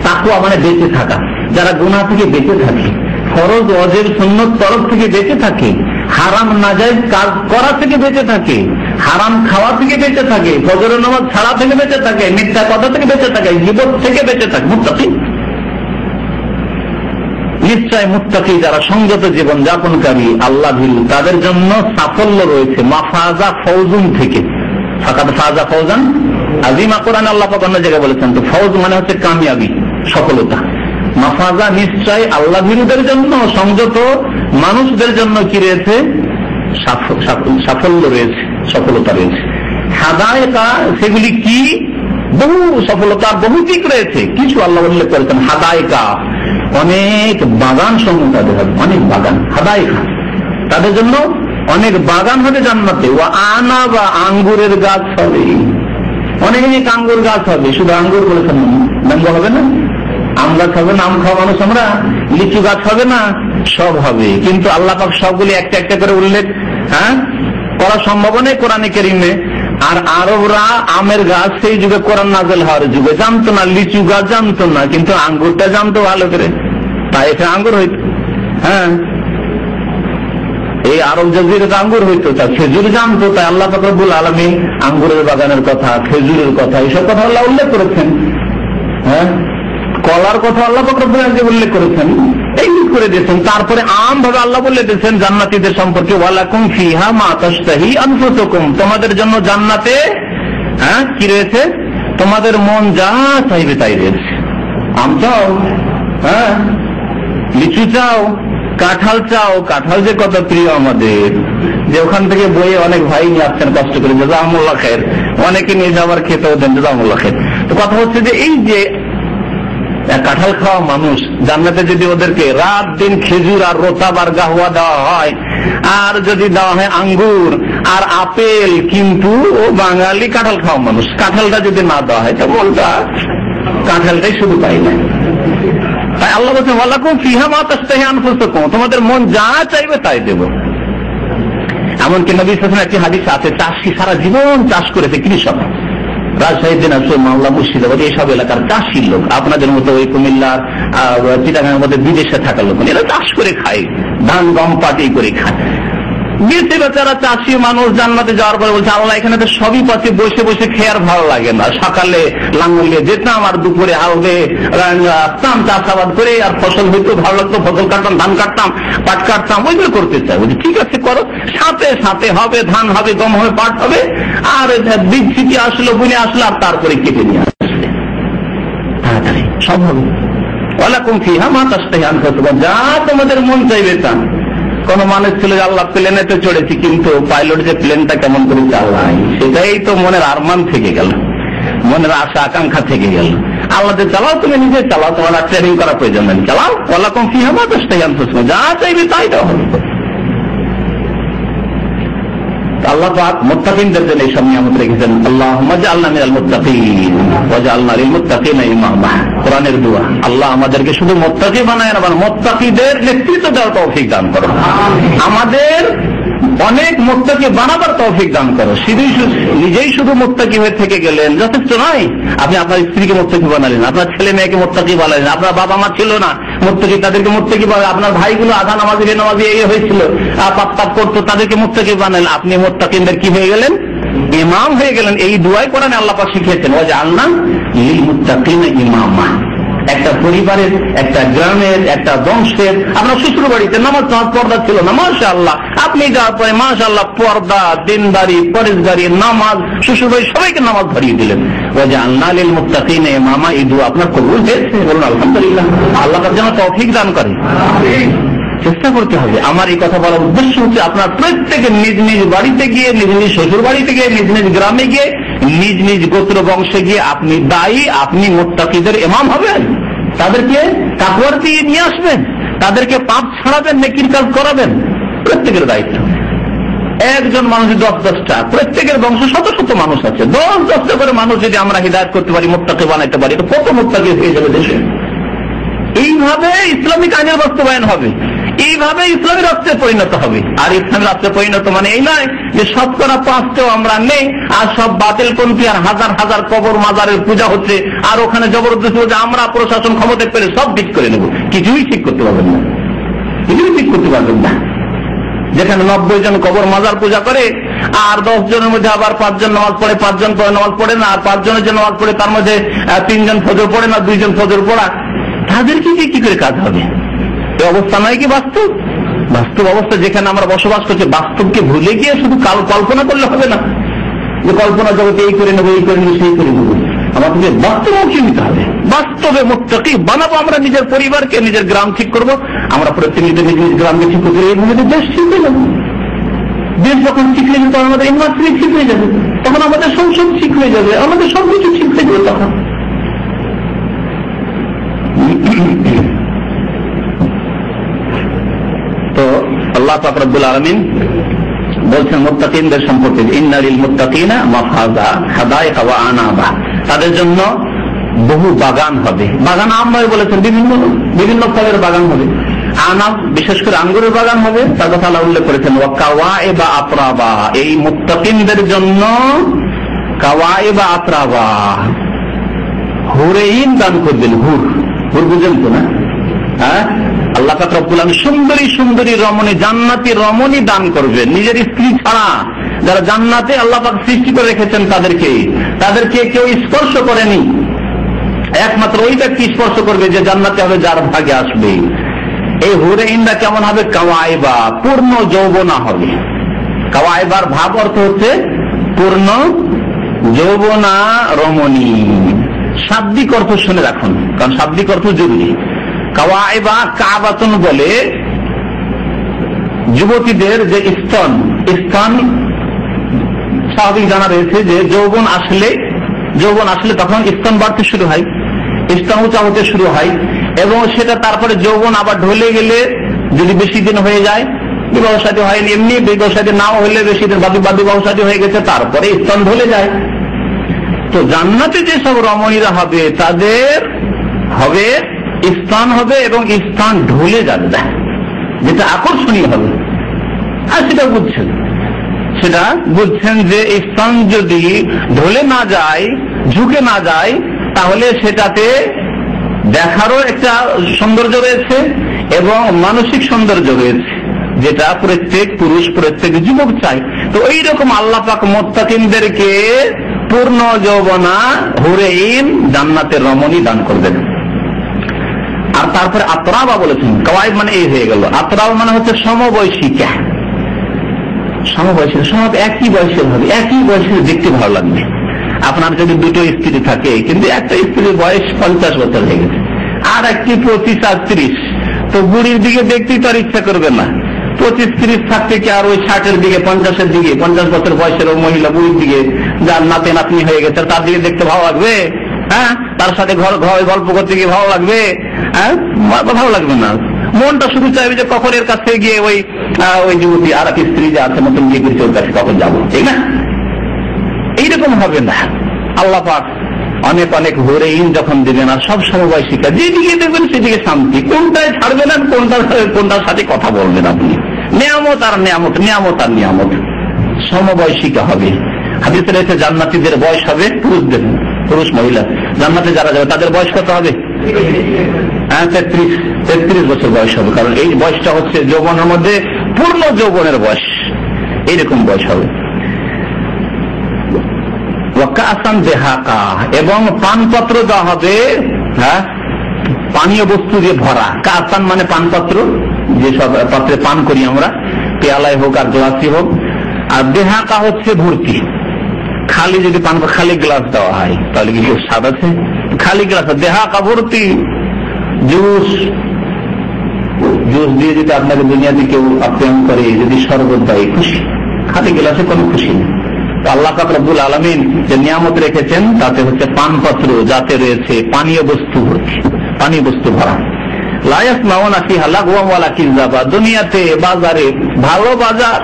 তাকওয়া মানে বেঁচে থাকা, যারা গুনাহ থেকে বেঁচে থাকে, ফরজ ওয়াজিব সুন্নত তরফ থেকে বেঁচে থাকে, হারাম নাজায়েজ কাজ করা থেকে বেঁচে থাকে, হারাম খাওয়া থেকে বেঁচে থাকে, ফজরের নামাজ ছাড়া থেকে বেঁচে থাকে, মিথ্যা কথা থেকে বেঁচে থাকে, গীবত থেকে বেঁচে থাকে, মুত্তাকি। নিশ্চয় মুত্তাকি যারা সংযত জীবন যাপনকারী, আল্লাহ ভীরু, তাদের জন্য সাফল্য রয়েছে। মাফাজা ফৌজুন থেকে, ফাকাদ ফাজা ফৌজান আযীমা, কোরআনে আল্লাহ পাক অন্য জায়গায় বলেছেন। তো ফৌজ মানে হচ্ছে কামিয়াবি, সফলতা। মাফাজা নিশ্চয় আল্লাহ ভীরুদের জন্য, সংযত মানুষদের জন্য কি রয়েছে? সাফল্য রয়েছে, সফলতা রয়েছে। হাদায়েকা, সেগুলি কি? বহু সফলতার বহু দিক রয়েছে, কিছু আল্লাহ উল্লেখ করেছেন। হাদায়েকা, অনেক বাগান সমূহ তাদের হবে, অনেক বাগান। হাদায়েকা, তাদের জন্য অনেক বাগান হবে জান্নাতে। ও আনা বা আঙ্গুরের গাছ হবে, অনেক আঙ্গুর গাছ হবে। শুধু আঙ্গুর বলেছেন, ম্যাঙ্গো হবে না, আম গাছ হবে না, আম খাওয়া মানুষ আমরা, লিচু গাছ হবে না, সব হবে। কিন্তু আল্লাহ পাক সবগুলি একটা একটা করে উল্লেখ করা সম্ভব নেই কোরআনে কারীমে। আর আরবরা আমের গাছ সেই যুগে কোরআন নাযিল হওয়ার যুগে জানতো না, লিচু গাছ জানতো না, কিন্তু আঙ্গুরটা জানতো ভালো করে, তাই এটা আঙ্গুর হইত। এই আরব জাজিরাতে আঙ্গুর হইতো, তা খেজুর জানতো, তাই আল্লাহ পাক রব্বুল আলামিন আঙ্গুরের বাগানের কথা, খেজুরের কথা, এইসব কথা আল্লাহ উল্লেখ করেছেন। কলার কথা আল্লাহ পাক রব্বুল আলামিন উল্লেখ করেছেন, এই করে দিয়েছেন। তারপরে আম ভাবে আল্লাহ বলে দিয়েছেন জান্নাতীদের সম্পর্কে, ওয়ালাকুম ফিহা মা তাশতাহি আনফুসুকুম, তোমাদের জন্য জান্নাতে কি রয়েছে? তোমাদের মন যা চাইবে তাই রয়েছে। আম চাও, লিচু চাও, কাঁঠাল চাও, কাঁঠাল যে কত প্রিয় আমাদের, যে ওখান থেকে বইয়ে অনেক ভাই নিয়ে আসছেন কষ্ট করে, জাযাকুমুল্লাহ খায়ের, অনেকে নিয়ে যাওয়ার খেতেও দেন, জাযাকুমুল্লাহ খায়ের। তো কথা হচ্ছে যে এই যে কাঁঠাল খাওয়া মানুষ, জান্নাতে যদি ওদেরকে রাত দিন খেজুর আর রোতাব আর গাহুয়া দেওয়া হয়, আর যদি দেওয়া হয় আঙ্গুর আর আপেল, কিন্তু ও বাঙালি কাঁঠাল খাওয়া মানুষ, কাঁঠালটা যদি না দেওয়া হয় তা বলটা কাঁঠালটাই শুধু পাই না। তাই আল্লাহ বলছেন ওয়ালাকুম ফিহা মা তাশতাহি আনফুসুকুম, তোমাদের মন যা চাইবে তাই দেব। এমনকি নবী সাল্লাল্লাহু আলাইহি ওয়াসাল্লাম একটি হাদিস আছে, চাষি সারা জীবন চাষ করেছে, কৃষক, রাজশাহী, দিনাজপুর, মামলা, মুর্শিদাবাদ এইসব এলাকার চাষির লোক, আপনাদের মতো ওই কুমিল্লার চিটাগাংয়ের মধ্যে বিদেশে থাকার লোক, এরা চাষ করে খায়, ধান গম পাটি করে খায়। বেঁচে বেচারা চাষি মানুষ জান্নাতে যাওয়ার পরে বলছে আল্লাহ এখানে তো সবই পাচ্ছি, বসে বসে খেয়ে আর ভালো লাগে না, সকালে লাঙ্গল নিয়ে যেতাম আর দুপুরে হালবে আসতাম, চাষাবাদ করে আর ফসল হইতো, ভালো লাগতো, ফসল কাটতাম, ধান কাটতাম, পাট কাটতাম, ওইগুলো করতে চাই। বলছি ঠিক আছে করো, সাথে সাথে হবে, ধান হবে, গম হবে, পাট হবে, আর বীজ ছিটি আসলো, বুনে আসলো, আর তারপরে কেটে নিয়ে আসলে তাড়াতাড়ি সব হবে। ওয়ালাকুম ফিহা মা তাশতাহি আনফুসুকুম, যা তোমাদের মন চাইবে তা। কোন মানুষ ছিল আল্লাহ প্লেনে তো চড়েছি, কিন্তু পাইলট যে প্লেনটা কেমন করে চালায় সেটাই তো মনের আরমান থেকে গেল, মনের আশা আকাঙ্ক্ষা থেকে গেল। আল্লাহ চালাও, তুমি নিজে চালাও, তোমার ট্রেনিং করার প্রয়োজন নেই, চালাও। ওয়ালাকুম ফিহা মা তাশতাহি আনফুসুকুম, যা চাইবে তাই দেওয়া হবে। আল্লাহ পাক মুত্তাকিনদের জন্য এই সব নিয়ামত রেখেছেন। আল্লাহুম্মা জাআলনা মিনাল মুত্তাকিন ওয়া জাআলনা লিল মুত্তাকিনা ইমামা, কোরআনের দোয়া। আল্লাহ আমাদেরকে শুধু মুত্তাকি বানায় না, মুত্তাকিদের নেতৃত্ব দেওয়ার তৌফিক দান করো, আমাদের অনেক মুত্তাকি বানাবার তৌফিক দান করো। নিজেই শুধু মুত্তাকি হয়ে থেকে গেলেন যথেষ্ট নয়, আপনি আপনার স্ত্রীকে মুত্তাকি বানালেন, আপনার ছেলে মেয়েকে মুত্তাকি বানালেন, আপনার বাবা মা ছিল না মুত্তাকি, তাদেরকে মুত্তাকি বানালেন, আপনার ভাইগুলো আধা নামাজি বেনামাজি হয়েছিল, পাপ তাপ করতো, তাদেরকে মুত্তাকি বানালেন, আপনি মুত্তাকিনদের কি হয়ে গেলেন? ইমাম হয়ে গেলেন। এই দুয়াই কোরআনে আল্লাহ পাক শিখিয়েছেন, ওয়া জাআলনা লিল মুত্তাকিনা ইমামা। একটা পরিবারের, একটা গ্রামের, একটা বংশের, আপনার শ্বশুর বাড়িতে নামাজ পর্দা ছিল না, মাশাআল্লাহ, আপনি যাওয়ার পরে মাশাআল্লাহ পর্দা, দিনদারি, পরেশগারি, নামাজ, শ্বশুর বাড়ি সবাইকে নামাজ ধরিয়ে দিলেন। ওয়া জাআলনা লিল মুত্তাকিনা ইমামা, এই দোয়া আপনার কবুল হয়েছে, বলুন আলহামদুলিল্লাহ। আল্লাহ তাআলা যেন তৌফিক দান করেন, চেষ্টা করতে হবে। আমার এই কথা বলার উদ্দেশ্য হচ্ছে আপনার প্রত্যেকে নিজ নিজ বাড়িতে গিয়ে, নিজ নিজ শ্বশুর বাড়িতে গিয়ে, নিজ নিজ গ্রামে গিয়ে, নিজ নিজ গোত্র বংশে গিয়ে আপনি দায়ী, আপনি মুত্তাকিদের ইমাম হবেন, তাদেরকে তাকওয়ার দিয়ে নিয়ে আসবেন, তাদেরকে পাপ ছাড়াবেন, নেকির কাজ করাবেন, প্রত্যেকের দায়িত্ব। একজন মানুষ 10-10টা, প্রত্যেকের বংশ শত শত মানুষ আছে, 10-10টা করে মানুষ যদি আমরা হিদায়াত করতে পারি, মুত্তাকি বানাইতে পারি, তো কত মুত্তাকি হয়ে যাবে দেশে। এইভাবে ইসলামিক আইনের বাস্তবায়ন হবে, এইভাবে ইসলামী রাষ্ট্রে পরিণত হবে। আর ইসলামী রাষ্ট্রে পরিণত মানে এই নয় যে শতকরা 5টেও আমরা নেই, আর সব বাতিলপন্থী, আর হাজার হাজার কবর মাজারের পূজা হচ্ছে, আর ওখানে জবরদস্তি হচ্ছে আমরা প্রশাসন ক্ষমতা পেলে সব ঠিক করে নেব। কিছুই ঠিক করতে পারবেন না, কিছুই ঠিক করতে পারবেন না। যেখানে 90 জন কবর মাজার পূজা করে, আর 10 জনের মধ্যে আবার 5 জন নামাজ পড়ে, 5 জন নামাজ পড়ে না, আর 5 জনের যে নামাজ পড়ে তার মধ্যে 3 জন ফজর পড়ে না, 2 জন ফজর পড়া, তাদেরকে কি করে কাজ হবে? এই অবস্থা নয় কি বাস্তব? বাস্তব অবস্থা যেখানে আমরা বসবাস করছি, বাস্তবকে ভুলে গিয়ে শুধু কল্পনা করলে হবে না, যে কল্পনা জগতে এই করে নেবো, এই করে নেবো, সেই করে নেবো। আমাদেরকে বাস্তবমুখী নিতে হবে। বাস্তবে মুত্তাকি বানাবো আমরা নিজের পরিবারকে, নিজের গ্রাম ঠিক করবো, আমরা প্রত্যেক নিজ নিজ গ্রামকে ঠিক করে এইভাবে দেশ ঠিক হয়ে যাবো। দেশ যখন ঠিক হয়ে যাবে, তখন আমাদের ইউনিভার্সিটি ঠিক হয়ে যাবে, তখন আমাদের সংসদ ঠিক হয়ে যাবে, আমাদের সবকিছু ঠিক হয়ে যাবে। তখন তো আল্লাহ পাক রব্বুল আলামিন বলছেন মুত্তাকিনদের সম্পর্কে, ইন্না লিল মুত্তাকিনা মাফাজা হাদাইকা ওয়া আনাবা, তাদের জন্য বহু বাগান হবে। বাগান আমরা বলেছেন বিভিন্ন ফলের বাগান হবে, আনাব বিশেষ করে আঙ্গুরের বাগান হবে, তার কথা আল্লাহ উল্লেখ করেছেন। ওয়া কাওয়াইবা আতরাবা, এই মুত্তাকিনদের জন্য কাওয়াইবা আতরাবা, হুরাইন দান করবেন। হুর বুঝেন তো না? হ্যাঁ, আল্লাহ পাক রব্বুল আলামিন সুন্দরী সুন্দরী রমণী, জান্নাতি রমণী দান করবেন, নিজের স্ত্রী ছাড়া। যারা জান্নাতে আল্লাহ পাক সৃষ্টি করে রেখেছেন তাদেরকে কেউ স্পর্শ করেনি, একমাত্র ওই ব্যক্তি স্পর্শ করবে যে জান্নাতে হবে, যার ভাগে আসবে। এই হুরাইনরা কেমন হবে? কাওয়াইবা, পূর্ণ যৌবনা হবে। কাওয়াইবার ভাব অর্থ হচ্ছে পূর্ণ যৌবনা রমণী। শাব্দিক অর্থ শুনে রাখুন, কারণ শাব্দিক অর্থ জরুরি। কাওয়াইবা কাবাতুন বলে যুবতীদের যে স্তন স্বাভাবিক জানা রয়েছে যে যৌবন আসলে তখন স্তন বাড়তে শুরু হয়, স্তন উঁচা হতে শুরু হয়, এবং সেটা তারপরে যৌবন আবার ঢলে গেলে যদি বেশি দিন হয়ে যায়, বিবাহ শাদী হয়নি, এমনি বিবাহ শাদী নাও হলে বেশি দিন বা বিবাহ শাদী হয়ে গেছে, তারপরে স্তন ঢলে যায়। তো জান্নাতে যেসব রমণীরা হবে তাদের হবে স্থান হবে এবং স্থান ঢলে যাবে, যেটা আকর্ষণীয় হবে। আর সেটা বুঝছেন যে স্থান যদি ঢলে না যায়, ঝুঁকে না যায়, তাহলে সেটাতে দেখারও একটা সৌন্দর্য রয়েছে এবং মানসিক সৌন্দর্য রয়েছে, যেটা প্রত্যেক পুরুষ প্রত্যেক যুবক চায়। তো এইরকম আল্লাহ পাক মুত্তাকিনদেরকে পূর্ণ যৌবনা হুরেইন জান্নাতের রমণী দান করবেন। আর তারপরে আতরাবা বলেছেন, কওয়াইব মানে এই হয়ে গেল। আতরাবা মানে হচ্ছে সমবয়সিকা, সব একই বয়সের হবে, একই বয়সের দেখতে ভালো লাগবে। আপনার যদি দুটো স্ত্রী থাকে, কিন্তু একটা স্ত্রীর বয়স 50 বছর হয়ে গেছে, আর একটি 25 আর 30, তো বুড়ির দিকে দেখতেই তার ইচ্ছা করবে না। 25-30 থাকতে কি আর ওই 60-এর দিকে 50-এর দিকে 50 বছর বয়সের ওই মহিলা বুড়ির দিকে, যার নাতে নাতনি হয়ে গেছে, তার দিকে দেখতে ভালো লাগবে? হ্যাঁ, তার সাথে ঘরে গল্প করতে গিয়ে ভালো লাগবে? হ্যাঁ, ভালো লাগবে না। মনটা শুধু চাইবে যে কখন এর কাছে গিয়ে ওই যুবতী আর এক স্ত্রী যে আছে মতন বিয়ে করেছে ওর কাছে কখন যাবো, ঠিক না? এইরকম হবে না। আল্লাহ পাক অনেক অনেক হুরেইন যখন দেবেন, আর সব সমবয়সিকা, যেদিকে দেখবেন সেদিকে শান্তি, কোনটায় ছাড়বেন আর কোনটার সাথে কথা বলবেন আপনি। নিয়ামত আর নিয়ামত, নিয়ামত আর নিয়ামত, সমবয়সিকা হবে। হাদিসে রয়েছে জান্নাতীদের বয়স হবে, পুরুষ মহিলা জান্নাতে যারা যাবে তাদের বয়স কত হবে? 33 বছর বয়স হবে, কারণ এই বয়সটা হচ্ছে যৌবনের মধ্যে পূর্ণ যৌবনের বয়স, এইরকম বয়স হবে। এবং পানপত্র দেওয়া হবে, হ্যাঁ, পানীয় বস্তু দিয়ে ভরা। কাসান মানে পানপত্র, যেসব পাত্রে পান করি আমরা, পেয়ালায় হোক আর গ্লাসে হোক। আর দেহাকা হচ্ছে ভর্তি, খালি যদি পান খালি গ্লাস দেওয়া হয় তাহলে কি স্বাদ আছে? খালি গ্লাস, দেহাকা ভর্তি জুস দিয়ে যদি আপনাকে দুনিয়াতে কেউ আপ্যায়ন করে, যদি শরবত দেয়, খুশি। খালি গ্লাসে কোনো খুশি নেই। আল্লাহ পাক রব্বুল আলামিন যে নিয়ামত রেখেছেন তাতে হচ্ছে পানপত্র, যাতে রয়েছে পানীয় বস্তু ভর্তি, পানীয় বস্তু ভরা। লা ইয়াসমাউনা ফিহা লাগওয়ান ওয়ালা কিযাবা, দুনিয়াতে বাজারে, ভালো বাজার,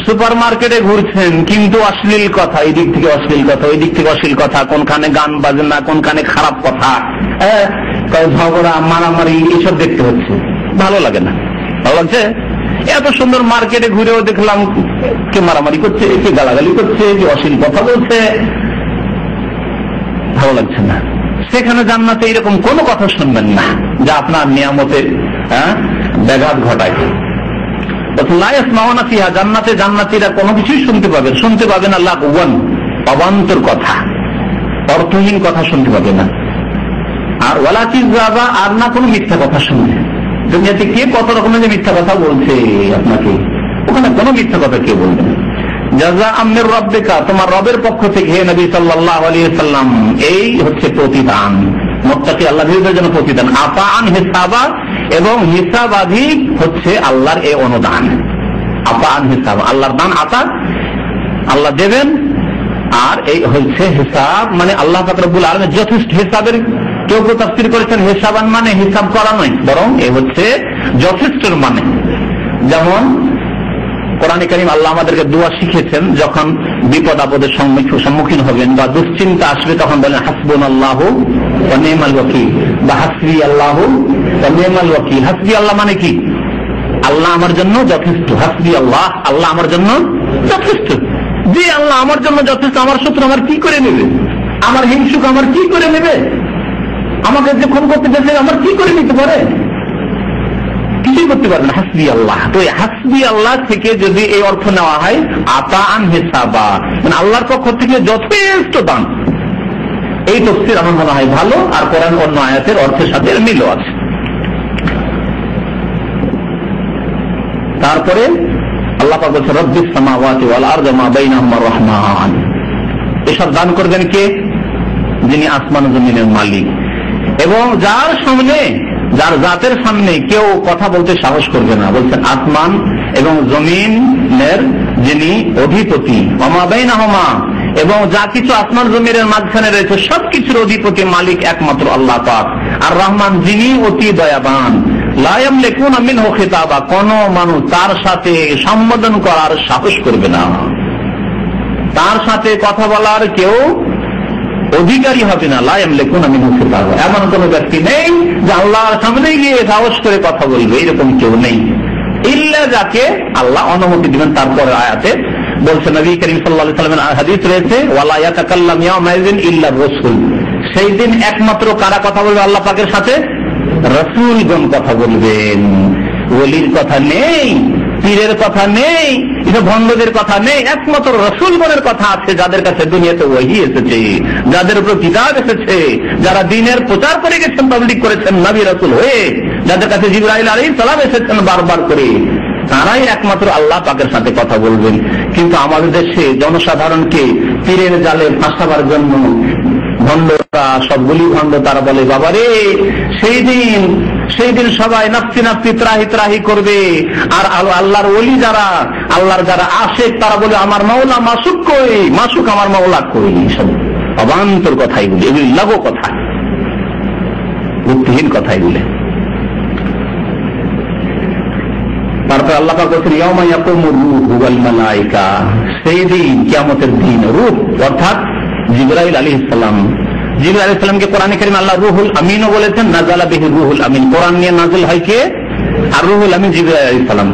সুপার মার্কেটে ঘুরছেন, কিন্তু অশ্লীল কথা, এই দিক থেকে অশ্লীল কথা, ওই দিক থেকে অশ্লীল কথা, কোনখানে গান বাজনা, কোনখানে খারাপ কথা, ঝগড়া মারামারি, এসব দেখতে হচ্ছে। ভালো লাগে না? ভালো লাগছে? এত সুন্দর মার্কেটে ঘুরেও দেখলাম কে মারামারি করছে, কে গালাগালি করছে, কে অশ্লীল কথা বলছে, ভালো লাগছে না। সেখানে জান্নাতে এরকম কোনো কথা শুনবেন না যা আপনার নিয়ামতের ব্যাঘাত ঘটায়। জান্নাতে জান্নাতীরা কোনো কিছুই শুনতে পাবে না লাগওয়ান, অবান্তর কথা, অর্থহীন কথা শুনতে পাবে না। আর ওয়ালা কিযাবা, আর না কোনো মিথ্যা কথা শুনবে। দুনিয়াতে কে কত রকমের যে মিথ্যা কথা বলছে আপনাকে, ওখানে কোনো মিথ্যা কথা কে বলবে না। জাযাআম মির রাব্বিকা, তোমার রবের পক্ষ থেকে হে নবী সাল্লাল্লাহু আলাইহি সাল্লাম, এই হচ্ছে প্রতিদান, মুত্তাকি আল্লাহর জন্য প্রতিদান। আতাআন হিসাবা, এবং হিসাবাদি হচ্ছে আল্লাহর এই অনুদান। আতাআন হিসাব, আল্লাহর দান, আতা আল্লাহ দেবেন, আর এই হচ্ছে হিসাব মানে আল্লাহ পাক রব্বুল আলামিন যথেষ্ট হিসাবের। কেউ কেউ তাফসীর করেছেন হিসাবান মানে হিসাব করা নয়, বরং এ হচ্ছে যথেষ্টর মানে। যেমন কোরআনে কারীম আল্লাহ আমাদেরকে দোয়া শিখেছেন, যখন বিপদ আপদের সম্মুখীন হবেন বা দুশ্চিন্তা আসবে, তখন বলেন হাসবুনাল্লাহু ওয়া নি'মাল ওয়াকিল, বা হাসবি আল্লাহু ওয়া নি'মাল ওয়াকিল। হাসবি আল্লাহ মানে কি? আল্লাহ আমার জন্য যথেষ্ট। হাসবি আল্লাহ, আল্লাহ আমার জন্য যথেষ্ট। যে আল্লাহ আমার জন্য যথেষ্ট, আমার শত্রু আমার কি করে নেবে? আমার হিংসুক আমার কি করে নেবে? আমাকে যে খুন করতে চাইছে আমার কি করে নিতে পারে? কিছুই করতে পারে না। হাসবি আল্লাহ। তো এই হাসবি আল্লাহ থেকে যদি এই অর্থ নেওয়া হয়, আতাআন হিসাবা মানে আল্লাহর পক্ষ থেকে যথেষ্ট দান, এই তাফসীর আমার মনে হয় ভালো, আর কোরআন অন্য আয়াতের অর্থের সাথে মিল আছে। তারপরে আল্লাহ পাক বলেছেন রব্বিস সামাওয়াতি ওয়াল আরদি মা বাইনাহুমা রহমান, এসব দান করবেন কে? যিনি আসমান ও জমিনের মালিক, এবং যার সামনে যার জাতের সামনে কেউ কথা বলতে সাহস করবে না। বলছেন আসমান এবং জমিনের যিনি অধিপতি, ওমা বাইনাহুমা, এবং যা কিছু আসমান জমিনের মাঝখানে রয়েছে সবকিছুর অধিপতি মালিক একমাত্র আল্লাহ পাক। আর রহমান যিনি অতি দয়াবান। লা ইয়ামলিকুনা মিনহু খিতাবা, কোন মানুষ তার সাথে সম্বোধন করার সাহস করবে না, তার সাথে কথা বলার কেউ অধিকারী হবে না। লা ইয়ামলিকুনা মিনহু খিতাবা, এমন কোন ব্যক্তি নেই যে আল্লাহর সামনে গিয়ে সাহস করে কথা বলবে, এরকম কেউ নেই। ইল্লা যাকে আল্লাহ অনুমতি দিবেন। তারপরে আয়াতে বলছে, নবী করিম সাল্লাল্লাহু আলাইহি ওয়াসাল্লামের হাদিস রয়েছে, ওয়ালা ইয়াতাকাল্লামু ইয়াওমাইযিন ইল্লা রাসূল, সেই দিন একমাত্র কারা কথা বলবে আল্লাহ পাকের সাথে? রাসূলগণ কথা বলবেন। ওলির কথা নেই, পীরের কথা নেই, ভণ্ডদের কথা নেই, একমাত্র রাসূলগণের কথা আছে, যাদের কাছে দুনিয়াতে ওহী এসেছে, যাদের উপর কিতাব এসেছে, যারা দ্বীনের প্রচার করে গেছেন, তাবলীগ করেছেন নবী রাসূল হয়ে, যাদের কাছে জিবরাইল আলাইহিস সালাম এসেছেন বারবার করে, তারাই একমাত্র আল্লাহ পাকের সাথে কথা বলবেন। কিন্তু আমাদের দেশে জনসাধারণকে পীরের জালে ফাঁসাবার জন্য ভণ্ডরা, সবগুলি ভণ্ড, তারা বলে বাবারে সেই দিন সবাই নাফসি নাফসি ত্রাহি ত্রাহি করবে, আর আল্লাহর ওলি যারা, আল্লাহর যারা আশেক, তারা বলে আমার মাওলা মাসুক কই, মাসুক আমার মাওলা কই। সব অবান্তর কথাই বলে, এগুলি লাগো কথা, বুদ্ধিহীন কথাই বলে। তারপর আল্লাহ পাক বলেন, ইয়াউমা ইয়াকুমুর রূহু ওয়াল মালায়েকা, সেই দিন কিয়ামতের দিন রূহ অর্থাৎ জিবরাইল আলাইহিস সালাম, জিবরাইল আলাইহিস সালামকে কোরআনে কারীমে আল্লাহ রুহুল আমিনও বলেছেন, নাযালা বিহি রুহুল আমিন, কোরআন নিয়ে নাযিল হয় কে? আর রুহুল আমিন জিবরাইল আলাইহিস সালাম।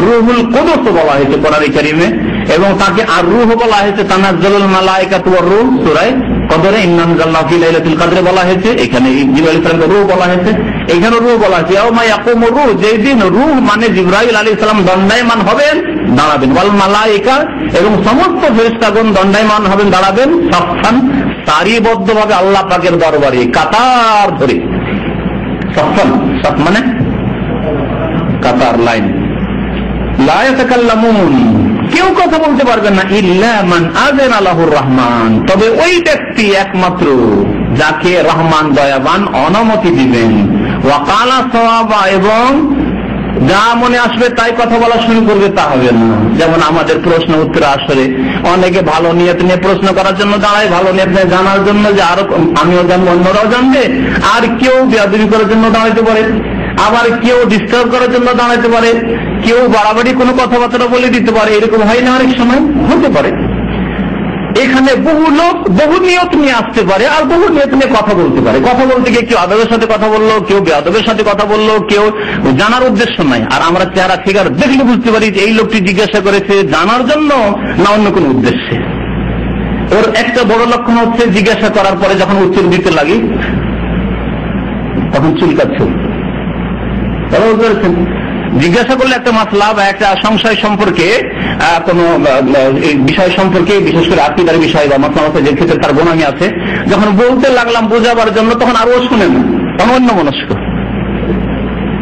রুহুল কুদুস বলা হয়েছে কোরআনে কারীমে, এবং তাকে আর রূহ বলা হয়েছে, তানাজ্জালুল মালায়েকাতু ওয়ার রূহ সূরা কদরে, ইন্না আনজালনাহু ফি লাইলাতুল কদরে বলা হয়েছে। এখানে জিবরাইল আলাইহিস সালামকে রূহ বলা হয়েছে, এখানে রূহ বলা হয়েছে। ইয়াউমা ইয়াকুমুর রূহ, যেই দিন রূহ মানে জিবরাইল আলাইহিস সালাম দণ্ডায়মান হবেন, দাঁড়াবেন, ওয়াল মালায়েকা, এবং সমস্ত ফেরেশতাগণ দণ্ডায়মান হবেন, দাঁড়াবেন, সাফান সারিবদ্ধভাবে আল্লাহ পাকের দরবারে কাতার ধরে। সাফান, সাফ মানে কাতার, লাইন। লা ইয়াতাকাল্লামুন, কেউ কথা বলতে পারবেন না, ইল্লা মান আযানা লাহুর রহমান, তবে ওই ব্যক্তি একমাত্র যাকে রহমান দয়াবান অনুমতি দিবেন। ওয়া ক্বালা সাওয়াবা, এবং যা মনে আসবে তাই কথা বলা শুরু করবে, তা হবে না। যেমন আমাদের প্রশ্ন উত্তর আসরে অনেকে ভালো নিয়ত নিয়ে প্রশ্ন করার জন্য দাঁড়ায়, ভালো নিয়ত নিয়ে জানার জন্য যে আরো আমিও জানবো, অন্যরাও জানবে, আর কেউ বেয়াদবি করার জন্য দাঁড়াইতে পারে, আবার কেউ ডিস্টার্ব করার জন্য দাঁড়াইতে পারে, কেউ বাড়াবাড়ি কোনো কথাবার্তা বলে দিতে পারে। এরকম হয় না? অনেক সময় হতে পারে। এখানে বহু লোক বহু নিয়ত নিয়ে আসতে পারে, আর বহু নিয়ত নিয়ে কথা বলতে পারে। কথা বলতে গিয়ে কেউ আদবের সাথে কথা বললো, কেউ বেয়াদবের সাথে কথা বললো, কেউ জানার উদ্দেশ্য নাই। আর আমরা চেহারা ফিগার দেখলে বুঝতে পারি যে এই লোকটি জিজ্ঞাসা করেছে জানার জন্য না অন্য কোনো উদ্দেশ্যে। ওর একটা বড় লক্ষণ হচ্ছে, জিজ্ঞাসা করার পরে যখন উত্তর দিতে লাগি তখন চুলকাচ্ছে। জিজ্ঞাসা করলে একটা মাসলা বা একটা সংশয় সম্পর্কে, কোন বিষয় সম্পর্কে, বিশেষ করে আকীদার বিষয় বা মাসলা যে ক্ষেত্রে তার গোনামি আছে, যখন বলতে লাগলাম বোঝাবার জন্য, তখন আরো শুনেন, তখন অন্য মনস্ক।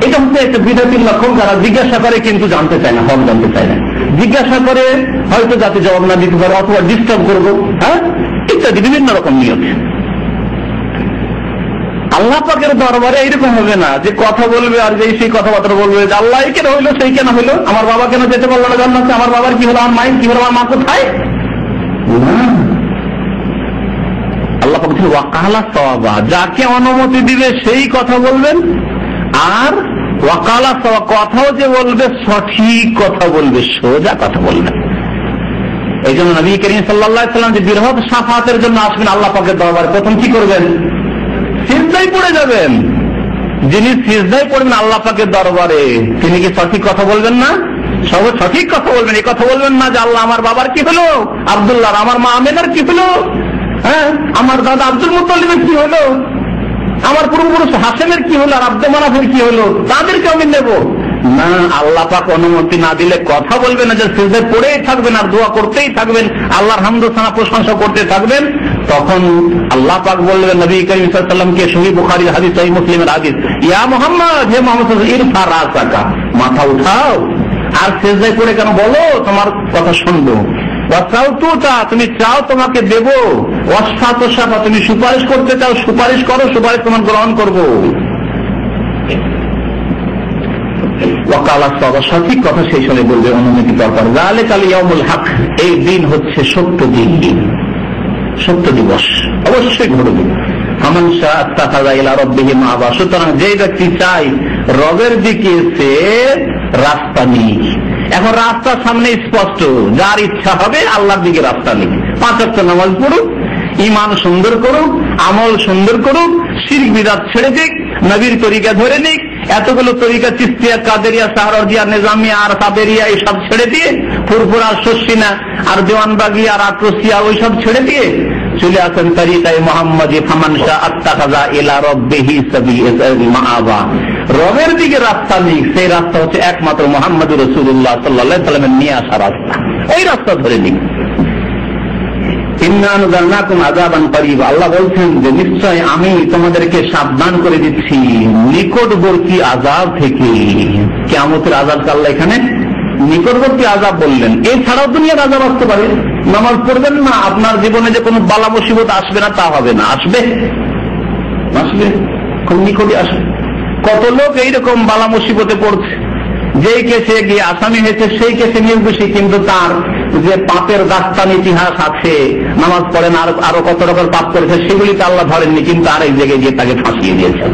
এটা হচ্ছে একটা বিদাতির লক্ষণ, যারা জিজ্ঞাসা করে কিন্তু জানতে চায় না, হক জানতে চায় না। জিজ্ঞাসা করে হয়তো যাতে জবাব না দিতে পারে, অথবা ডিস্টার্ব করবো, হ্যাঁ, ইত্যাদি বিভিন্ন রকম নিয়ম। আল্লাহ পাকের দরবারে এইরকম হবে না যে কথা বলবে আর যেই সেই কথাবার্তা বলবে যে আল্লাহ কেন হইলো, সেই কেন হইলো, আমার বাবা কেন যেতে পারলো না জান্নাতে, আমার বাবার কি হলো, আমার মায়ের কি হলো, আমার মা কোথায়। আল্লাহ পাক বলছেন ওয়া ক্বালা সাওয়াবা, যাকে অনুমতি দিবে সেই কথা বলবেন, আর ওয়া ক্বালা সাওয়াবা, কথাও যে বলবে সঠিক কথা বলবে, সোজা কথা বলবে। এই জন্য নবী করিম সাল্লাল্লাহু আলাইহি ওয়াসাল্লাম যে বৃহৎ শাফাআতের জন্য আসবেন আল্লাহ পাকের দরবারে, প্রথম কি করবেন? সিজদায় পড়ে যাবেন। যিনি সিজদায় পড়বেন আল্লাহ পাকের দরবারে, তিনি কি সঠিক কথা বলবেন না? সব সঠিক কথা বলবেন। এই কথা বলবেন না যে আল্লাহ আমার বাবার কি হলো, আব্দুল্লাহ, আমার মা আমেনার কি হলো, হ্যাঁ, আমার দাদা আব্দুল মুত্তালিবের কি হলো, আমার পূর্বপুরুষ হাসেমের কি হলো, আর আব্দু মানাফের কি হলো, তাদেরকে আমি নেব না। আল্লাহ পাক অনুমতি না দিলে কথা বলবেন না, যে সিজদায় পড়েই থাকবেন আর দোয়া করতেই থাকবেন, আল্লাহর হামদ ও সানা প্রশংসা করতে থাকবেন। তখন আল্লাহ পাক বলবেন নবী করিম সাল্লাল্লাহু আলাইহি ওয়াসাল্লামকে, সহিহ বুখারীর হাদিস, সহিহ মুসলিমের হাদিস, ইয়া মুহাম্মদ, হে মুহাম্মদ, ইরফা রাসাকা, মাথা উঠাও, আর সিজদায় পড়ে কেন বলো, তোমার কথা শুনবো। ওয়াসাউতুতা, তুমি চাও তোমাকে দেব, ওয়াসফাতুশাফা, তুমি সুপারিশ করতে চাও সুপারিশ করো, সুপারিশ তোমার গ্রহণ করবো। ওয়াকালা সাদা, সঠিক কথা সেই সময় বলবে অনুমতি পাওয়ার পর। যালিকাল ইয়াউমুল হক, এই দিন হচ্ছে সত্য দিন, সত্য দিবস, অবশ্যই ঘটবে। ফামান শাআ আত্তাখাযা ইলা রাব্বিহি মাআবা, সুতরাং যে ব্যক্তি চাই রবের দিকে সে রাস্তা নিক। এখন রাস্তা সামনে স্পষ্ট, যার ইচ্ছা হবে আল্লাহর দিকে রাস্তা নিক, 5 ওয়াক্ত নামাজ পড়ুক, ঈমান সুন্দর করুক, আমল সুন্দর করুক, শিরক বিদআত ছেড়ে দিক, নবীর তরিকা ধরে নিক, এতগুলো তরিকা চিশতিয়া, কাদেরিয়া, সাহারদিয়া, নিজামিয়া আর সাবেরিয়া এইসব ছেড়ে দিয়ে, ফুরফুরা, শশিনা আর দেওয়ানবাগি আর আক্রোশিয়া ওইসব ছেড়ে দিয়ে চলে আসেন তরিকায়ে মুহাম্মাদি। ফামান শাআ আত্তাখাযা ইলা রাব্বিহি মাআবা, রবের দিকে রাস্তা নিক, সেই রাস্তা হচ্ছে একমাত্র মুহাম্মদুর রাসূলুল্লাহ সাল্লাল্লাহু আলাইহি ওয়াসাল্লামের নিয়ে আসা রাস্তা, ওই রাস্তা ধরে নিক। ইন্না আনজালনাকুম আযাবান করিবা, আল্লাহ বলছেন যে নিশ্চয় আমি তোমাদেরকে সাবধান করে দিচ্ছি নিকটবর্তী আযাব থেকে। কিয়ামতের আযাবকে আল্লাহ এখানে নিকটবর্তী আযাব বললেন। এছাড়াও দুনিয়ার আযাব আসতে পারে, নামাজ পড়বেন না, আপনার জীবনে যে কোনো বালা মুসিবত আসবে না তা হবে না, আসবে, আসবে, খুব নিকটে আসবে। কত লোক এইরকম বালা মুসিবতে পড়ছে, যেই কেসে গিয়ে আসামি হয়েছে সেই কেসে নির্দোষী, কিন্তু তার যে পাপের দাস্তান ইতিহাস আছে, নামাজ পড়েন আর আরো কত রকম পাপ করেছে, সেগুলিতে আল্লাহ ধরেননি, কিন্তু আরেক জায়গায় গিয়ে তাকে ফাঁসিয়ে দিয়েছেন।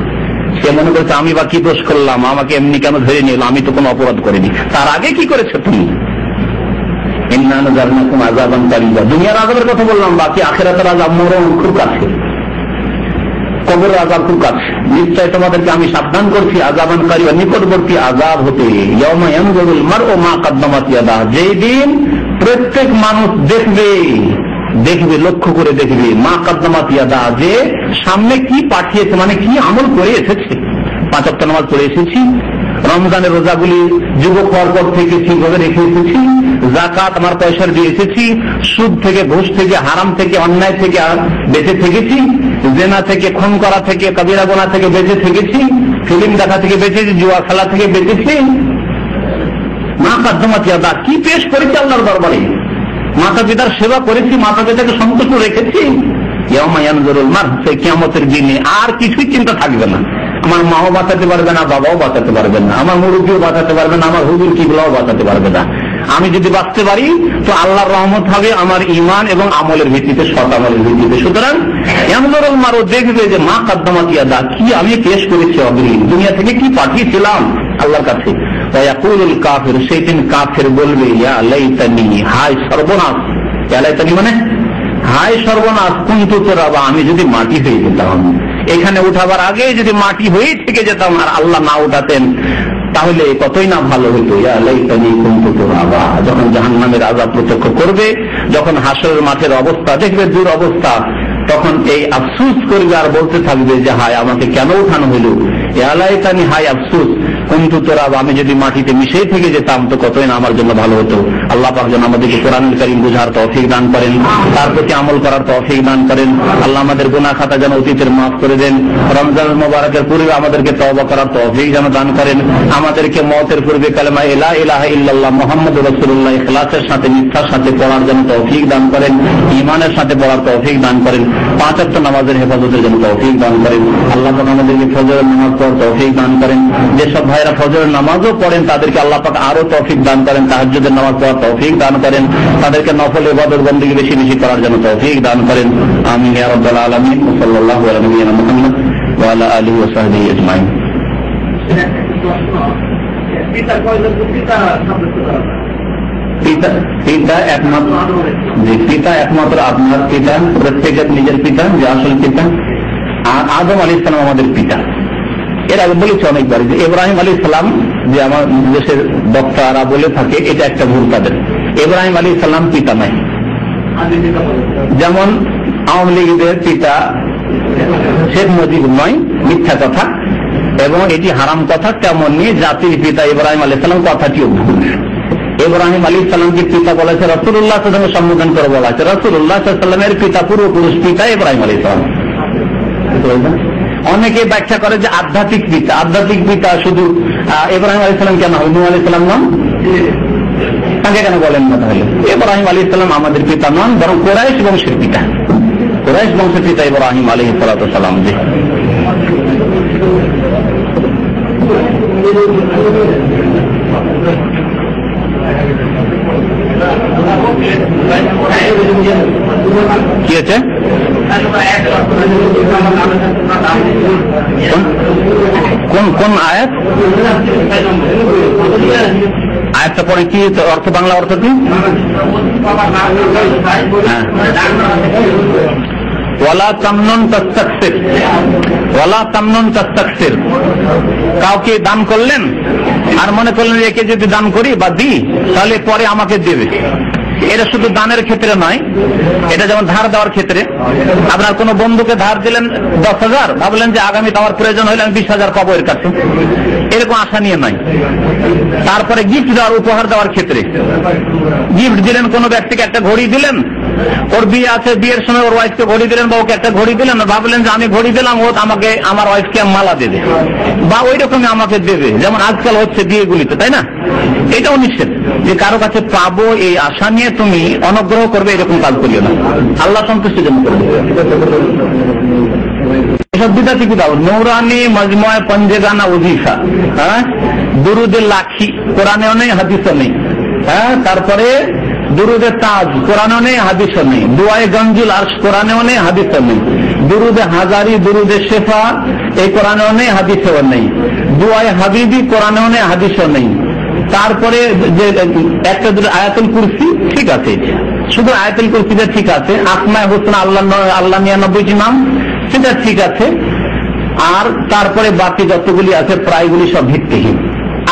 সে মনে করছে আমি বা কি দোষ করলাম, আমাকে এমনি কেন ধরে নিল, আমি তো কোনো অপরাধ করিনি। তার আগে কি করেছে তুমি? ইন্না আনজালনাকুম আযাবান করিবা, দুনিয়ার আযাবের কথা বললাম, বাকি আখিরাতের আযাব মরণ খুব কাছে, কবরের আযাব খুব কাছে। নিশ্চয় তোমাদেরকে আমি সাবধান করছি আযাবান করিবা, নিকটবর্তী আযাব হতে। ইয়াউমা ইয়ানজুরুল মারউ মা কদ্দামাত ইয়াদাহ, যেই দিন প্রত্যেক মানুষ দেখবে, দেখবে, লক্ষ্য করে দেখবে, মা কদ্দামাত ইয়াদাহ, যে সামনে কি পাঠিয়েছে, মানে কি আমল করে এসেছে। 5 ওয়াক্ত নামাজ পড়ে এসেছি, রমজানের রোজাগুলি যুবক হওয়ার পর থেকে ঠিকভাবে রেখে এসেছি, যাকাত আমার পয়সার দিয়ে এসেছি, সুদ থেকে, ঘুষ থেকে, হারাম থেকে, অন্যায় থেকে বেঁচে থেকেছি, জেনা থেকে, খুন করা থেকে, কবিরা গুনাহ থেকে বেঁচে থেকেছি, ফিল্ম দেখা থেকে বেঁচেছি, জুয়া খেলা থেকে বেঁচেছি। মা কদ্দামাত ইয়াদাহ, কি পেশ করেছি আল্লাহর দরবারে, মাতা পিতার সেবা করেছি, মাতা পিতাকে সন্তুষ্ট রেখেছি। ইয়াউমা ইয়ানজুরুল মারউ, সেই কিয়ামতের দিনে আর কিছুই চিন্তা থাকবে না। আমার মাও বাঁচাতে পারবে না, বাবাও বাঁচাতে পারবে না, আমার মুরব্বীও বাঁচাতে পারবে না, আমার হুজুর কিবলাও বাঁচাতে পারবে না। আমি যদি বাঁচতে পারি তো আল্লাহর রহমত হবে আমার ঈমান এবং আমলের ভিত্তিতে, সৎ আমলের ভিত্তিতে। সুতরাং ইয়ানজুরুল মারউ, দেখবে যে মা কদ্দামাত ইয়াদাহ, কি আমি পেশ করেছি অগ্রিম, দুনিয়া থেকে কি পাঠিয়েছিলাম আল্লাহর কাছে। ওয়ায়াকুলুল কাফির, সেই দিন কাফির বলবে ইয়া লাইতানি, হায় সর্বনাশ। ইয়া লাইতানি মানে হায় সর্বনাশ, কুনতু তুরাবা, আমি যদি মাটি হয়ে যেতাম। এখানে উঠাবার আগে যদি মাটি হয়ে থেকে যেতাম আর আল্লাহ না উঠাতেন, তাহলে কতই না ভালো হইতো। ইয়া লাইতানি কুনতু তুরাবা, যখন জাহান্নামের আযাব প্রত্যক্ষ করবে, যখন হাসরের মাঠের অবস্থা দেখবে, দূর অবস্থা, তখন এই আফসোস করবে আর বলতে থাকবে যে হায় আমাকে কেন উঠানো হইল। ইয়া লাইতানি, হায় আফসোস, কুনতু তুরাবা, আমি যদি মাটিতে মিশে থেকে যেতাম তো কতই না আমার জন্য ভালো হতো। আল্লাহ পাক যেন আমাদেরকে কোরআনুল কারীম বুঝার তৌফিক দান করেন, তার প্রতি আমল করার তৌফিক দান করেন। আল্লাহ আমাদের গুনাহ খাতা যেন অতীতের মাফ করে দেন। রমজান মুবারকের পূর্বে আমাদেরকে তওবা করার তৌফিক যেন দান করেন। আমাদেরকে মওতের পূর্বে কালেমা লা ইলাহা ইল্লাল্লাহ মুহাম্মাদুর রাসূলুল্লাহ ইখলাসের সাথে, নিষ্ঠার সাথে পড়ার জন্য তৌফিক দান করেন। ঈমানের সাথে পড়ার তৌফিক দান করেন। 5 ওয়াক্ত নামাজের হেফাজতের জন্য তৌফিক দান করেন। আল্লাহ পাক আমাদেরকে ফজরের নামাজ পড়ার তৌফিক দান করেন। যেসব ভাইরা ফজরের নামাজও পড়েন তাদেরকে আল্লাহ পাক আরো তৌফিক দান করেন, তাহাজ্জুদের নামাজ পড়ার তৌফিক দান করেন, তাদেরকে নফল ইবাদত বন্দেগী বেশি বেশি করার জন্য তৌফিক দান করেন। আমিন ইয়া রাব্বাল আলামিন। সাল্লাল্লাহু আলা নবিয়িনা মুহাম্মদ ওয়া আলা আলিহি ওয়া সাহবিহি আজমাইন। পিতা একমাত্র আপনার পিতা, প্রত্যেকের নিজের পিতা, যে আসল পিতা। আর আদম আলাইহিস সালাম আমাদের পিতা। এর আগে বলেছি অনেকবার যে ইব্রাহিম আলাইহিস সালাম, যে আমার দেশের বক্তারা বলে থাকে, এটা একটা ভুল তাদের। ইব্রাহিম আলাইহিস সালাম পিতা নাই। যেমন আওয়ামী লীগের পিতা শেখ মুজিব নয়, মিথ্যা কথা এবং এটি হারাম কথা, তেমনি জাতির পিতা ইব্রাহিম আলাইহিস সালাম কথাটিও ভুল। ইব্রাহিম আলাইহিস সালামকে পিতা বলেছে, রাসূলুল্লাহ সাল্লাল্লাহু আলাইহি ওয়াসাল্লাম সম্বোধন করে বলা আছে, রাসূলুল্লাহ সাল্লাল্লাহু আলাইহি ওয়াসাল্লামের পিতা, পূর্বপুরুষ পিতা ইব্রাহিম আলাইহিস সালাম। অনেকে ব্যাখ্যা করে যে আধ্যাত্মিক পিতা, আধ্যাত্মিক পিতা শুধু ইব্রাহিম আলাইহিস সালাম কেন হবে, নূহ আলাইহিস সালাম নন? তাকে কেন বলেন না? তাহলে ইব্রাহিম আলাইহিস সালাম আমাদের পিতা নন, বরং কুরাইশ বংশের পিতা, কুরাইশ বংশের পিতা ইব্রাহিম আলাইহিস সালাম। জি কি আছে? কোন কোন আয়াত? আয়াতটা পরে কি অর্থ, বাংলা অর্থ কি? ওয়ালা তামনুন তাস্তাকসির, ওয়ালা তামনুন তাস্তাকসির। কাউকে দান করলেন আর মনে করলেন একে যদি দান করি বা দিই তাহলে পরে আমাকে দেবে। এটা শুধু দানের ক্ষেত্রে নয়, এটা যেমন ধার দেওয়ার ক্ষেত্রে। আপনার কোন বন্ধুকে ধার দিলেন 10,000, ভাবলেন যে আগামীতে আমার প্রয়োজন হলে আমি 20,000 পাবো এর কাছে, এরকম আশা নিয়ে নয়। তারপরে গিফট দেওয়ার, উপহার দেওয়ার ক্ষেত্রে গিফট দিলেন, কোন ব্যক্তিকে একটা ঘড়ি দিলেন, ওর বিয়ে আছে, বিয়ের সময় ওর ওয়াইফকে ঘড়ি দিলেন বা ওকে একটা ঘড়ি দিলেন, ভাবলেন যে আমি ঘড়ি দিলাম, ও আমাকে, আমার ওয়াইফকে মালা দেবে বা ওই রকমই আমাকে দেবে, যেমন আজকাল হচ্ছে বিয়েগুলিতে, তাই না? এটাও নিষেধ যে কারো কাছে পাবো এই আশা নিয়ে তুমি অনুগ্রহ করবে, এরকম কাজ করিও না, আল্লাহ সন্তুষ্টির জন্য করবে। এসব বিদাতি কিতাব, নৌরানি মজমুয়া পঞ্জেগানা ওজিফা, হ্যাঁ, দুরুদে লাখি কোরআনেও নেই, হাদিসও নেই। হ্যাঁ, তারপরে দুরুদে তাজ কোরআনেও নেই, হাদিসও নেই। দুআয়ে গঞ্জুল আরশ কোরআনেও নেই, হাদিসও নেই। দুরুদে হাজারি, দুরুদে শেফা এই কোরআনেও নেই, হাদিসেও নেই। দুআয়ে হাবিবি কোরআনেও নেই, হাদিসও নেই। তারপরে যে একটা দুটো আয়াতুল কুরসি ঠিক আছে, শুধু আয়াতুল কুরসিটা ঠিক আছে। আসমায়ে হুসনা আল্লাহ 99টি নাম, সেটা ঠিক আছে। আর তারপরে বাকি যতগুলি আছে প্রায়গুলি সব ভিত্তিহীন।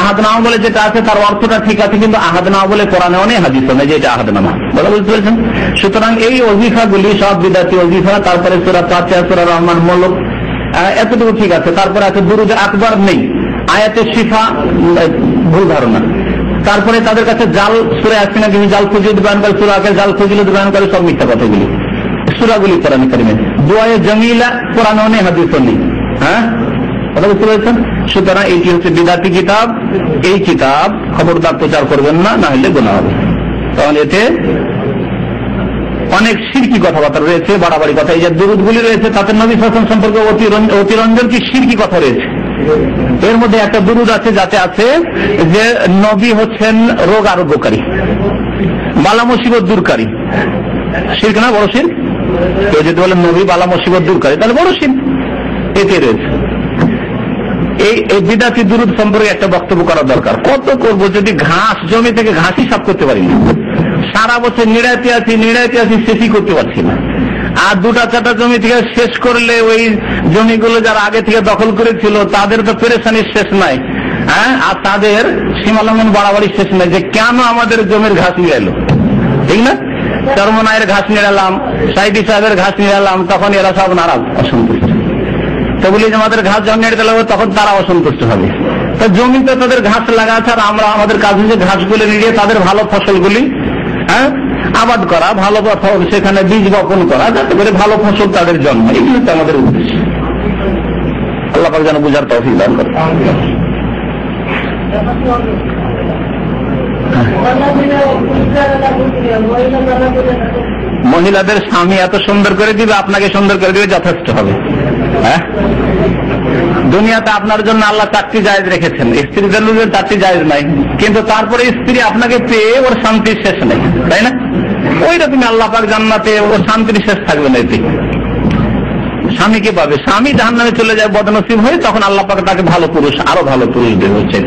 আহাদনামা বলে যেটা আছে তার অর্থটা ঠিক আছে, কিন্তু আহাদনামা বলে কোরআনেও নেই, হাদিসও নেই যে এটা আহাদনামা, বলা বুঝতে পেরেছেন? সুতরাং এই ওজিফাগুলি সব বিদাতি ওজিফা। তারপরে সূরা ফাতিহা, সূরা রহমান, মুলক, এতটুকু ঠিক আছে। তারপরে আছে দুরুদ আকবার নেই, আয়াতে শিফা ভুল ধারণা। তারপরে তাদের কাছে জাল সূরা ইয়াসিনে তিনি জাল ফজিলত বয়ান করে, সূরাকে জাল ফজিলত বয়ান করে, সব মিথ্যা কথাগুলি। সূরাগুলি কোরআনে কারিমে, দুআয়ে জামিলা কোরআনেও নেই, হাদিসও নেই। হ্যাঁ, কথা বুঝতে পেরেছেন? সুতরাং এইটি হচ্ছে বিদাতি কিতাব। এই কিতাব খবরদার প্রচার করবেন না, না হলে গুনাহ হবে। কারণ এতে অনেক শিরকি কথাবার্তা রয়েছে, বাড়াবাড়ি কথা। এই যে দুরুদগুলি রয়েছে তাতে নবী সাল্লাল্লাহু আলাইহি ওয়াসাল্লাম সম্পর্কে অতিরঞ্জন কি শিরকি কথা রয়েছে। এর মধ্যে একটা দুরুদ আছে যাতে আছে যে নবী হচ্ছেন রোগ আরোগ্যকারী, বালা মুসিবত দূরকারী। শিরক না, বড় শিরক। কেউ যদি বলেন নবী বালা মুসিবত দূরকারী, তাহলে বড় শিরক। এতে রয়েছে এই বিদাতি দুরুদ সম্পর্কে একটা বক্তব্য করা দরকার। কত করবো যদি ঘাস জমি থেকে ঘাসই সাফ করতে পারি না, সারা বছর নিড়াইতে আছি শেষই করতে পারছি না। আর 2-4টা জমি থেকে শেষ করলে ওই জমিগুলো যারা আগে থেকে দখল করেছিল তাদের তো পেরেশানির শেষ নাই। হ্যাঁ, আর তাদের সীমালঙ্ঘন বাড়াবাড়ি শেষ নাই যে কেন আমাদের জমির ঘাস নিয়ে এলো, ঠিক না? চরমনায়ের ঘাস নিয়ে এলাম, সাইদি সাহেবের ঘাস নিয়ে এলাম, তখন এরা সব নারাজ, অসন্তুষ্ট। তো বলি যে আমাদের ঘাস যখন নিয়ে দিলে তখন তারা অসন্তুষ্ট হবে। তো জমিতে তাদের ঘাস লাগা আছে, আর আমরা আমাদের কাজ হচ্ছে ঘাসগুলো নিয়ে তাদের ভালো ফসলগুলি আবাদ করা, ভালো সেখানে বীজ বপন করা, যাতে করে ভালো ফসল তাদের জন্ম। এগুলো তো আমাদের উদ্দেশ্য। আল্লাহ পাক যেন বুঝার তৌফিক দান করে। মহিলাদের স্বামী এত সুন্দর করে দিবে, আপনাকে সুন্দর করে দিবে, যথেষ্ট হবে। হ্যাঁ, দুনিয়াতে আপনার জন্য আল্লাহ 4টি জায়েজ রেখেছেন, স্ত্রীদের জন্য 4টি জায়েজ নাই, কিন্তু তারপরে স্ত্রী আপনাকে পেয়ে ওর শান্তির শেষ নেই, তাই না? ওই রকম আল্লাহ পাক জান্নাতে ওর শান্তির শেষ থাকবে না। এতে স্বামীকে পাবে, স্বামী জাহান্নামে চলে যায় বদনসিব হয়ে, তখন আল্লাহ পাক তাকে ভালো পুরুষ, আরো ভালো পুরুষ দেবে। হচ্ছে